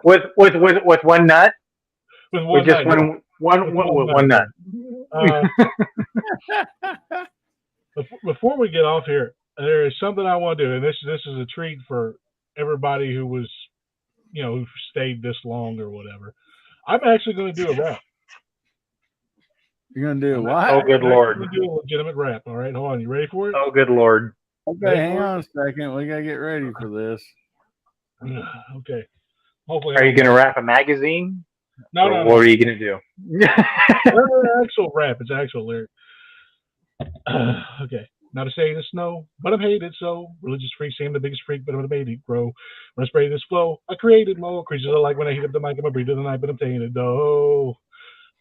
With one nut. With just one nut. Before we get off here, there is something I want to do, and this is a treat for everybody who was, who stayed this long or whatever. I'm actually going to do a rap. You're going to do what? Oh, good Lord. I'm going to do a legitimate rap. All right, hold on. You ready for it? Oh, good Lord. Okay, hang on a second. We got to get ready for this. Okay. Hopefully. Are you going to wrap a magazine? No. What are you going to do? Actual rap. It's actual lyric. Okay. Not to say the snow, but I'm hated so. Religious freak, say I'm the biggest freak, but I'm debated, grow. When I spray this flow, I created more creatures I like when I heat up the mic. I'm a breather of the night, but I'm tainted, though.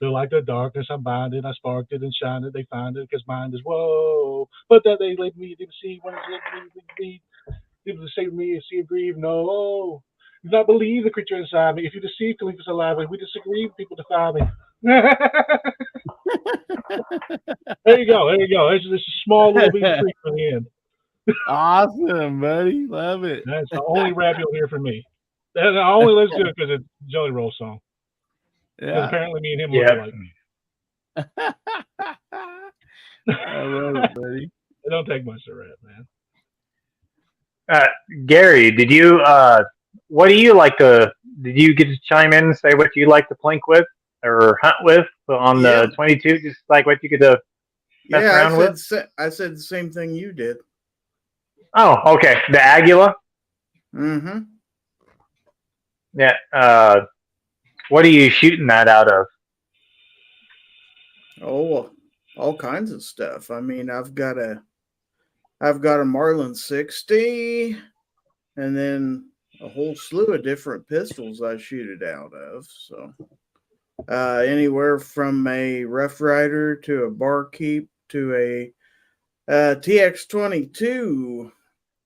Feel like the darkness, I'm binded. I sparked it and shined it. They find it, because mind is whoa. But that they laid me, didn't see when it's people to save me and see and grieve. No. Do not believe the creature inside me. If you deceive, believe us alive. If we disagree, people defy me. There you go. It's just a small little bit of freak for the end. Awesome, buddy. Love it. That's the only rap you'll hear from me. And I only listen to it because it's a Jelly Roll song. Yeah. Apparently me and him look alike. I love it, buddy. It don't take much to rap, man. Gary, did you what do you like to? Did you get to chime in and say what you like to plink with or hunt with on the 22? Just like what you could mess around with. I said the same thing you did. Oh, okay. The Agula. Mm-hmm. Yeah. What are you shooting that out of? Oh, all kinds of stuff. I mean, I've got a Marlin 60, and then a whole slew of different pistols I shoot it out of. So anywhere from a Rough Rider to a Barkeep to a TX22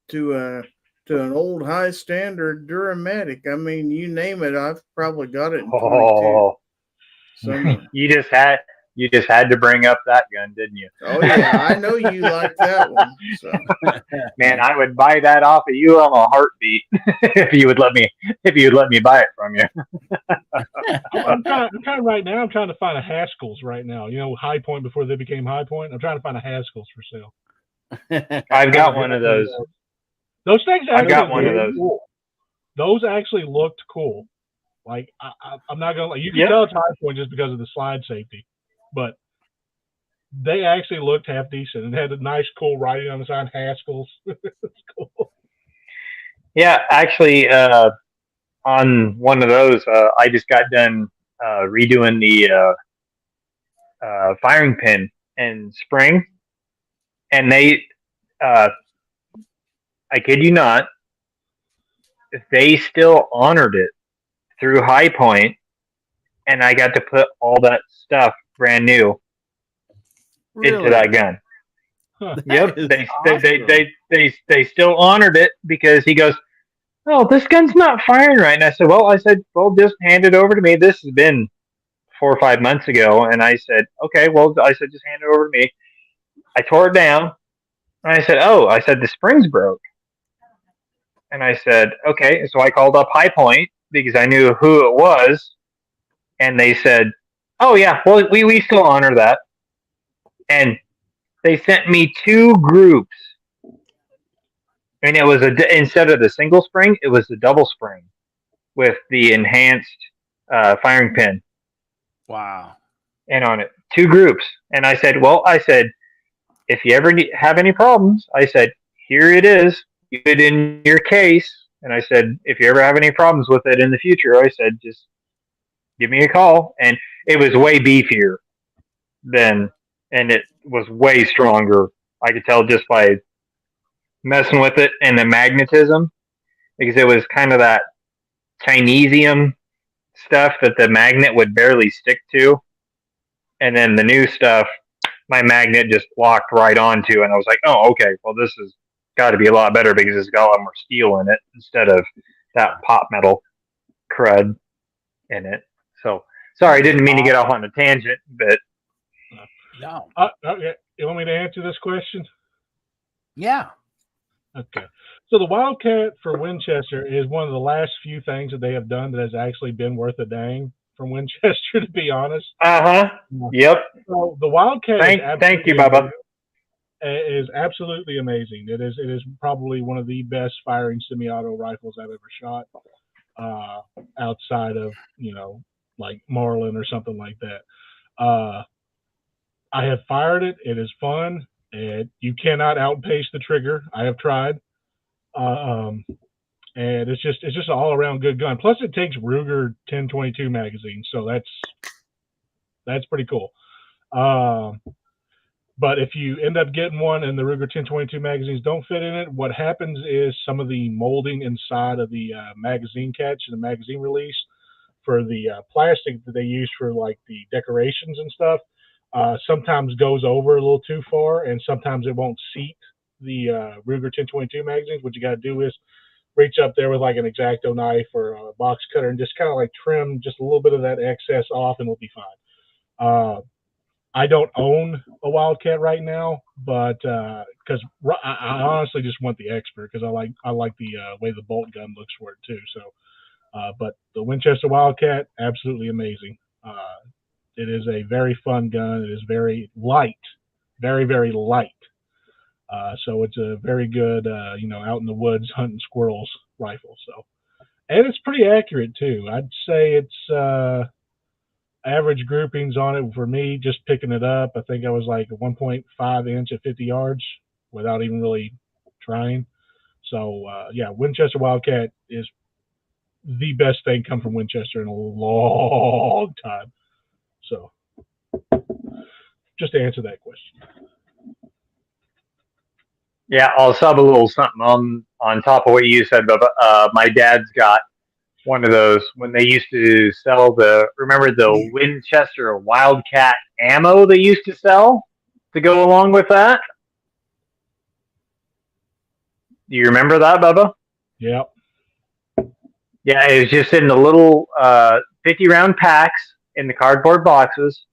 to an old high standard Duramatic. I mean, you name it, I've probably got it in 22. Oh, So, you just had to bring up that gun, didn't you? Oh yeah, I know you like that one. So. Man, I would buy that off of you on a heartbeat if you would let me buy it from you. I'm trying right now. I'm trying to find a Haskell's right now. You know, High Point before they became High Point. I'm trying to find a Haskell's for sale. I've got one of those. Those things. I've got one of those. Cool. Those actually looked cool. Like I'm not gonna. You can tell it's High Point just because of the slide safety. But they actually looked half decent and had a nice, cool writing on the side, Haskell's. It's cool. Yeah, actually, on one of those, I just got done redoing the firing pin and spring and they, I kid you not, they still honored it through High Point, and I got to put all that stuff brand new into that gun. Yep, is they awesome. they still honored it because he goes, "Oh, this gun's not firing right." And I said, "Well, just hand it over to me. This has been 4 or 5 months ago." And I said, "Okay, well," I said, "just hand it over to me." I tore it down, and I said, "Oh," I said, "the springs broke." And I said, "Okay." So I called up High Point because I knew who it was, and they said, "Oh yeah, well we still honor that." And they sent me 2 groups, and it was instead of the single spring, it was the double spring with the enhanced firing pin Wow. and on it. 2 groups, and I said, "Well," I said, "if you ever have any problems," I said, "here it is. Keep it in your case." And I said, "If you ever have any problems with it in the future," I said, "just give me a call." And it was way beefier then, and it was way stronger. I could tell just by messing with it and the magnetism, because it was kind of that Chinesium stuff that the magnet would barely stick to. And then the new stuff, my magnet just locked right onto, and I was like, "Oh, okay, well, this has got to be a lot better because it's got a lot more steel in it instead of that pot metal crud in it." So, sorry, I didn't mean to get off on a tangent, but No. Okay. You want me to answer this question? Yeah. Okay. So the Wildcat for Winchester is one of the last few things that they have done that has actually been worth a dang from Winchester, to be honest. yep. So the Wildcat Thank you, Bubba. is absolutely amazing. It is probably one of the best firing semi-auto rifles I've ever shot, outside of like Marlin or something like that. I have fired it. It is fun, and you cannot outpace the trigger. I have tried, and it's just an all around good gun. Plus, it takes Ruger 10/22 magazines, so that's pretty cool. But if you end up getting one and the Ruger 10/22 magazines don't fit in it, what happens is some of the molding inside of the magazine catch and the magazine release for the plastic that they use for like the decorations and stuff sometimes goes over a little too far, and sometimes it won't seat the Ruger 10/22 magazines. What you got to do is reach up there with like an X-Acto knife or a box cutter and just kind of like trim just a little bit of that excess off, and it'll be fine. I don't own a Wildcat right now, but because I honestly just want the expert because I like the way the bolt gun looks for it too. So, but the Winchester Wildcat, absolutely amazing. It is a very fun gun. It is very light, very, very light. So it's a very good, out in the woods hunting squirrels rifle. So, and it's pretty accurate too. I'd say it's average groupings on it for me. Just picking it up, I think I was like a 1.5 inch at 50 yards without even really trying. So yeah, Winchester Wildcat is the best thing come from Winchester in a long time. So, just to answer that question. Yeah, I'll sub a little something on top of what you said, Bubba. My dad's got one of those when they used to sell remember the Winchester Wildcat ammo they used to sell to go along with that? Do you remember that, Bubba? Yep. Yeah, it was just in the little 50-round packs in the cardboard boxes.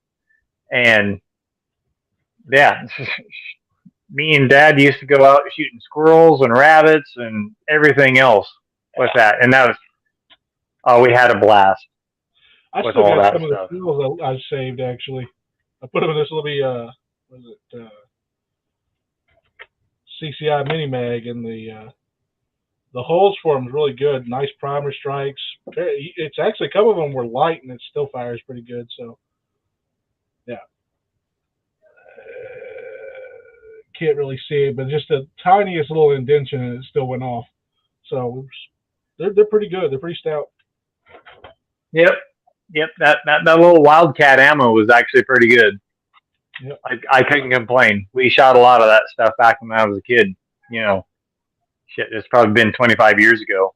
And yeah, me and Dad used to go out shooting squirrels and rabbits and everything else with that. And that was, we had a blast. I with still all got that some of the stuff. skills I saved actually. I put them in this little CCI mini mag, and the holes for them is really good. Nice primer strikes. It's actually a couple of them were light, and it still fires pretty good. So yeah, can't really see it, but just the tiniest little indentation, and it still went off. So they're pretty good. They're pretty stout. Yep. That little Wildcat ammo was actually pretty good. I couldn't complain. We shot a lot of that stuff back when I was a kid. You know, shit, it's probably been 25 years ago,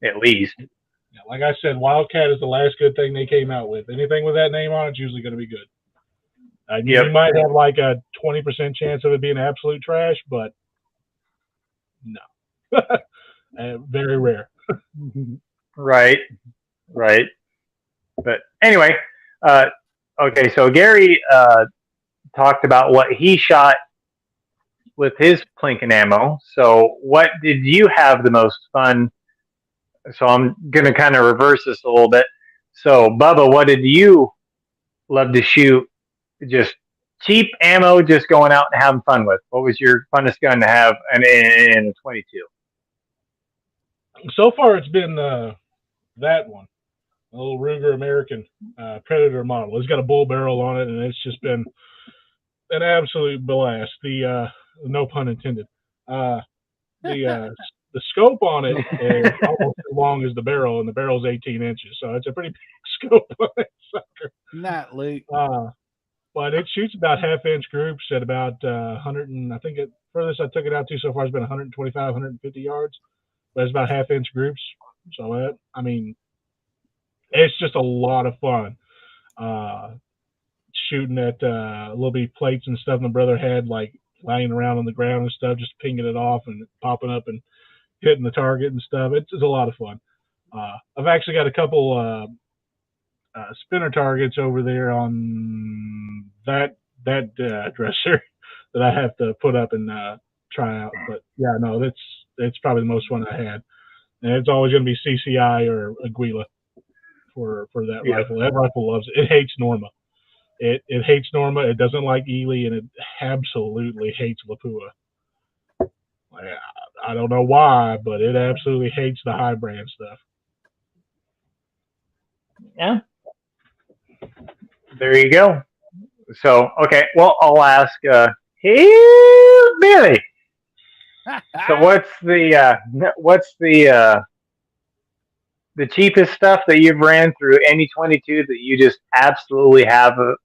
at least. Yeah, like I said, Wildcat is the last good thing they came out with. Anything with that name on it's usually going to be good. You might have like a 20% chance of it being absolute trash, but no. Very rare. Right. But anyway, okay, so Gary talked about what he shot with his Plinken ammo. So what did you have the most fun? So I'm going to kind of reverse this a little bit. So Bubba, what did you love to shoot? Just cheap ammo, just going out and having fun with. What was your funnest gun to have in a 22? So far, it's been that one, a little Ruger American Predator model. It's got a bull barrel on it, and it's just been an absolute blast. The no pun intended. The scope on it is almost as long as the barrel, and the barrel's 18 inches, so it's a pretty big scope on that sucker. Not Luke. But it shoots about half-inch groups at about 100, and I think furthest I took it out to so far has been 125, 150 yards. But it's about half-inch groups. So, I mean, it's just a lot of fun. Shooting at little bitty plates and stuff my brother had, like, lying around on the ground and stuff, just pinging it off and popping up and hitting the target and stuff. It's a lot of fun. I've actually got a couple spinner targets over there on that dresser that I have to put up and try out. But yeah, no, it's probably the most fun I had, and it's always going to be CCI or Aguila for that rifle. That rifle loves it. It hates Norma. It hates Norma. It doesn't like Ely, and it absolutely hates Lapua. I don't know why, but it absolutely hates the high brand stuff. Yeah. There you go. So, okay, well, I'll ask, hey, Billy. So what's the cheapest stuff that you've ran through any 22 that you just absolutely have a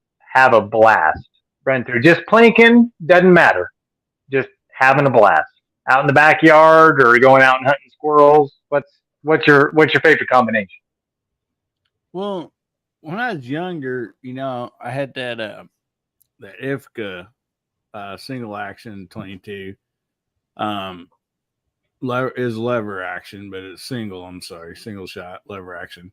blast run through? Just plinking, doesn't matter. Just having a blast out in the backyard or going out and hunting squirrels. What's your favorite combination? Well, when I was younger, I had that IFCA single action 22. Is lever action, but it's single shot lever action.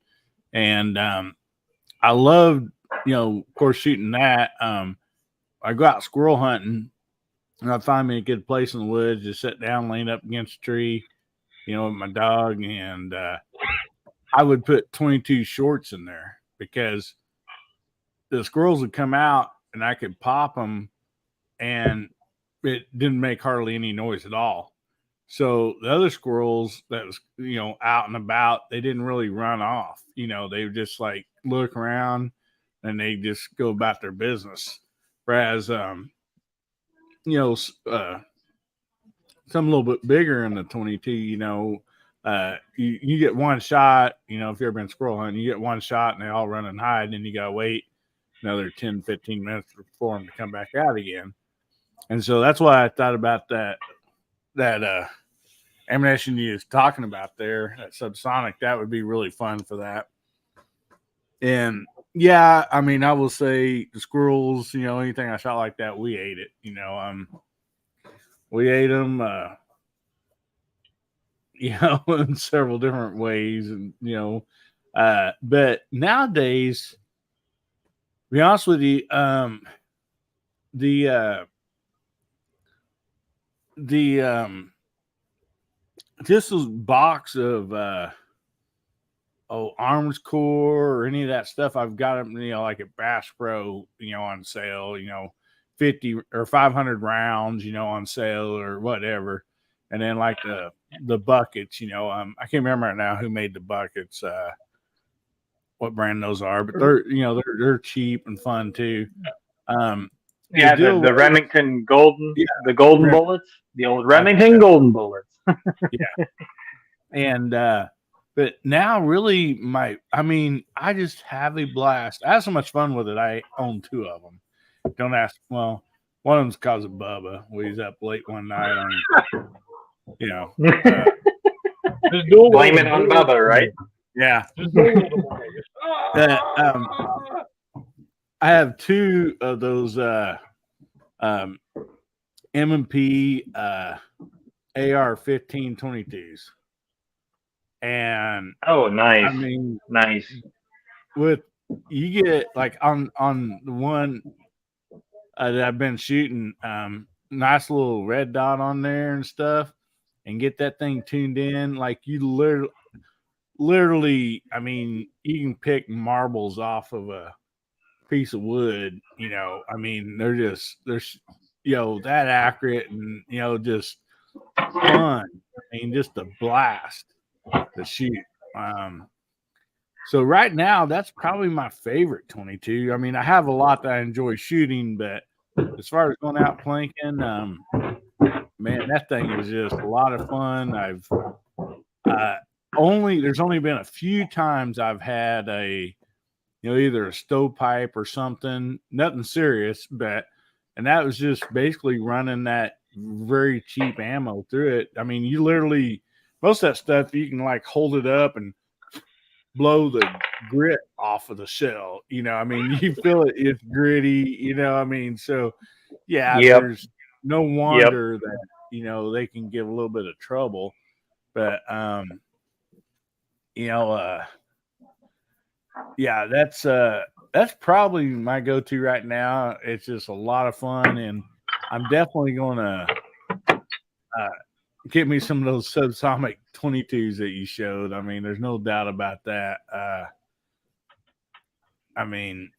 And I loved, of course, shooting that. I go out squirrel hunting, and I'd find me a good place in the woods, just sit down, lean up against a tree, with my dog, and I would put 22 shorts in there because the squirrels would come out and I could pop them and it didn't make hardly any noise at all. So the other squirrels that was, out and about, they didn't really run off. They would just like look around and they just go about their business. Whereas, some a little bit bigger in the 22, you get one shot, if you've ever been squirrel hunting, you get one shot and they all run and hide, and you got to wait another 10, 15 minutes for them to come back out again. And so that's why I thought about that ammunition you was talking about there, that subsonic, that would be really fun for that. And yeah, I mean, I will say the squirrels, anything I shot like that, we ate it, we ate them, in several different ways. And, but nowadays, to be honest with you, just this box of Arms Corps or any of that stuff, I've got them, like at Bass Pro, on sale, 50 or 500 rounds, on sale or whatever. And then like the buckets, I can't remember right now who made the buckets, what brand those are, but they're cheap and fun too. The Remington Golden, the Golden Bullets, the old Remington Golden Bullets. Yeah. And, but now really I just have a blast. I have so much fun with it. I own 2 of them. don't ask. Well, one of them's because of Bubba. We was up late one night on, Just dual Blame wield it on them. Bubba, right? yeah. Just dual wield them all. I have two of those M&P AR-1522s, and Oh, nice. I mean, Nice. with you get like on the one that I've been shooting, nice little red dot on there and stuff, and get that thing tuned in. Like you literally, I mean, you can pick marbles off of a piece of wood. I mean, they're that accurate and just fun. I mean, just a blast to shoot. So right now, that's probably my favorite 22. I mean, I have a lot that I enjoy shooting, but as far as going out planking, man, that thing is just a lot of fun. I've there's only been a few times I've had either a stovepipe or something, nothing serious, and that was just basically running that very cheap ammo through it. I mean, you literally, most of that stuff, you can like hold it up and blow the grit off of the shell. I mean, you feel it, it's gritty, I mean, so yeah, Yep. There's no wonder that, they can give a little bit of trouble, but, yeah, that's probably my go-to right now. It's just a lot of fun, and I'm definitely going to get me some of those subsonic 22s that you showed. I mean, there's no doubt about that. I mean,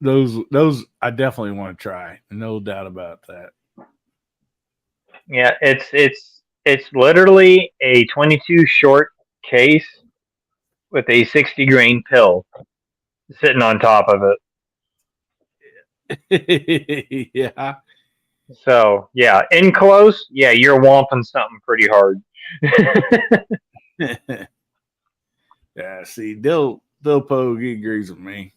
those I definitely want to try. No doubt about that. Yeah, it's literally a 22 short case with a 60 grain pill sitting on top of it. Yeah. So yeah, in close, yeah, you're womping something pretty hard. Yeah, see, Dill Pogue agrees with me.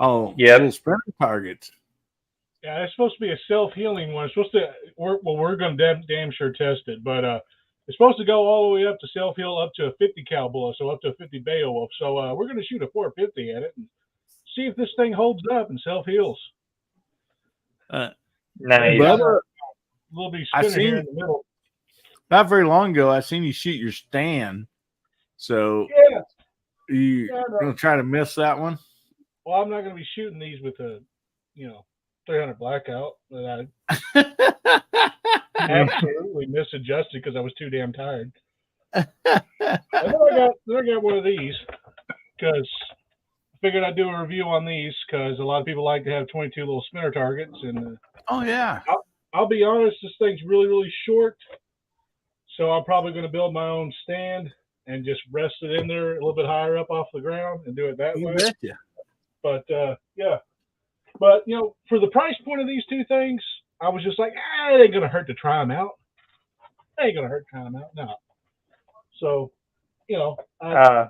Oh, Yep. little sprinter targets. Yeah, it's supposed to be a self-healing one. It's supposed to. We're going to damn sure test it, but it's supposed to go all the way up to self-heal up to a 50 cal bullet, so up to a 50 Beowulf. So we're going to shoot a 450 at it and see if this thing holds up and self-heals. Nice. Bubba, We'll be spinning here in the middle. not very long ago, I seen you shoot your stand. So Yeah. you gonna try to miss that one? Well, I'm not going to be shooting these with a, 300 blackout that I absolutely misadjusted because I was too damn tired. And then I got one of these because I figured I'd do a review on these because a lot of people like to have 22 little spinner targets. And Oh yeah. I'll be honest, this thing's really, really short. So I'm probably going to build my own stand and just rest it in there a little bit higher up off the ground and do it that You way. betcha. But yeah. But for the price point of these two things, I was just like, it ain't gonna hurt to try them out. It ain't gonna hurt to try them out. No. So, I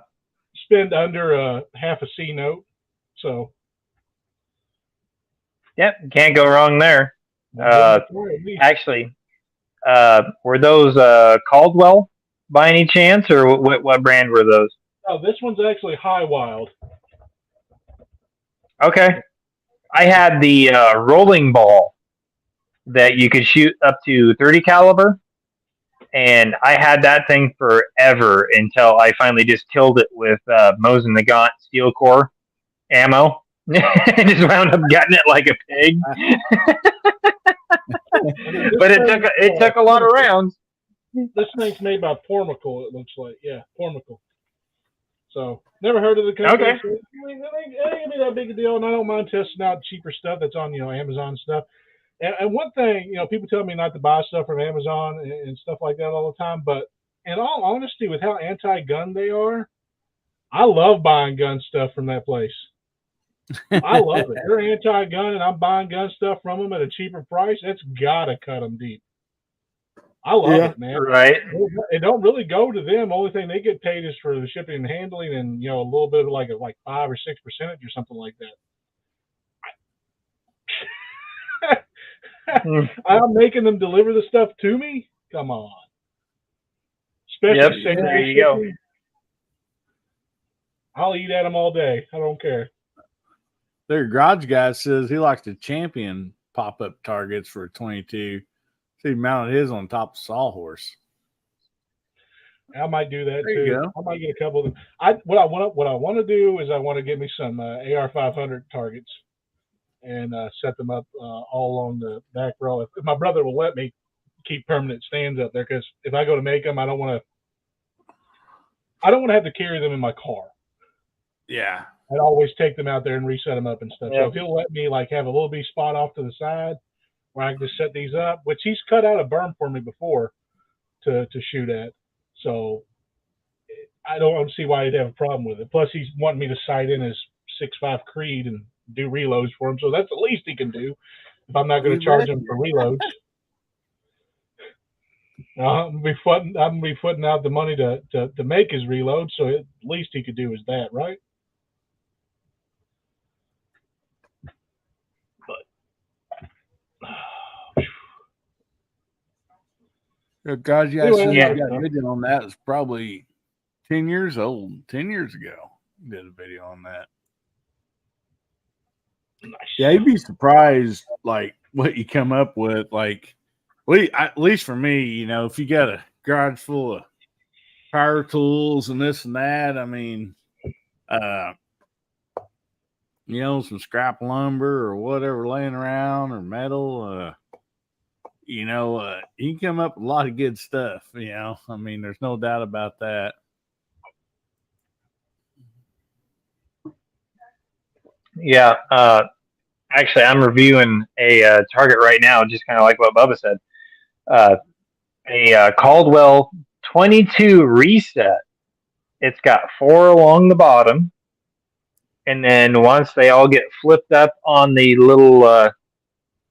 spend under half a C note. So. Yep, can't go wrong there. Actually, were those Caldwell by any chance, or what brand were those? Oh, this one's actually High Wild. Okay. I had the rolling ball that you could shoot up to 30 caliber, and I had that thing forever until I finally just killed it with Mosin Nagant steel core ammo. I just wound up getting it like a pig. But it took a lot of rounds. This thing's made by Pormical, it looks like. Yeah, Pormical. So, never heard of the company. Okay. So it ain't gonna be that big a deal, and I don't mind testing out cheaper stuff that's on, Amazon stuff. And one thing, people tell me not to buy stuff from Amazon and stuff like that all the time, but in all honesty, with how anti-gun they are, I love buying gun stuff from that place. I love it. They're anti-gun, and I'm buying gun stuff from them at a cheaper price. That's gotta cut them deep. I love Yeah. it, man. Right. It don't really go to them. Only thing they get paid is for the shipping and handling, and a little bit of like 5 or 6% or something like that. Hmm. I'm making them deliver the stuff to me. Come on, especially Yep, same there day you go. shipping. I'll eat at them all day. I don't care. Their garage guy says he likes to champion pop-up targets for 22. So he mounted his on top of Sawhorse. I might do that There you too. go. I might get a couple of them. What I want to do is I want to get me some AR-500 targets and set them up all along the back row. If my brother will let me keep permanent stands up there, because if I go to make them, I don't want to have to carry them in my car. Yeah. I'd always take them out there and reset them up and stuff. So Yep. if he'll let me have a little bitty spot off to the side where I can just set these up, which he's cut out a berm for me before to shoot at. So I don't see why he'd have a problem with it. Plus he's wanting me to sight in his 6.5 Creed and do reloads for him. So that's the least he can do if I'm not going to charge him for reloads. I'm gonna be putting out the money to make his reload, so at least he could do is that, right? The garage guy Anyway, says yeah. he got a video on that. It's probably 10 years old. 10 years ago, he did a video on that. Nice. Yeah, you'd be surprised, what you come up with. At least for me, if you got a garage full of power tools and this and that, I mean, some scrap lumber or whatever laying around or metal, you can come up with a lot of good stuff. I mean, there's no doubt about that. Yeah. Actually, I'm reviewing a target right now, just kind of like what Bubba said. A Caldwell 22 reset. It's got 4 along the bottom, and then once they all get flipped up on the little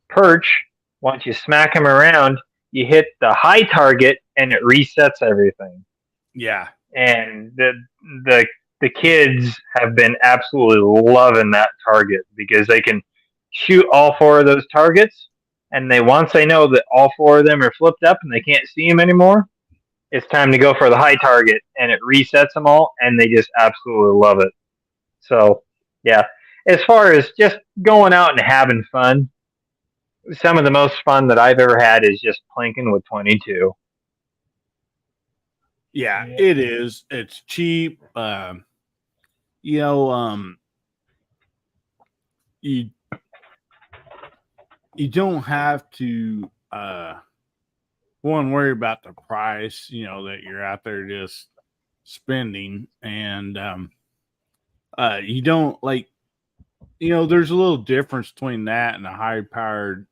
perch, once you smack them around, you hit the high target, and it resets everything. Yeah. And the kids have been absolutely loving that target because they can shoot all 4 of those targets, and once they know that all 4 of them are flipped up and they can't see them anymore, it's time to go for the high target, and it resets them all, and they just absolutely love it. So, yeah, as far as just going out and having fun, some of the most fun that I've ever had is just plinking with 22. Yeah, Yeah. it is. It's cheap. You don't have to worry about the price, that you're out there just spending, and you don't there's a little difference between that and a high powered,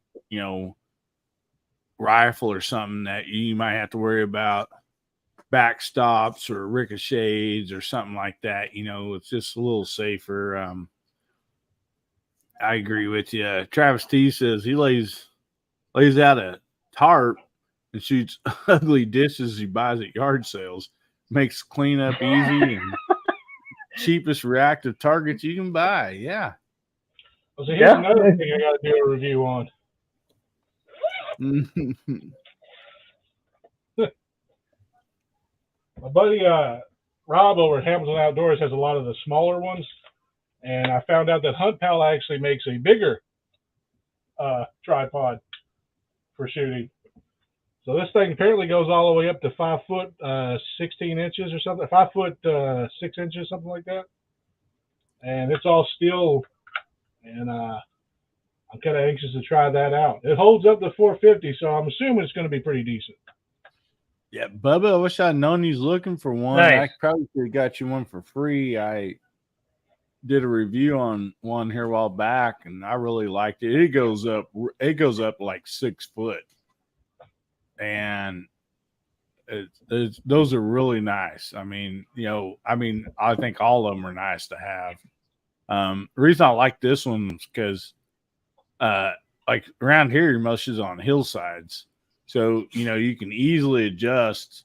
rifle or something that you might have to worry about backstops or ricochets or something like that. It's just a little safer. I agree with you. Travis T says he lays out a tarp and shoots ugly dishes he buys at yard sales. Makes cleanup easy and cheapest reactive targets you can buy. Yeah. So here's another thing I got to do a review on. My buddy Rob over at Hamilton Outdoors has a lot of the smaller ones, and I found out that Hunt Pal actually makes a bigger tripod for shooting. So this thing apparently goes all the way up to 5 foot 16 inches or something, 5 foot 6 inches, something like that. And it's all steel, and I'm kind of anxious to try that out. It holds up to 450, so I'm assuming it's going to be pretty decent. Yeah, Bubba, I wish I'd known you was looking for one. Nice. I probably could have got you one for free. I did a review on one here a while back, and I really liked it. It goes up like 6 foot, and those are really nice. I mean, I think all of them are nice to have. The reason I like this one is because, around here, most is on hillsides. So, you can easily adjust,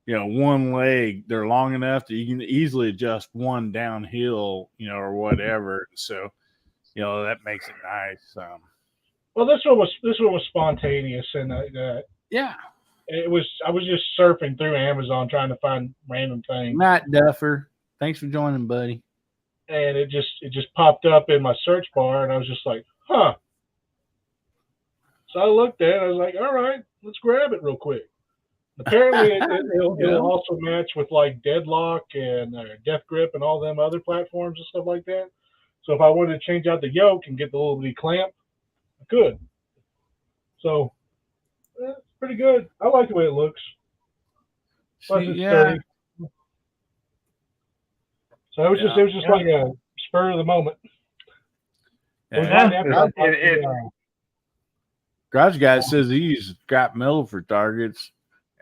one leg. They're long enough that you can easily adjust one downhill, or whatever. So, that makes it nice. Well, this one was spontaneous, and Yeah. it was. I was just surfing through Amazon trying to find random things, Matt Duffer, thanks for joining, buddy. and it just popped up in my search bar, and I was just like, huh. So I looked at it. I was like, all right, let's grab it real quick. Apparently, it'll also match with like Deadlock and Death Grip and all them other platforms and stuff like that. So if I wanted to change out the yoke and get the little bitty clamp, I could. So it's pretty good. I like the way it looks. Plus it's sturdy. So it was just like a spur of the moment. It was right after Garage Guy says he uses scrap metal for targets.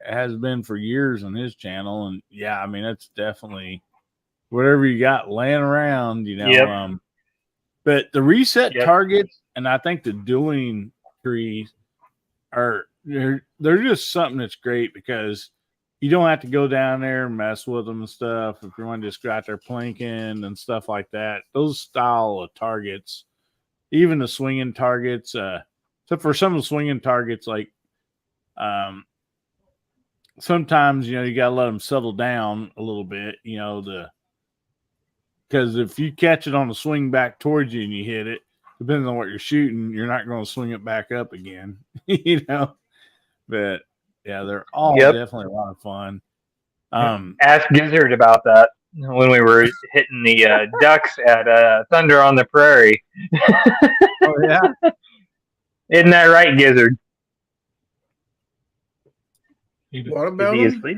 It has been for years on his channel, and yeah, I mean that's definitely whatever you got laying around, Yep. But the reset Yep. targets, and I think the dueling trees are they're just something that's great because you don't have to go down there and mess with them and stuff. If you want to just go out there planking and stuff like that, those style of targets, even the swinging targets, so for some of the swinging targets, like sometimes you got to let them settle down a little bit, because if you catch it on the swing back towards you and you hit it, depending on what you're shooting, you're not going to swing it back up again, But yeah, they're all definitely a lot of fun. Ask Gizzard about that when we were hitting the ducks at Thunder on the Prairie. Oh yeah. Isn't that right, Gizzard? What about Is he them?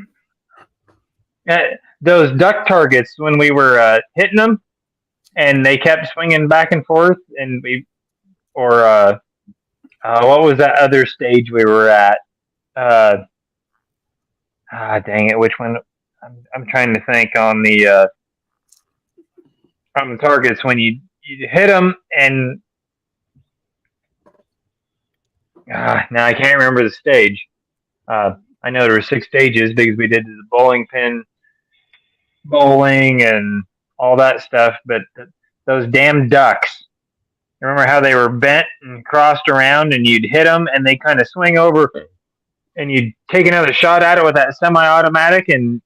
asleep? Those duck targets when we were hitting them, and they kept swinging back and forth, and what was that other stage we were at? Dang it! Which one? I'm trying to think on the targets when you hit them and now I can't remember the stage. I know there were 6 stages because we did the bowling pin bowling and all that stuff, but those damn ducks. Remember how they were bent and crossed around and you'd hit them and they kind of swing over and you'd take another shot at it with that semi-automatic and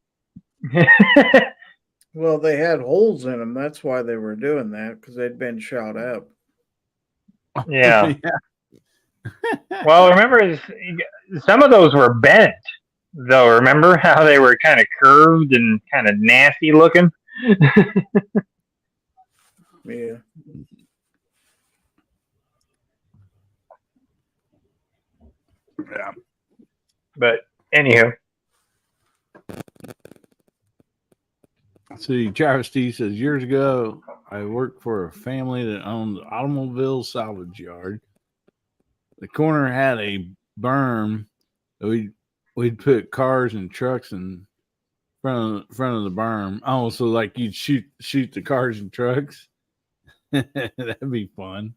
Well, they had holes in them. That's why they were doing that, because they'd been shot up. yeah. Well, remember, some of those were bent, though. Remember how they were kind of curved and kind of nasty looking? Yeah. Yeah. But anywho, See, Travis T says years ago I worked for a family that owned an automobile salvage yard. The corner had a berm. We'd put cars and trucks in front of the berm. Oh, so like you'd shoot the cars and trucks. That'd be fun.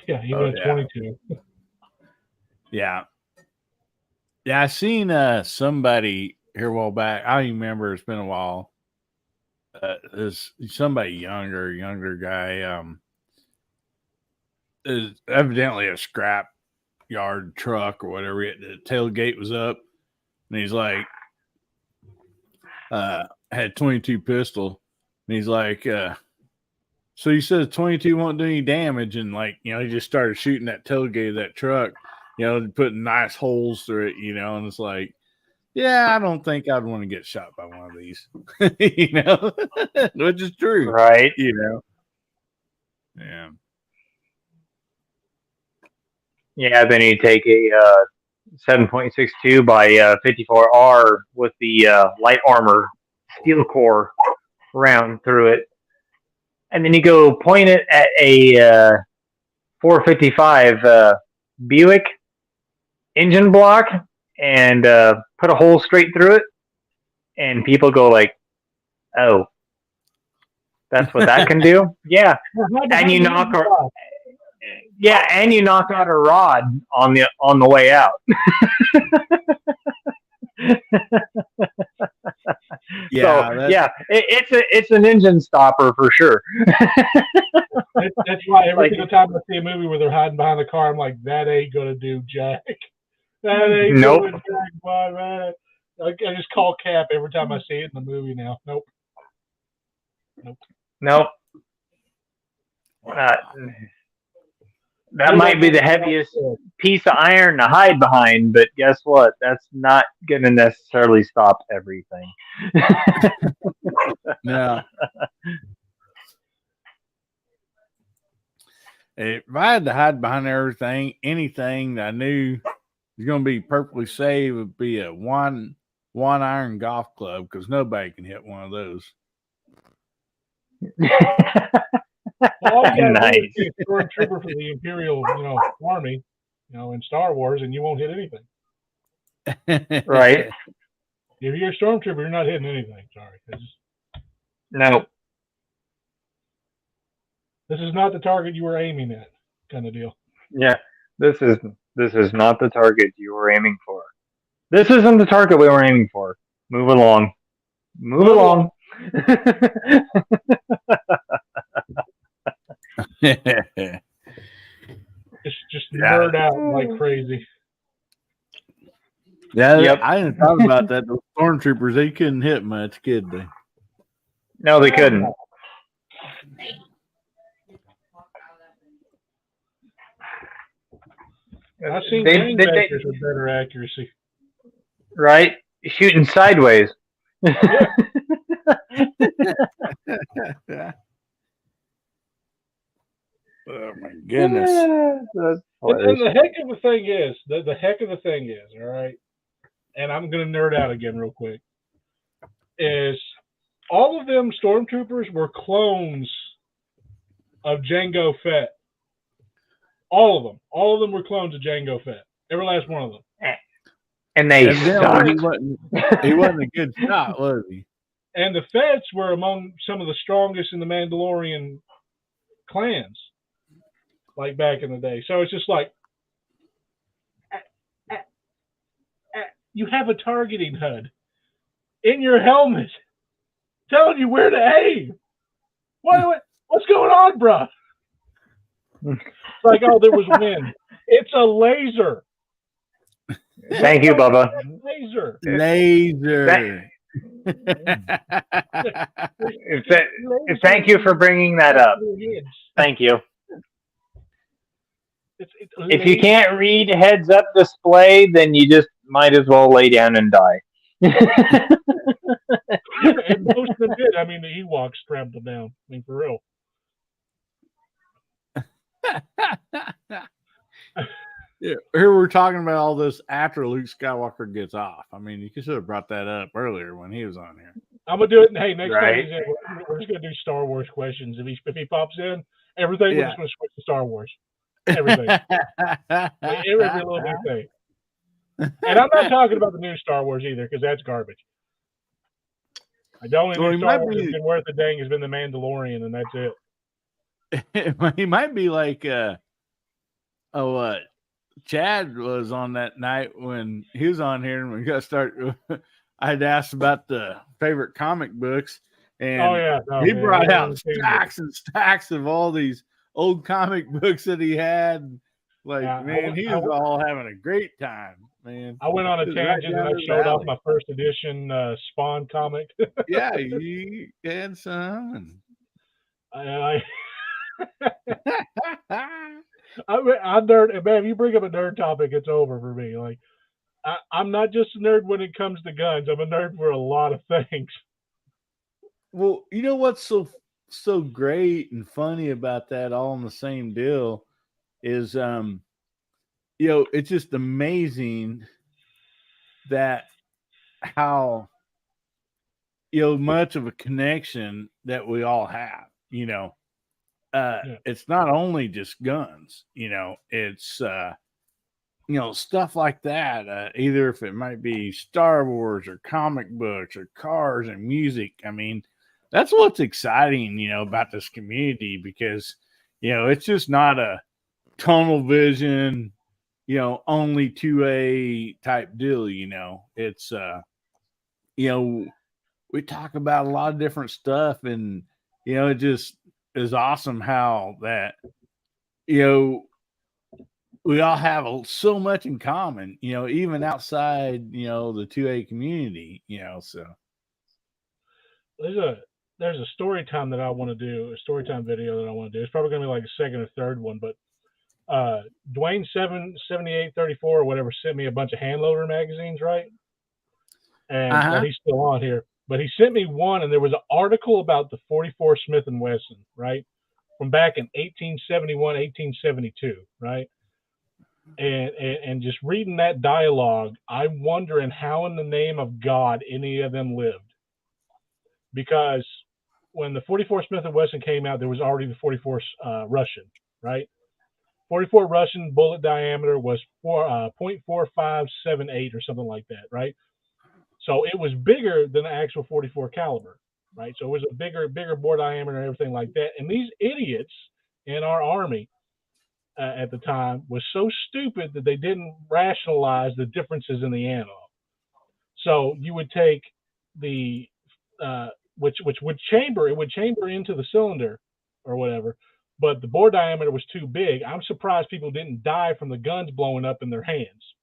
Yeah, even at 22. Yeah. Yeah, I seen somebody here a while back. I don't even remember. It's been a while. There's somebody younger guy. Is evidently a scrap yard truck or whatever. The tailgate was up, and he's like, had 22 pistol, and he's like, so he says 22 won't do any damage, and he just started shooting that tailgate of that truck, putting nice holes through it, and it's like, yeah, I don't think I'd want to get shot by one of these, which is true, right? Yeah. Yeah, then you take a 7.62 by 54R with the light armor steel core round through it, and then you go point it at a 455 Buick engine block and put a hole straight through it, and people go like, "Oh, That's what that can do. Yeah, Hide and you behind the knock movie a box. yeah, and you knock out a rod on the way out. Yeah, So yeah, it's an engine stopper for sure. That's why every Like- single time I see a movie where they're hiding behind the car, I'm like, that ain't gonna do jack. That ain't Nope. gonna jack, boy, man. I just call Cap every time I see it in the movie now. Nope. Nope. That might be the heaviest piece of iron to hide behind, but guess what? That's not going to necessarily stop everything. no. If I had to hide behind everything, anything that I knew was going to be perfectly safe would be a one iron golf club, because nobody can hit one of those. Well, all you gotta do Nice. is be a stormtrooper for the Imperial, Army, in Star Wars, and you won't hit anything. Right? If you're a stormtrooper, you're not hitting anything. Sorry, No. this is not the target you were aiming at, kind of deal. Yeah. This is not the target you were aiming for. This isn't the target we were aiming for. Move along. Move along. Just Yeah. nerd out like crazy. Yeah, Yep. I didn't thought about that. Those stormtroopers, they couldn't hit much, could they? No, they couldn't. I've seen They- gangbangers with better accuracy. Right? Shooting sideways. Oh my goodness. That's And hilarious. the heck of the thing is, the heck of the thing is, all right, and I'm going to nerd out again real quick, is all of them stormtroopers were clones of Jango Fett. All of them. All of them were clones of Jango Fett. Every last one of them. And they Evidently, sucked. he wasn't a good shot, was he? And the Fetts were among some of the strongest in the Mandalorian clans, like back in the day. So it's just like, you have a targeting HUD in your helmet telling you where to aim. What's going on, bruh? It's like, oh, there was wind. It's a laser. Thank you, Bubba. Laser. Laser. Thank you for bringing that up. Thank you. If you can't read heads up display, then you just might as well lay down and die. And most of them did. I mean, the Ewoks trampled down. I mean, for real. Yeah, here we're talking about all this after Luke Skywalker gets off. I mean, you should have brought that up earlier when he was on here. I'm gonna do it. Hey, next Right. time he's in, we're just gonna do Star Wars questions. If he pops in, everything we're Yeah. just gonna switch to Star Wars. Everything. Every little bit thing. And I'm not talking about the new Star Wars either, because that's garbage. The only Well, new he Star might Wars be- that's been worth a dang has been the Mandalorian, and that's it. He might be like Chad was on that night when he was on here, and we got started. I'd asked about the favorite comic books, and Oh yeah, no, he man, brought I out understand it. stacks and stacks of all these old comic books that he had. Like, Yeah, man, he I was all having a great time, man. I went on a It was right tangent and down I his showed off alley. my first edition Spawn comic. Yeah, he had some. I I'm nerd, man. If you bring up a nerd topic, it's over for me. Like, I'm not just a nerd when it comes to guns. I'm a nerd for a lot of things. Well, you know what's so great and funny about that, all in the same deal, is it's just amazing that how much of a connection that we all have. It's not only just guns, it's stuff like that, either if it might be Star Wars or comic books or cars and music. I mean, that's what's exciting, about this community, because, it's just not a tunnel vision, only 2A type deal. It's, we talk about a lot of different stuff, and, it just is awesome how that, we all have so much in common, even outside, the 2A community, so. There's a story time that I want to do, a story time video that I want to do. It's probably going to be like a second or third one, but Dwayne 7834 or whatever sent me a bunch of hand loader magazines, right? And he's still on here, but he sent me one, and there was an article about the 44 Smith & Wesson, right? From back in 1871, 1872, right? And just reading that dialogue, I'm wondering how in the name of God any of them lived. Because when the 44 Smith & Wesson came out, there was already the 44 Russian, right? 44 Russian bullet diameter was 0.4578 or something like that, right? So it was bigger than the actual 44 caliber, right? So it was a bigger bore diameter and everything like that. And these idiots in our Army at the time was so stupid that they didn't rationalize the differences in the ammo. So you would take the which would chamber into the cylinder or whatever, but the bore diameter was too big. I'm surprised people didn't die from the guns blowing up in their hands.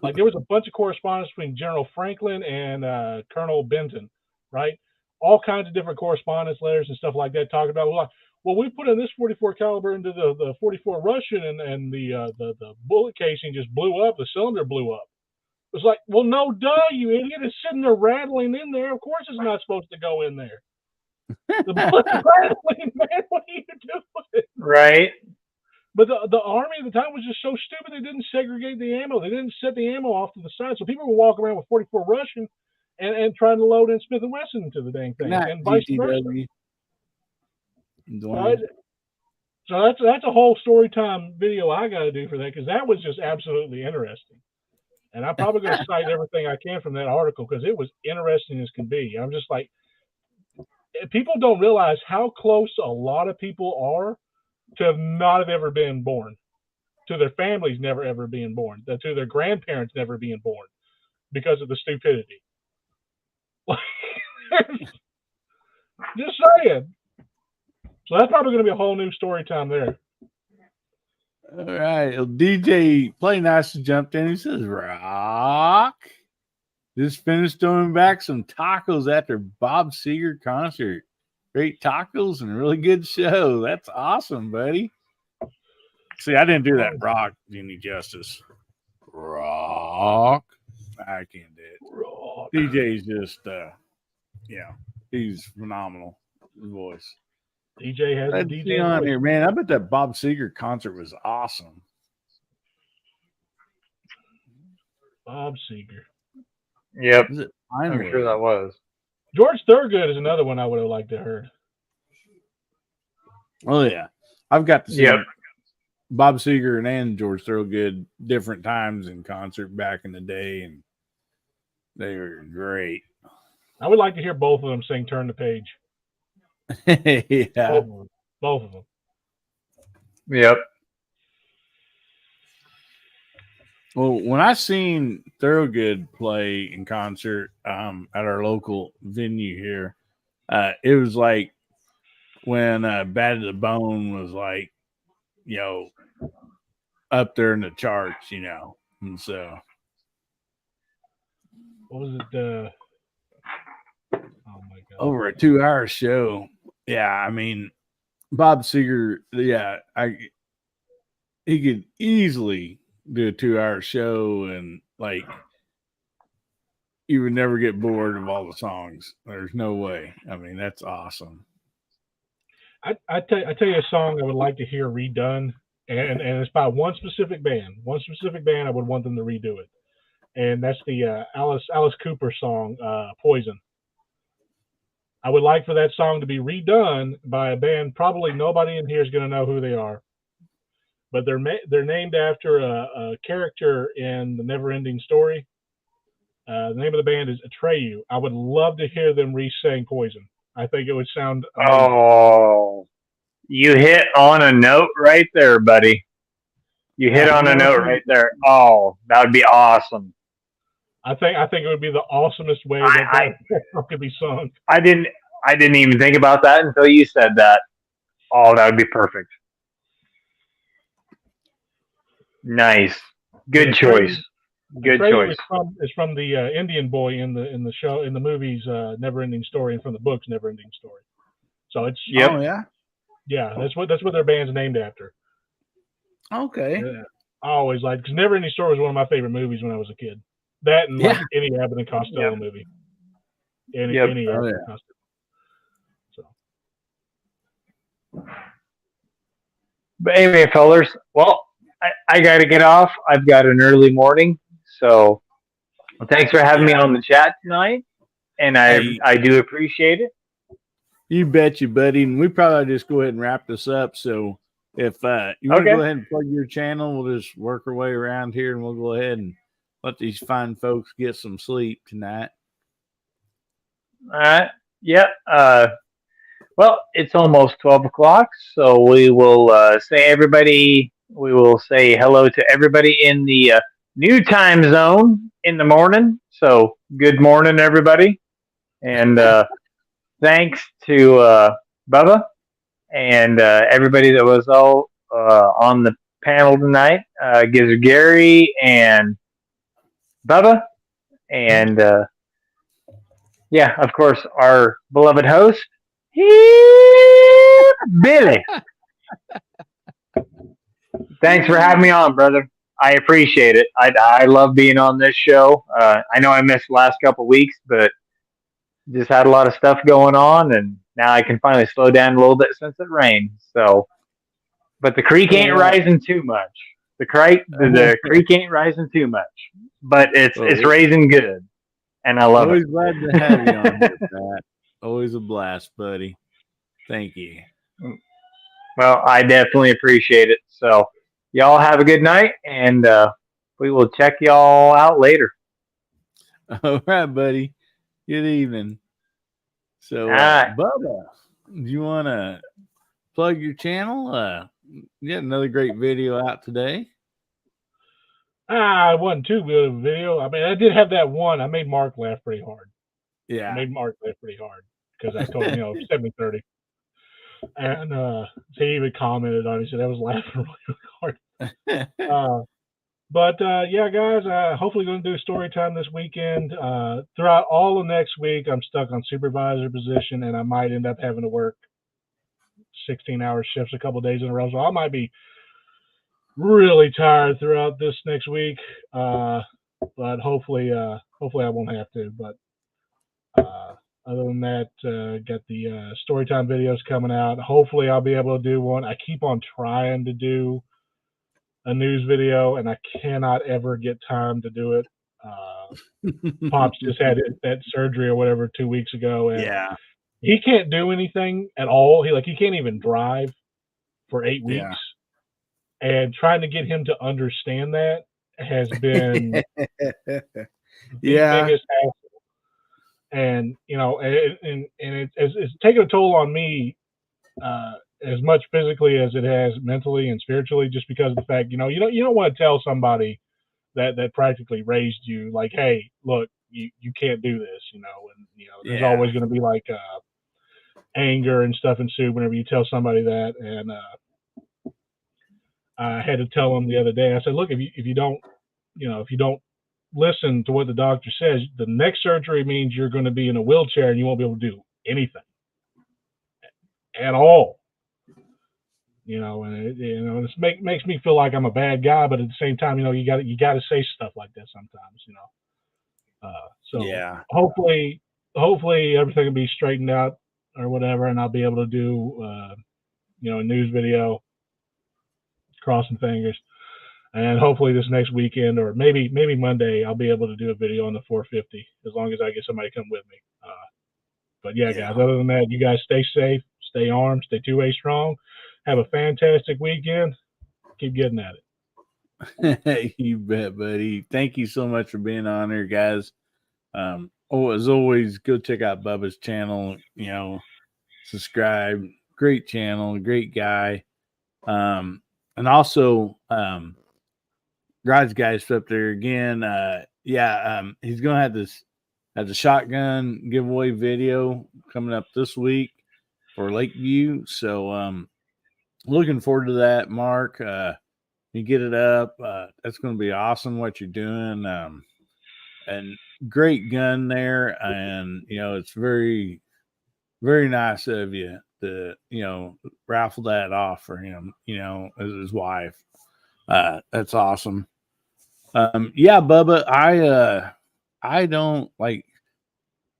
Like there was a bunch of correspondence between General Franklin and Colonel Benton, right? All kinds of different correspondence letters and stuff like that talking about, well, we put in this 44 caliber into the 44 Russian, and the bullet casing just blew up. The cylinder blew up. It was like, well, no, duh, you idiot! It's sitting there rattling in there. Of course, it's not supposed to go in there. The bullet's rattling, man. What are you doing? Right. But the Army at the time was just so stupid they didn't segregate the ammo. They didn't set the ammo off to the side. So people were walking around with 44 Russian and trying to load in Smith & Wesson into the dang thing, and vice versa. So that's a whole story time video I got to do for that, because that was just absolutely interesting. And I'm probably going to cite everything I can from that article because it was interesting as can be. I'm just like, people don't realize how close a lot of people are to not have ever been born, to their families never ever being born, to their grandparents never being born because of the stupidity. Just saying. So that's probably going to be a whole new story time there. All right. DJ Play Nice jumped in. He says, Rock. Just finished throwing back some tacos after Bob Seger concert. Great tacos and a really good show. That's awesome, buddy. See, I didn't do that rock any justice. Rock. I can't do it. Rock. DJ's just, he's phenomenal. His voice. DJ has a DJ on here, man. I bet that Bob Seger concert was awesome. Bob Seger. Yep. I'm sure that was. George Thorogood is another one I would have liked to heard. Oh yeah, I've got to see Bob Seger and George Thorogood different times in concert back in the day, and they were great. I would like to hear both of them sing "Turn the Page." Yeah, both of them. Yep. Well, when I seen Thorogood play in concert at our local venue here, it was like when Bad to the Bone was like, up there in the charts, and so. What was it? Oh my God! Over a 2-hour show. Yeah, I mean, Bob Seger. Yeah, he could easily do a 2-hour show, and like you would never get bored of all the songs. There's no way. I mean, that's awesome. I tell you a song I would like to hear redone, and it's by one specific band. One specific band I would want them to redo it, and that's the Alice Cooper song, "Poison." I would like for that song to be redone by a band. Probably nobody in here is going to know who they are, but they're named after a character in the Never-Ending Story. The name of the band is Atreyu. I would love to hear them re-sing "Poison." I think it would sound amazing. Oh, you hit on a note right there, buddy. You hit on a note right there. Oh, that would be awesome. I think it would be the awesomest way I- that could be sung. I didn't even think about that until you said that. Oh, that would be perfect. Nice. Good choice. Good Trey choice. is from the Indian boy in the show, in the movies Never Ending Story, and from the books Never Ending Story. So it's Yep. Oh yeah. yeah, that's what their band's named after. Okay. Yeah. I always liked, because Never Ending Story was one of my favorite movies when I was a kid. That and like any Abbott and Costello movie. Any Yep. Abbott Oh, and yeah. Costello. So But anyway, fellers, well, I got to get off. I've got an early morning. So thanks for having me on the chat tonight. And Hey. I do appreciate it. You bet you, buddy. And we probably just go ahead and wrap this up. So if you want to Okay. go ahead and plug your channel, we'll just work our way around here and we'll go ahead and let these fine folks get some sleep tonight. All right. Yep. Well, it's almost 12 o'clock. So we will we will say hello to everybody in the new time zone in the morning. So good morning, everybody. And thanks to Bubba and everybody that was all on the panel tonight. Gizzard Gary and Bubba. And yeah, of course, our beloved host, Billy. Thanks for having me on, brother. I appreciate it. I love being on this show. I know I missed the last couple weeks, but just had a lot of stuff going on, and now I can finally slow down a little bit since it rained. So, but the creek ain't rising too much. The creek ain't rising too much, but it's raising good, and I love Always it. glad to have you on here, Pat. Always a blast, buddy. Thank you. Well, I definitely appreciate it. So, y'all have a good night, and we will check y'all out later. All right, buddy. Good evening. So, All right. Bubba, do you want to plug your channel? You had another great video out today. it wasn't too good of a video. I mean, I did have that one. I made Mark laugh pretty hard. I Yeah. made Mark laugh pretty hard because I told him, 70-30. And he even commented on it. He said, I was laughing really hard. But yeah, guys, hopefully going to do story time this weekend. Throughout all of next week, I'm stuck on supervisor position, and I might end up having to work 16-hour shifts a couple days in a row. So I might be really tired throughout this next week. But hopefully I won't have to. But other than that, got the storytime videos coming out. Hopefully I'll be able to do one. I keep on trying to do a news video, and I cannot ever get time to do it. Pops just had that surgery or whatever 2 weeks ago, and Yeah. he can't do anything at all. He can't even drive for 8 weeks. Yeah. And trying to get him to understand that has been the Yeah. biggest hassle. And it's taken a toll on me as much physically as it has mentally and spiritually, just because of the fact, you don't want to tell somebody that practically raised you, like, hey, look, you can't do this, and there's Yeah. always going to be like anger and stuff ensue whenever you tell somebody that. And I had to tell him the other day, I said, look, if you don't listen to what the doctor says, the next surgery means you're going to be in a wheelchair and you won't be able to do anything at all. And it makes me feel like I'm a bad guy, but at the same time, you got to say stuff like that sometimes. So Yeah. hopefully everything will be straightened out or whatever, and I'll be able to do a news video. Crossing fingers. And hopefully this next weekend, or maybe Monday, I'll be able to do a video on the 450, as long as I get somebody to come with me. But yeah, guys, other than that, you guys stay safe, stay armed, stay two-way strong. Have a fantastic weekend. Keep getting at it. You bet, buddy. Thank you so much for being on here, guys. As always, go check out Bubba's channel. subscribe. Great channel, great guy. And also, Garage Guy's up there again. He's gonna have the shotgun giveaway video coming up this week for Lakeview. So looking forward to that, Mark. You get it up. That's gonna be awesome what you're doing. And great gun there, and it's very, very nice of you to raffle that off for him, as his wife. That's awesome. Yeah, Bubba, I don't like,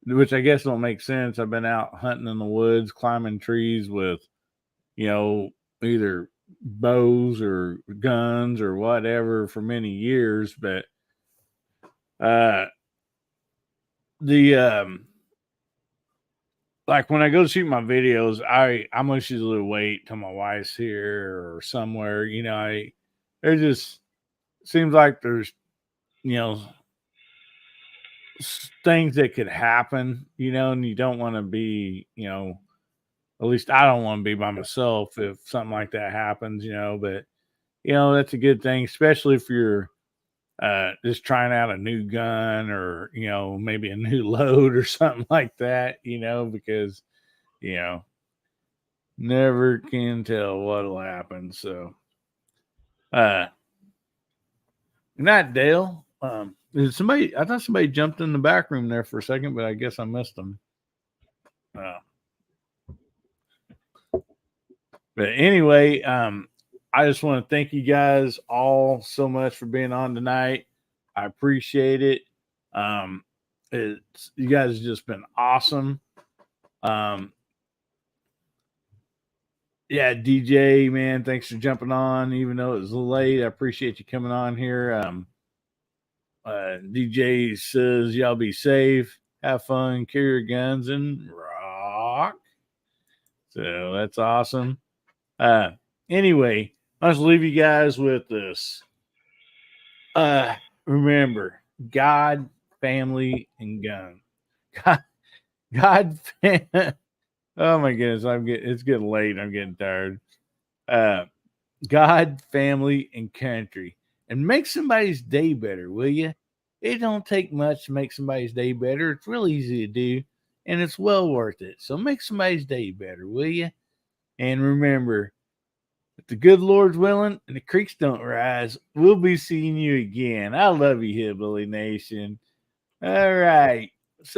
which I guess don't make sense. I've been out hunting in the woods, climbing trees with, either bows or guns or whatever for many years, but like when I go shoot my videos, I'm gonna usually wait till my wife's here or somewhere. It just seems like there's things that could happen, and you don't want to be, at least I don't want to be by myself if something like that happens, but that's a good thing, especially if you're just trying out a new gun or maybe a new load or something like that, because never can tell what'll happen. So not Dale. Is somebody? I thought somebody jumped in the back room there for a second, but I guess I missed them. But anyway, I just want to thank you guys all so much for being on tonight. I appreciate it. You guys have just been awesome. Yeah, DJ, man, thanks for jumping on, even though it was late. I appreciate you coming on here. DJ says, y'all be safe, have fun, carry your guns, and rock. So that's awesome. Anyway, I'll just leave you guys with this. Remember, God, family, and gun. God, oh my goodness, it's getting late. I'm getting tired. God, family, and country. And make somebody's day better, will you? It don't take much to make somebody's day better. It's real easy to do, and it's well worth it. So make somebody's day better, will you? And remember, if the good Lord's willing and the creeks don't rise, we'll be seeing you again. I love you, Hillbilly Nation. All right.